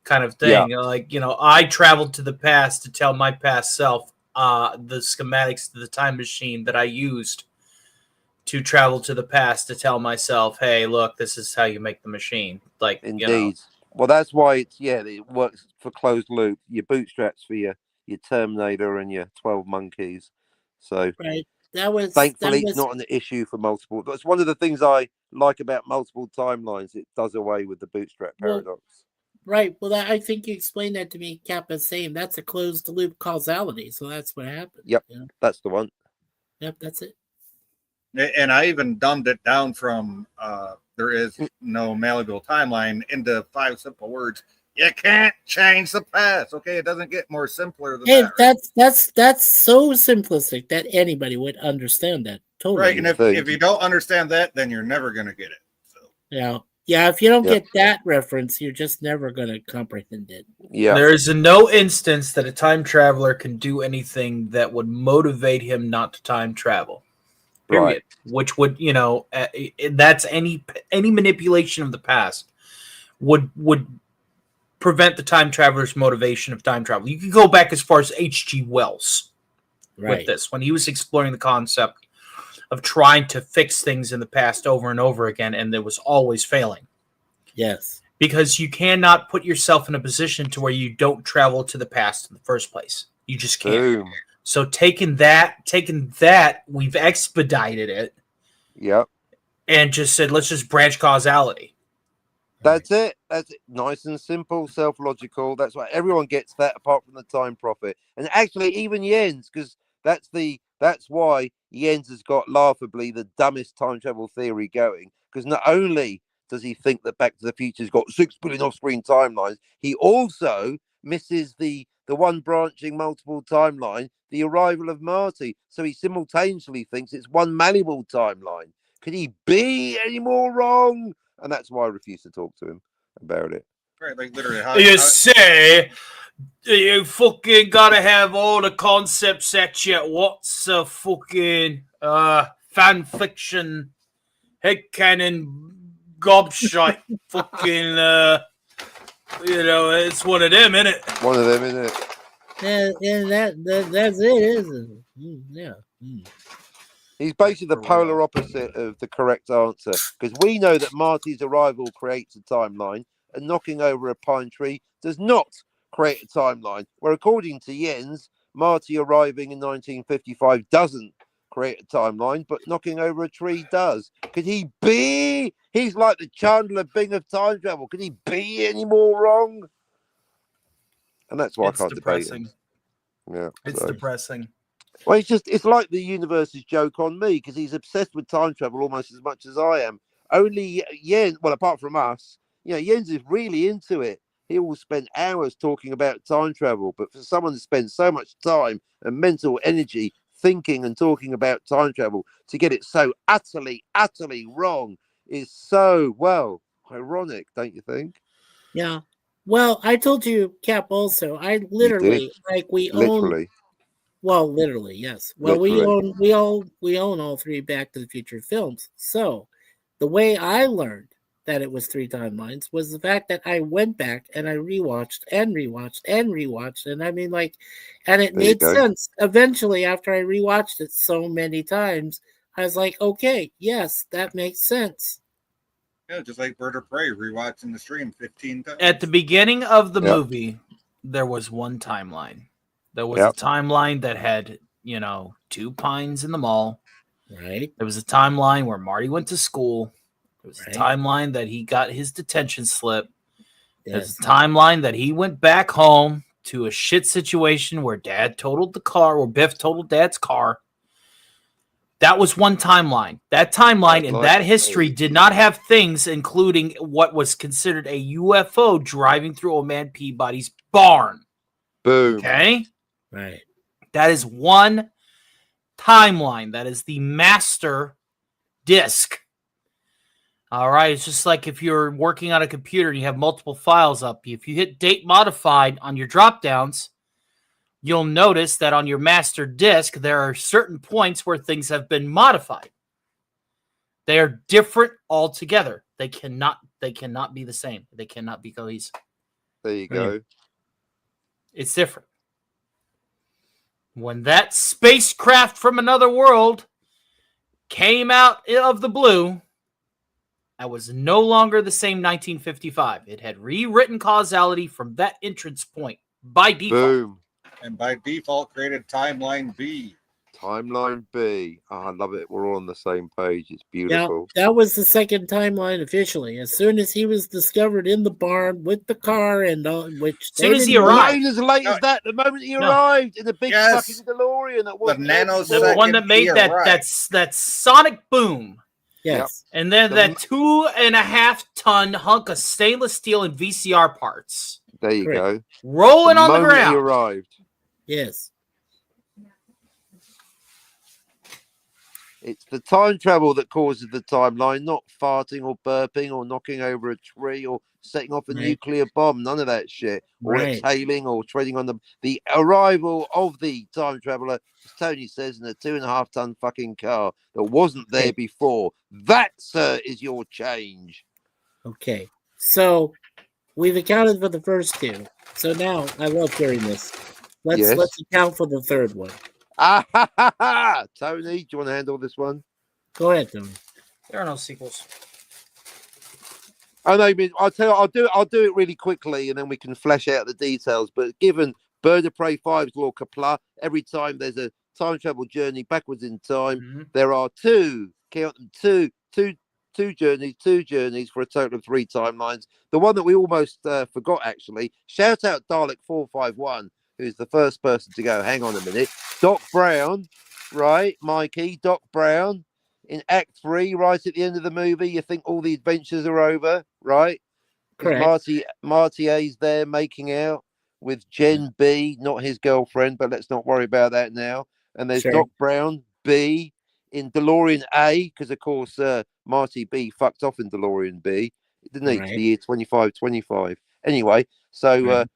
kind of thing. Yeah. I traveled to the past to tell my past self the schematics to the time machine that I used to travel to the past to tell myself, hey, look, this is how you make the machine. Like, indeed. Well, that's why it works for closed loop. Your bootstraps for your Terminator and your 12 monkeys. So Right. thankfully, it's not an issue for multiple. That's one of the things I like about multiple timelines. It does away with the bootstrap paradox. Right. Well, I think you explained that to me, Kappa, saying that's a closed loop causality. So that's what happened. Yep, you know? that's the one. Yep, that's it. And I even dumbed it down from there is no malleable timeline into 5 simple words. You can't change the past. Okay, it doesn't get more simpler than Hey, that. Right? that's so simplistic that anybody would understand that. Totally. Right, and if you don't understand that, then you're never going to get it. So. Yeah, if you don't get that reference, you're just never going to comprehend it. Yeah. There is no instance that a time traveler can do anything that would motivate him not to time travel. Period. Right. Which would, that's any manipulation of the past would prevent the time traveler's motivation of time travel. You can go back as far as H.G. Wells with this, when he was exploring the concept of trying to fix things in the past over and over again, and it was always failing. Yes. Because you cannot put yourself in a position to where you don't travel to the past in the first place. You just can't. Boom. So taking that, we've expedited it. Yep. And just said, let's just branch causality. That's it. That's it. Nice and simple, self-logical. That's why everyone gets that, apart from the time prophet, and actually even Jens, because that's why Jens has got laughably the dumbest time travel theory going. Because not only does he think that Back to the Future's got 6 billion off-screen timelines, he also misses the one branching multiple timeline, the arrival of Marty. So he simultaneously thinks it's one malleable timeline. Could he be any more wrong? And that's why I refuse to talk to him about it. Right, like literally. Say you fucking gotta have all the concepts at you. What's a fucking fan fiction, headcanon, gobshite? Fucking it's one of them, isn't it? One of them, isn't it? Yeah, that's it, isn't it? Yeah. He's basically the polar opposite of the correct answer, because we know that Marty's arrival creates a timeline, and knocking over a pine tree does not create a timeline. Where, according to Jens, Marty arriving in 1955 doesn't create a timeline, but knocking over a tree does. Could he be? He's like the Chandler Bing of time travel. Could he be any more wrong? And that's why I can't debate him. Yeah, it's depressing. Well, it's like the universe's joke on me, because he's obsessed with time travel almost as much as I am. Only Jens, well, apart from us, Jens is really into it. He will spend hours talking about time travel, but for someone to spend so much time and mental energy thinking and talking about time travel to get it so utterly, utterly wrong is so, well, ironic, don't you think? Yeah. Well, I told you, Cap, also, I literally, Literally. Well, literally, yes. Well, literally. we own all 3 Back to the Future films. So the way I learned that it was 3 timelines was the fact that I went back and I rewatched and rewatched and rewatched. And I mean, and it made sense. Eventually, after I rewatched it so many times, I was like, okay, yes, that makes sense. Yeah, just like Bird of Prey, rewatching the stream 15 times. At the beginning of the movie, there was one timeline. There was a timeline that had, 2 pines in the mall. Right. There was a timeline where Marty went to school. There was a timeline that he got his detention slip. There's a timeline that he went back home to a shit situation where Dad totaled the car, or Biff totaled Dad's car. That was one timeline. That timeline and that history did not have things including what was considered a UFO driving through Old Man Peabody's barn. Boom. Okay? Right. That is one timeline. That is the master disk. All right. It's just like if you're working on a computer and you have multiple files up. If you hit date modified on your drop downs, you'll notice that on your master disk, there are certain points where things have been modified. They are different altogether. They cannot be the same. They cannot be cohesive. There you go. It's different. When that spacecraft from another world came out of the blue, that was no longer the same 1955. It had rewritten causality from that entrance point by default. Boom. And by default created timeline B. Timeline B. Oh, I love it. We're all on the same page. It's Yeah, beautiful. that was the second timeline officially. As soon as he was discovered in the barn with the car and all, which As soon as he Not arrived. as late as that. The moment he arrived in the big Yes. fucking DeLorean that wasn't there nanosecond before. The one that made Yeah, that right. that sonic boom. Yes. And then The that 2.5 ton hunk of stainless steel and VCR parts There you Correct. go. rolling on the moment he ground. arrived. Yes. It's the time travel that causes the timeline, not farting or burping or knocking over a tree or setting off a Right. nuclear bomb. None of that shit. Or Right. exhaling or treading on the arrival of the time traveler, as Tony says, in a 2.5 ton fucking car that wasn't there Okay. before. That, sir, is your change. Okay. So we've accounted for the first two. So now I love hearing this. Let's account for the third one. Ah, ha, ha, ha. Tony, do you want to handle this one? Go ahead, Tony. There are no sequels. I know. I'll tell you. I'll do it really quickly, and then we can flesh out the details. But given Bird of Prey 5's law Kapla, every time there's a time travel journey backwards in time, there are two journeys for a total of 3 timelines. The one that we almost forgot, actually. Shout out Dalek 451, who's the first person to go. Hang on a minute, Doc Brown, right, Mikey? Doc Brown. In Act 3, right at the end of the movie, you think all the adventures are over, right? Because Marty A's there making out with Jen B, not his girlfriend, but let's not worry about that now. And there's Doc Brown B in DeLorean A, because of course Marty B fucked off in DeLorean B, didn't he? To the year 2525. Anyway, so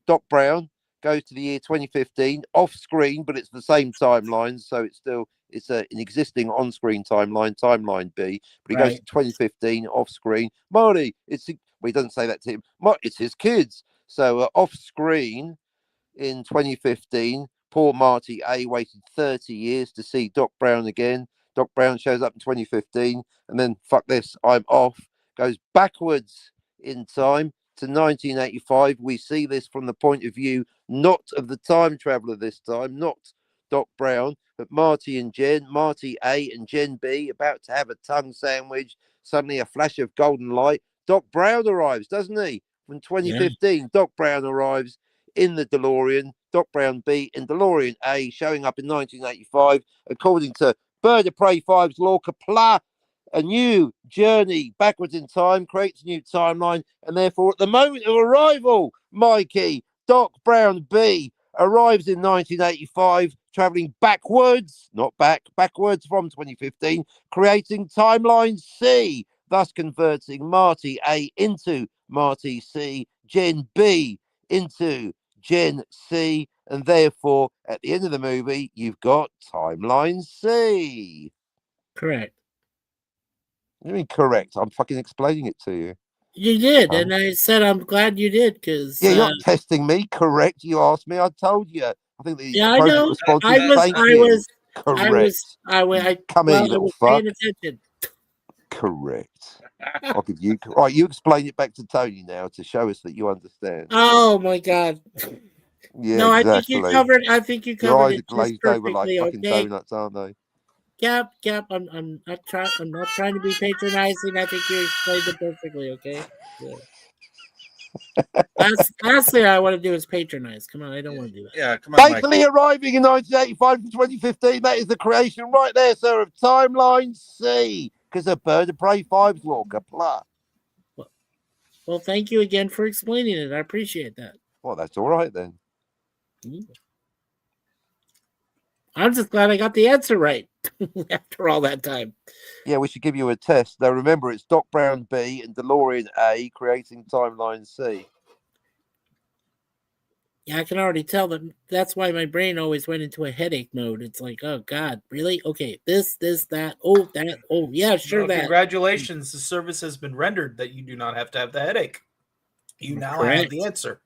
Doc Brown goes to the year 2015 off screen, but it's the same timeline, so it's an existing on-screen timeline B, but he goes to 2015 off screen. Marty, he doesn't say that to him. It's his kids. So off screen in 2015, poor Marty A waited 30 years to see Doc Brown again. Doc Brown shows up in 2015, and then fuck this, I'm off. Goes backwards in time to 1985. We see this from the point of view not of the time traveler this time, not Doc Brown, but Marty and Jen, Marty A and Jen B, about to have a tongue sandwich. Suddenly a flash of golden light. Doc Brown arrives, doesn't he? From 2015, Doc Brown arrives in the DeLorean. Doc Brown B in DeLorean A, showing up in 1985. According to Bird of Prey 5's law, Kapla, a new journey backwards in time creates a new timeline, and therefore at the moment of arrival, Mikey, Doc Brown B arrives in 1985, traveling backwards, not backwards from 2015, creating timeline C, thus converting Marty A into Marty C, Gen B into Gen C, and therefore at the end of the movie, you've got timeline C. Correct. You mean correct? I'm fucking explaining it to you. You did, and I said I'm glad you did, because you're not testing me. Correct? You asked me. I told you. I think the I know. response I is was. thank I you. was. Correct. Come here, you little fuck. Attention. Correct. I'll give you. Right, you explain it back to Tony now to show us that you understand. Oh my God. Yeah, no, exactly. I think you covered. I think you covered. Your eyes it are glazed just over like fucking donuts, aren't they? Cap. I'm not trying. I'm not trying to be patronizing. I think you explained it perfectly. Okay. Yeah. Last thing I want to do is patronize. Come on, I don't want to do that. Yeah, come on. Thankfully, arriving in 1985 from 2015, that is the creation right there, sir, of Timeline C, because of Bird of Prey 5's law, Kapla. Well, thank you again for explaining it. I appreciate that. Well, that's all right then. I'm just glad I got the answer right after all that time. Yeah, we should give you a test. Now, remember, it's Doc Brown B and DeLorean A creating Timeline C. Yeah, I can already tell that. That's why my brain always went into a headache mode. It's like, oh God, really? Okay, this, that, oh, that, oh, yeah, sure, that. Congratulations, the service has been rendered that you do not have to have the headache. You now have the answer.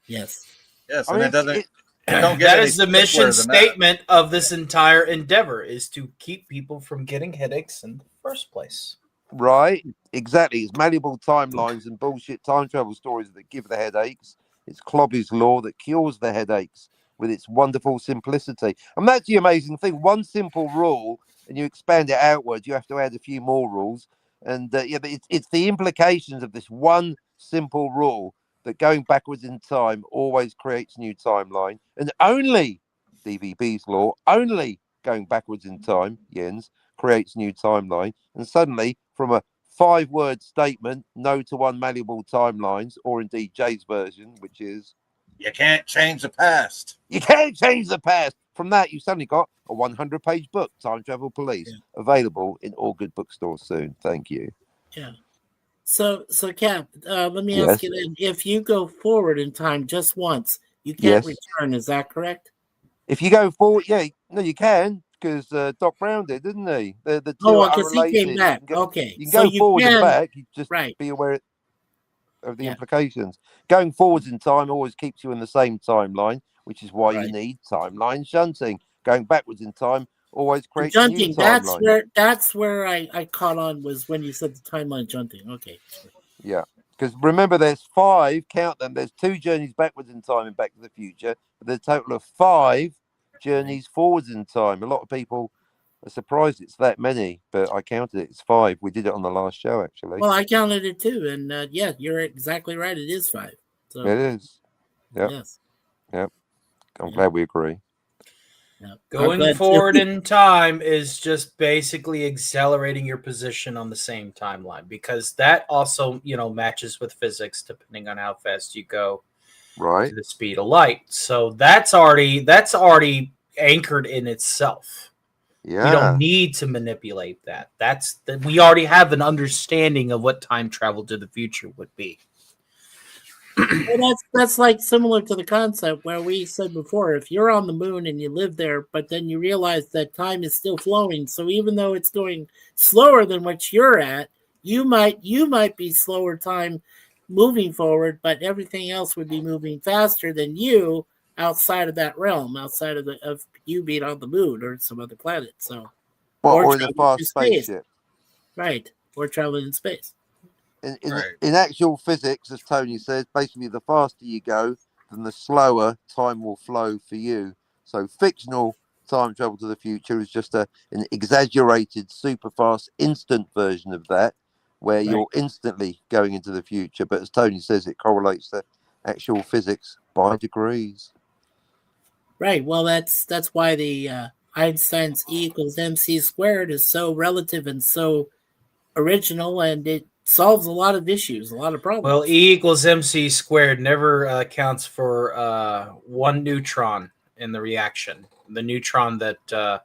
Yes. Yes, and it doesn't. That is the mission statement of this entire endeavor: is to keep people from getting headaches in the first place. Right, exactly. It's malleable timelines and bullshit time travel stories that give the headaches. It's Clobby's law that cures the headaches. with its wonderful simplicity. And that's the amazing thing. One simple rule, and you expand it outwards, you have to add a few more rules. And but it's the implications of this one simple rule that going backwards in time always creates a new timeline. And only DVB's law, only going backwards in time, Jens, creates a new timeline. And suddenly, from a 5-word statement, no to unmalleable timelines, or indeed Jay's version, which is You can't change the past. you can't change the past. From that, you've suddenly got a 100-page book, Time Travel Police, available in all good bookstores soon. Thank you. Yeah. So Cap, let me ask you then: if you go forward in time just once, you can't return. Is that correct? If you go forward, you can, because Doc Brown did, didn't he? The two are because he came unrelated. back. You can go forward and back. You just be aware of the implications. Going forwards in time always keeps you in the same timeline, which is why you need timeline shunting. Going backwards in time always creates a new timeline. That's where I caught on, was when you said the timeline shunting. Okay. Yeah. Because remember, there's 5, count them. There's 2 journeys backwards in time in Back to the Future. But there's a total of 5 journeys forwards in time. A lot of people are surprised it's that many, but I counted it. It's 5. We did it on the last show, actually. Well, I counted it too. And you're exactly right. It is 5. So, it is. Yep. Yes. Yep. I'm glad we agree. Going forward in time is just basically accelerating your position on the same timeline, because that also, matches with physics depending on how fast you go to the speed of light. So that's already anchored in itself. Yeah. We don't need to manipulate that. We already have an understanding of what time travel to the future would be. Well, that's like similar to the concept where we said before, if you're on the moon and you live there, but then you realize that time is still flowing, so even though it's going slower than what you're at, you might be slower time moving forward, but everything else would be moving faster than you outside of that realm, outside of you being on the moon or some other planet. So, or in a fast spaceship, right? Or traveling in space. In actual physics, as Tony says, basically the faster you go, then the slower time will flow for you. So fictional time travel to the future is just an exaggerated, super fast, instant version of that, where you're instantly going into the future. But as Tony says, it correlates to actual physics by degrees. Right. Well, that's why the Einstein's E equals mc squared is so relative and so original, and it solves a lot of issues, a lot of problems. Well, E equals mc squared never accounts for one neutron in the reaction. The neutron that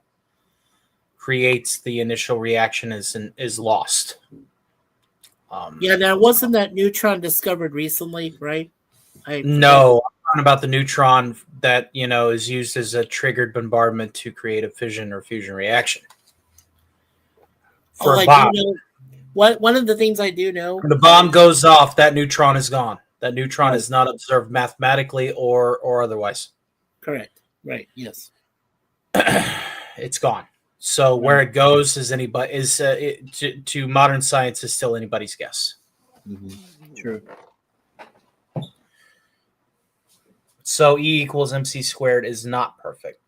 creates the initial reaction is lost. Now wasn't that neutron discovered recently, right? No, I'm talking about the neutron that is used as a triggered bombardment to create a fission or fusion reaction. For a bomb. One of the things I do know, when the bomb goes off, that neutron is gone. That neutron is not observed mathematically or otherwise. Correct. Right. Yes. It's gone. So where it goes to modern science is still anybody's guess. Mm-hmm. True. So E equals mc squared is not perfect.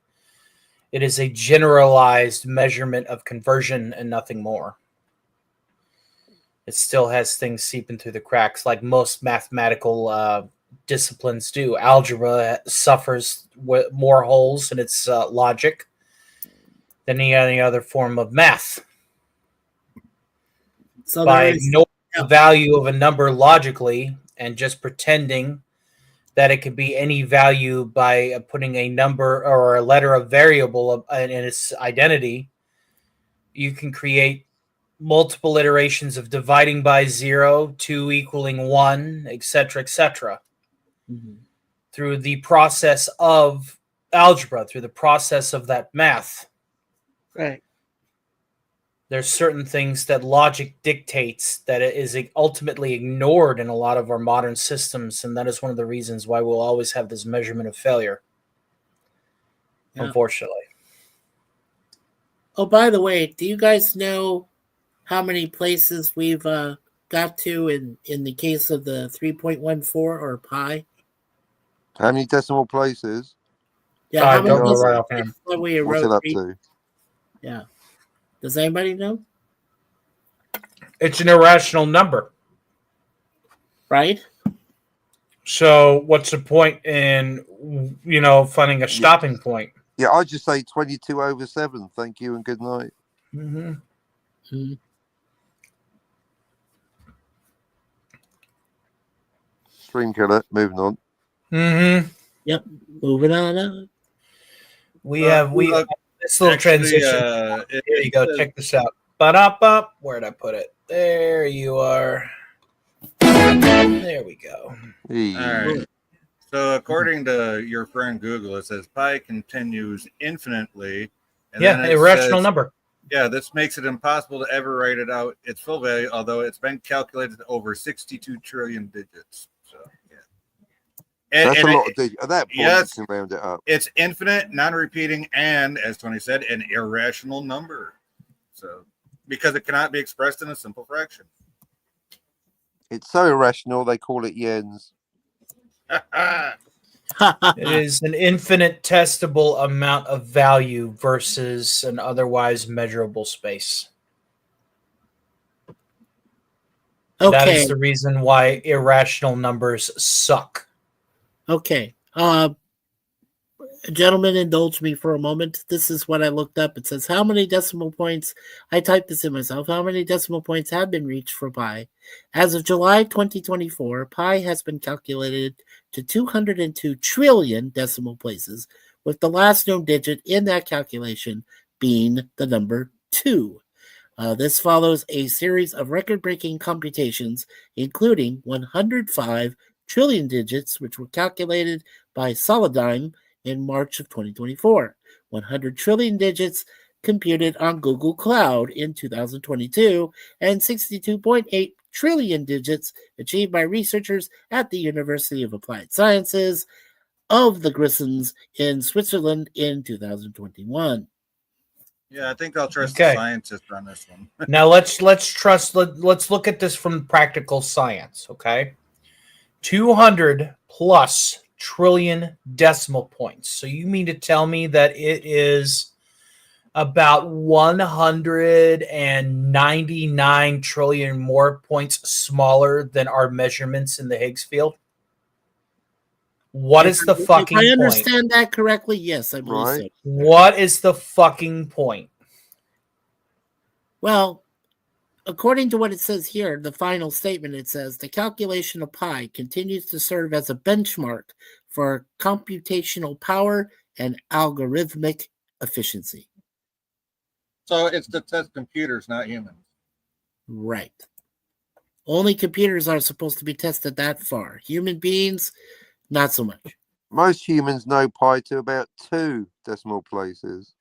It is a generalized measurement of conversion and nothing more. It still has things seeping through the cracks like most mathematical disciplines do. Algebra suffers with more holes in its logic than any other form of math. So by ignoring the value of a number logically and just pretending that it could be any value by putting a number or a letter of variable in its identity, you can create multiple iterations of dividing by 0, 2 equaling 1, etc., etc. Through the process of algebra, through the process of that math. Right. There's certain things that logic dictates that it is ultimately ignored in a lot of our modern systems, and that is one of the reasons why we'll always have this measurement of failure. Yeah. Unfortunately. Oh, by the way, do you guys know how many places we've got to in the case of the 3.14 or pi? How many decimal places? Yeah, I how many don't know right decimal offhand. places that we What's it wrote? up to? Yeah. Does anybody know? It's an irrational number. Right? So what's the point in finding a stopping point? Yeah, I'd just say 22/7. Thank you and good night. Mm-hmm. Mm-hmm. Stream killer. Moving on. Mm-hmm. Yep. Moving on up. We have this little Actually, transition. Here you go. Check this out. Ba-da-ba. Where'd I put it? There you are. There we go. Hey. All right. So according to your friend Google, it says pi continues infinitely. And Yeah, then it irrational says, number. yeah, this makes it impossible to ever write it out its full value, although it's been calculated over 62 trillion digits. So, yeah. That's a lot of digits. At that point, yes, you can round it up. it's infinite, non-repeating, and, as Tony said, an irrational number. So, because it cannot be expressed in a simple fraction. It's so irrational, they call it yens. It is an infinite testable amount of value versus an otherwise measurable space. Okay. That is the reason why irrational numbers suck. Okay. Gentlemen, indulge me for a moment. This is what I looked up. It says, how many decimal points, I typed this in myself, how many decimal points have been reached for pi? As of July 2024, pi has been calculated to 202 trillion decimal places, with the last known digit in that calculation being the number 2. This follows a series of record-breaking computations, including 105 trillion digits, which were calculated by Solidigm in March of 2024. 100 trillion digits computed on Google Cloud in 2022, and 62.8 trillion digits achieved by researchers at the University of Applied Sciences of the Grisons in Switzerland in 2021. Yeah, I think I'll trust the scientists on this one. Now let's look at this from practical science, okay? 200 plus trillion decimal points. So you mean to tell me that it is about 199 trillion more points smaller than our measurements in the Higgs field? What is the fucking point? If I understand that correctly, yes, I believe so. What is the fucking point? Well, according to what it says here, the final statement, it says the calculation of pi continues to serve as a benchmark for computational power and algorithmic efficiency. So it's to test computers, not humans. Right. Only computers are supposed to be tested that far. Human beings, not so much. Most humans know pi to about 2 decimal places.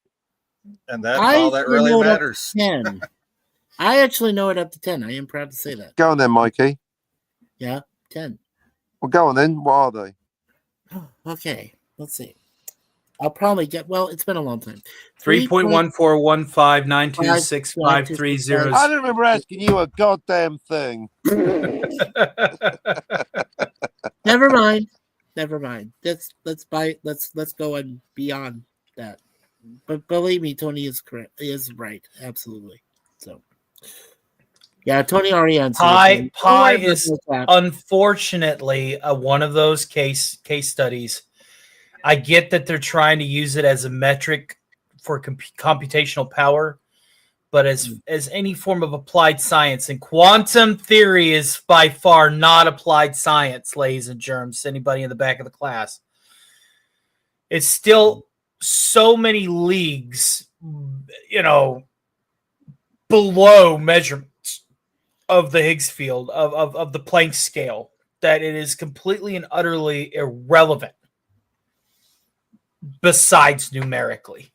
And that's all that really matters. 10. I actually know it up to 10. I am proud to say that. Go on then, Mikey. Yeah, 10. Well, go on then. What are they? Okay, let's see. I'll probably get, well, it's been a long time. 3.1415926530. I don't remember asking you a goddamn thing. Never mind. Let's go and beyond that. But believe me, Tony is correct. He is right. Absolutely. So, yeah, Tony already answered. Pi is unfortunately one of those case studies. I get that they're trying to use it as a metric for computational power, but as any form of applied science, and quantum theory is by far not applied science, ladies and germs. Anybody in the back of the class, it's still so many leagues, below measurements of the Higgs field, of the Planck scale, that it is completely and utterly irrelevant besides numerically.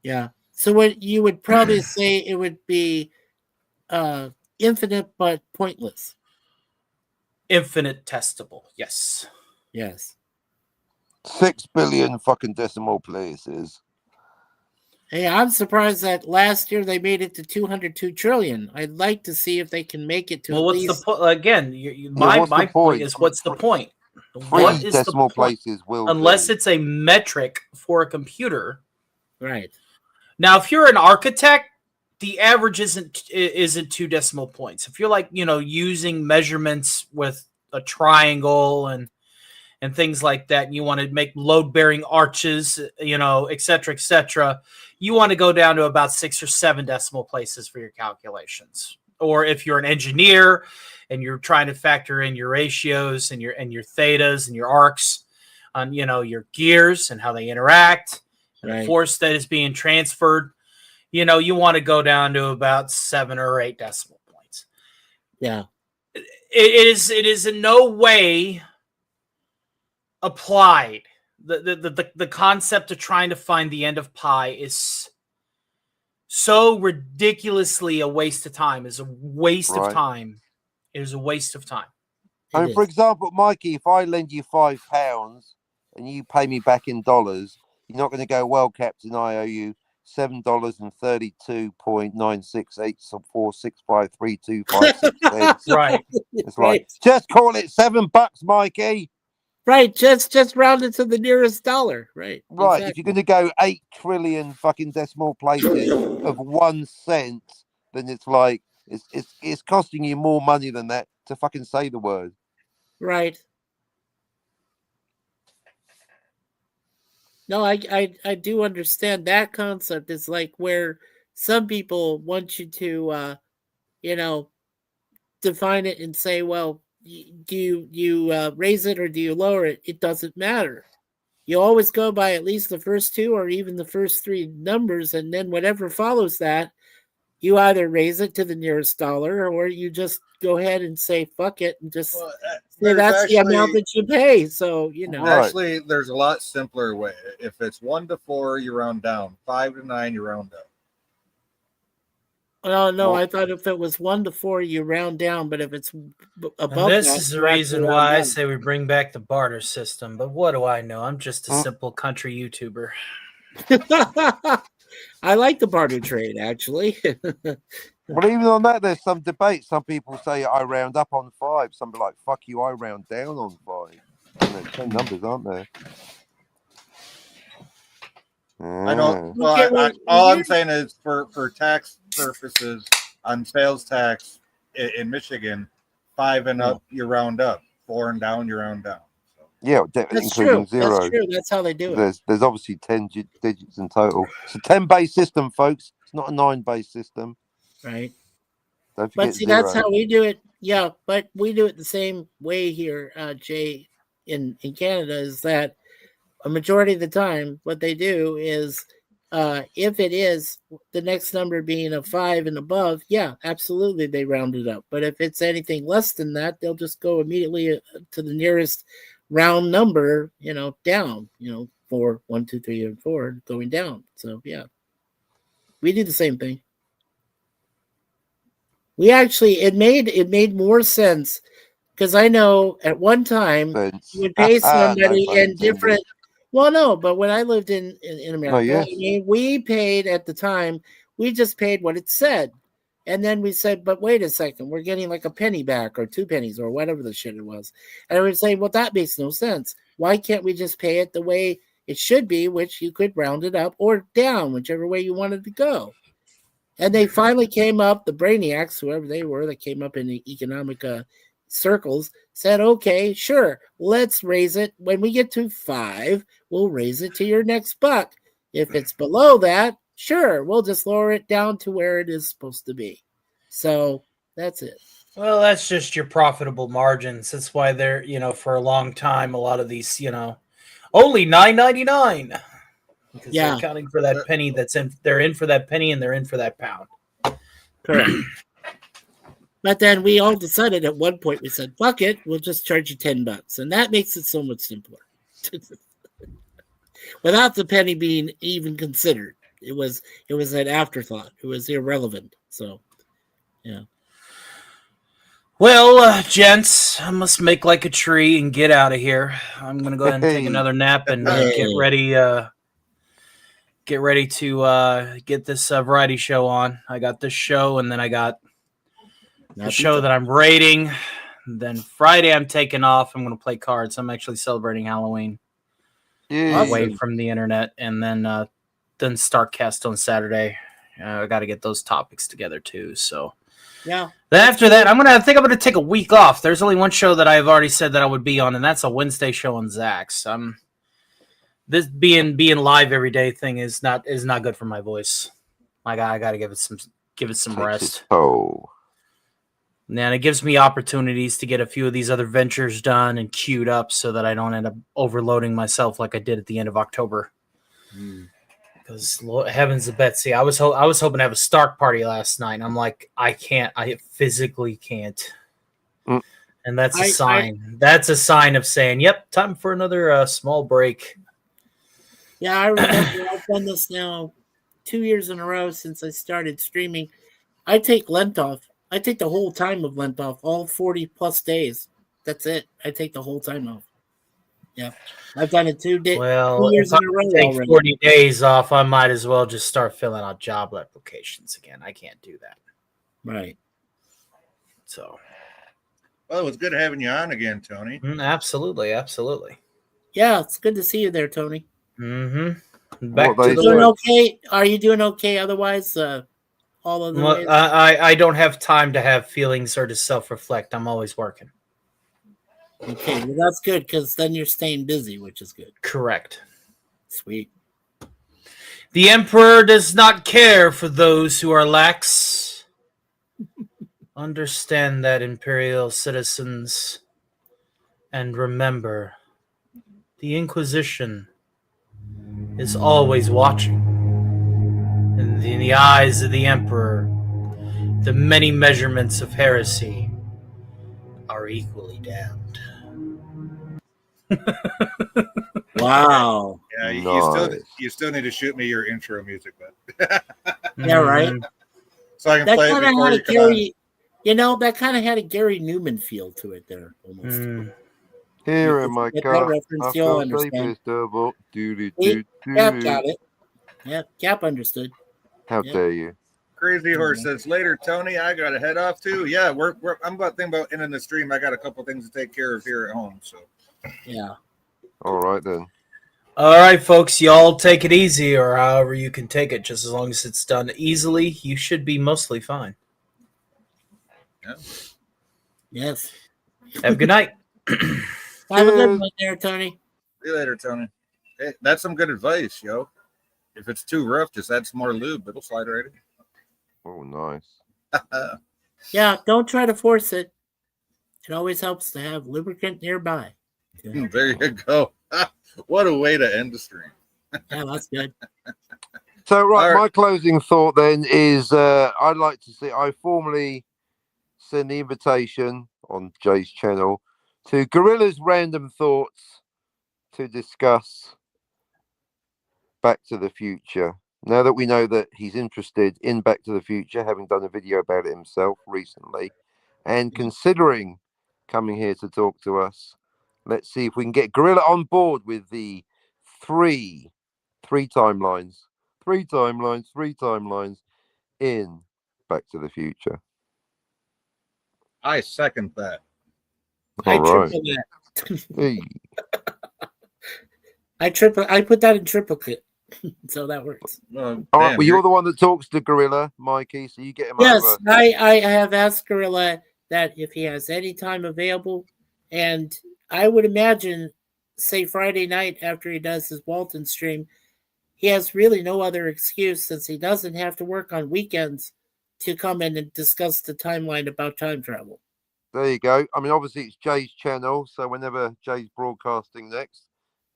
Yeah. So what you would probably say, it would be infinite but pointless. Infinite testable. Yes. 6 billion fucking decimal places. Hey, I'm surprised that last year they made it to 202 trillion. I'd like to see if they can make it to. Well, what's the point? Again, my point is, what's the point? Three What is the decimal point? places will Unless do. it's a metric for a computer. Right. Now, if you're an architect, the average isn't 2 decimal points. If you're like, using measurements with a triangle and things like that, and you want to make load-bearing arches, et cetera, you want to go down to about 6 or 7 decimal places for your calculations. Or if you're an engineer and you're trying to factor in your ratios and your thetas and your arcs on, your gears and how they interact and the force that is being transferred, you want to go down to about 7 or 8 decimal points. Yeah. It is in no way applied. The concept of trying to find the end of pi is so ridiculously a waste of time. Is a waste of time. It is a waste of time. I mean, for example, Mikey, if I lend you £5 and you pay me back in dollars, you're not going to go, well, Captain, I owe you $7.32.96846532566. Right. It's like, just call it $7, Mikey. Right. Just round it to the nearest dollar. Right. Right. Exactly. If you're going to go 8 trillion fucking decimal places of 1 cent, then it's like it's costing you more money than that to fucking say the word. Right. No, I do understand that concept. It's like where some people want you to define it and say, well, do you raise it or do you lower it? It doesn't matter. You always go by at least the first 2 or even the first 3 numbers, and then whatever follows that, you either raise it to the nearest dollar or you just go ahead and say fuck it and just say that's the amount that you pay. So actually, there's a lot simpler way. If it's 1 to 4, you round down. 5 to 9, you round up. Oh no, I thought if it was 1 to 4, you round down, but if it's above this that, is the reason why I say we bring back the barter system. But what do I know? I'm just a simple country YouTuber. I like the barter trade, actually. Well, even on that, there's some debate. Some people say I round up on 5. Some be like, fuck you, I round down on 5. And there's 10 numbers, aren't there? I know. Well, all I'm saying is for tax purposes on sales tax in Michigan, 5 and up, you round up. 4 and down, you round down. So. Yeah, including 0. That's true. That's how they do it. There's obviously 10 digits in total. It's a 10-base system, folks. It's not a 9-base system. Right. Don't forget But see, 0. that's how we do it. Yeah, but we do it the same way here, Jay, in Canada, is that a majority of the time what they do is if it is the next number being a 5 and above, yeah, absolutely, they round it up. But if it's anything less than that, they'll just go immediately to the nearest round number, down, 4, 1, 2, 3, and 4 going down. So yeah, we do the same thing. We actually, it made more sense because I know at one time you would pay somebody in different. Well, no, but when I lived in America, I mean, we paid at the time. We just paid what it said, and then we said, "But wait a second, we're getting like a penny back or 2 pennies or whatever the shit it was." And I would say, "Well, that makes no sense. Why can't we just pay it the way it should be, which you could round it up or down, whichever way you wanted to go?" And they finally came up, the brainiacs, whoever they were, that came up in the economic circles, said, okay, sure, let's raise it. When we get to 5, we'll raise it to your next buck. If it's below that, sure, we'll just lower it down to where it is supposed to be. So that's it. Well, that's just your profitable margins. That's why they're, for a long time, a lot of these, only $9.99. Because they're accounting for that penny they're in for that penny and they're in for that pound. Correct. But then we all decided at one point, we said, fuck it, we'll just charge you $10. And that makes it so much simpler. Without the penny being even considered. It was an afterthought. It was irrelevant. So, yeah. Well, gents, I must make like a tree and get out of here. I'm going to go ahead and take another nap and get ready to get this variety show on. I got this show, and then I got the show that I'm rating. Then Friday I'm taking off. I'm going to play cards. I'm actually celebrating Halloween Yeah. away from the internet, and then start cast on Saturday. I got to get those topics together too. So Yeah. then after that, I think I'm gonna take a week off. There's only one show that I've already said that I would be on, and that's a Wednesday show on Zach's. This being live every day thing is not good for my voice. I got to give it some Takes rest. its toll. And it gives me opportunities to get a few of these other ventures done and queued up so that I don't end up overloading myself like I did at the end of October. Because Lord, heavens to Betsy, I was hoping to have a Stark party last night, and I'm like, I can't. I physically can't. Mm. And that's a sign. That's a sign of saying, yep, time for another small break. Yeah, I remember I've done this now 2 years in a row since I started streaming. I take Lent off. I take the whole time of Lent off, all 40 plus days. That's it. I take the whole time off. Yeah. I've done it 2 Well, years if in a row I take already. 40 days off, I might as well just start filling out job applications again. I can't do that. Right. So. Well, it was good having you on again, Tony. Absolutely. Yeah, it's good to see you there, Tony. Mm-hmm. Back What to they the say. Doing work. okay? Are you doing okay otherwise? All of the Well, ways? I don't have time to have feelings or to self-reflect. I'm always working. Okay, well that's good because then you're staying busy, which is good. Correct. Sweet. The Emperor does not care for those who are lax. Understand that, Imperial citizens, and remember, the Inquisition is always watching. And in the eyes of the Emperor, the many measurements of heresy are equally damned. Wow. Yeah, Nice. you still need to shoot me your intro music, but Yeah, right. so I can That play it kind of before had you a come on. Gary, that kind of had a Gary Newman feel to it there, almost. Here If in my you get that car, reference, I've you'll got understand. safest double. Cap got it. Yeah, Cap understood. How Yep. dare you? Crazy Horse says later, Tony. I gotta head off too. Yeah, I'm about thinking about ending the stream. I got a couple things to take care of here at home. So Yeah. All right then. All right, folks, y'all take it easy, or however you can take it. Just as long as it's done easily, you should be mostly fine. yeah. Yes. Have a good night. Have a good one there, Tony. See you later, Tony. Hey, that's some good advice, yo. If it's too rough, just add some more lube. It'll slide right in. Oh, nice. Yeah, don't try to force it. It always helps to have lubricant nearby. Yeah, There you go. What a way to end the stream. that's good. So, right, All right. my closing thought then is I'd like to see, I formally send the invitation on Jay's channel to Gorilla's Random Thoughts to discuss Back to the Future. Now that we know that he's interested in Back to the Future, having done a video about it himself recently, and considering coming here to talk to us, let's see if we can get Gorilla on board with the three timelines in Back to the Future. I second that. All right. Triple that. Hey. I put that in triplicate, so that works. All right. Well, you're the one that talks to Gorilla, Mikey, so you get him Yes, over. I have asked Gorilla that if he has any time available, and I would imagine, say Friday night after he does his Walton stream, he has really no other excuse since he doesn't have to work on weekends to come in and discuss the timeline about time travel. There you go. I mean, obviously it's Jay's channel, so whenever Jay's broadcasting next,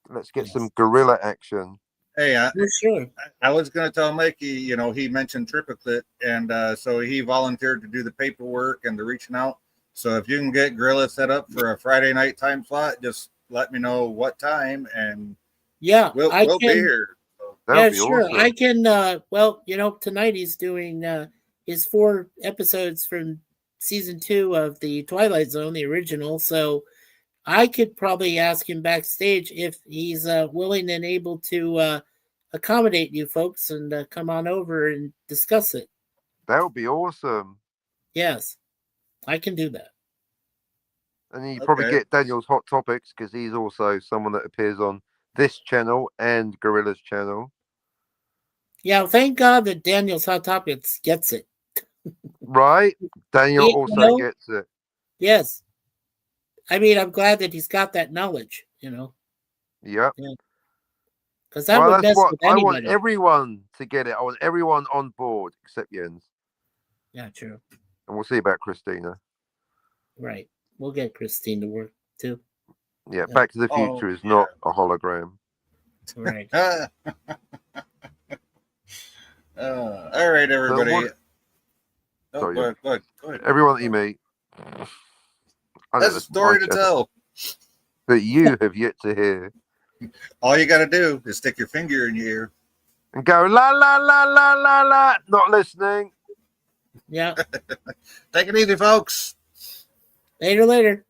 let's get some Gorilla action. Hey, For sure. I was going to tell Mikey, he mentioned triplicate, and so he volunteered to do the paperwork and the reaching out. So if you can get Gorilla set up for a Friday night time slot, just let me know what time, and yeah, we'll be here. So. Yeah, sure. Awesome. I can. Tonight he's doing his 4 episodes from season 2 of the Twilight Zone, the original. So I could probably ask him backstage if he's willing and able to accommodate you folks and come on over and discuss it. That would be awesome. Yes, I can do that. And then you probably Okay. get Daniel's Hot Topics because he's also someone that appears on this channel and Gorilla's channel. Yeah, thank God that Daniel's Hot Topics gets it. Right? Daniel You also know? gets it. Yes. I mean, I'm glad that he's got that knowledge, Yep. because that would That's mess what with I want anybody. everyone to get it. I want everyone on board except Jens. Yeah, true. And we'll see about Christina. Right. We'll get Christine to work too. Yeah, Back to the Future is not a hologram. Right. All right, everybody. Sorry, Go ahead. Everyone that you meet. That's a story to tell. That you have yet to hear. All you got to do is stick your finger in your ear and go la la la la la la. Not listening. Yeah. Take it easy, folks. Later.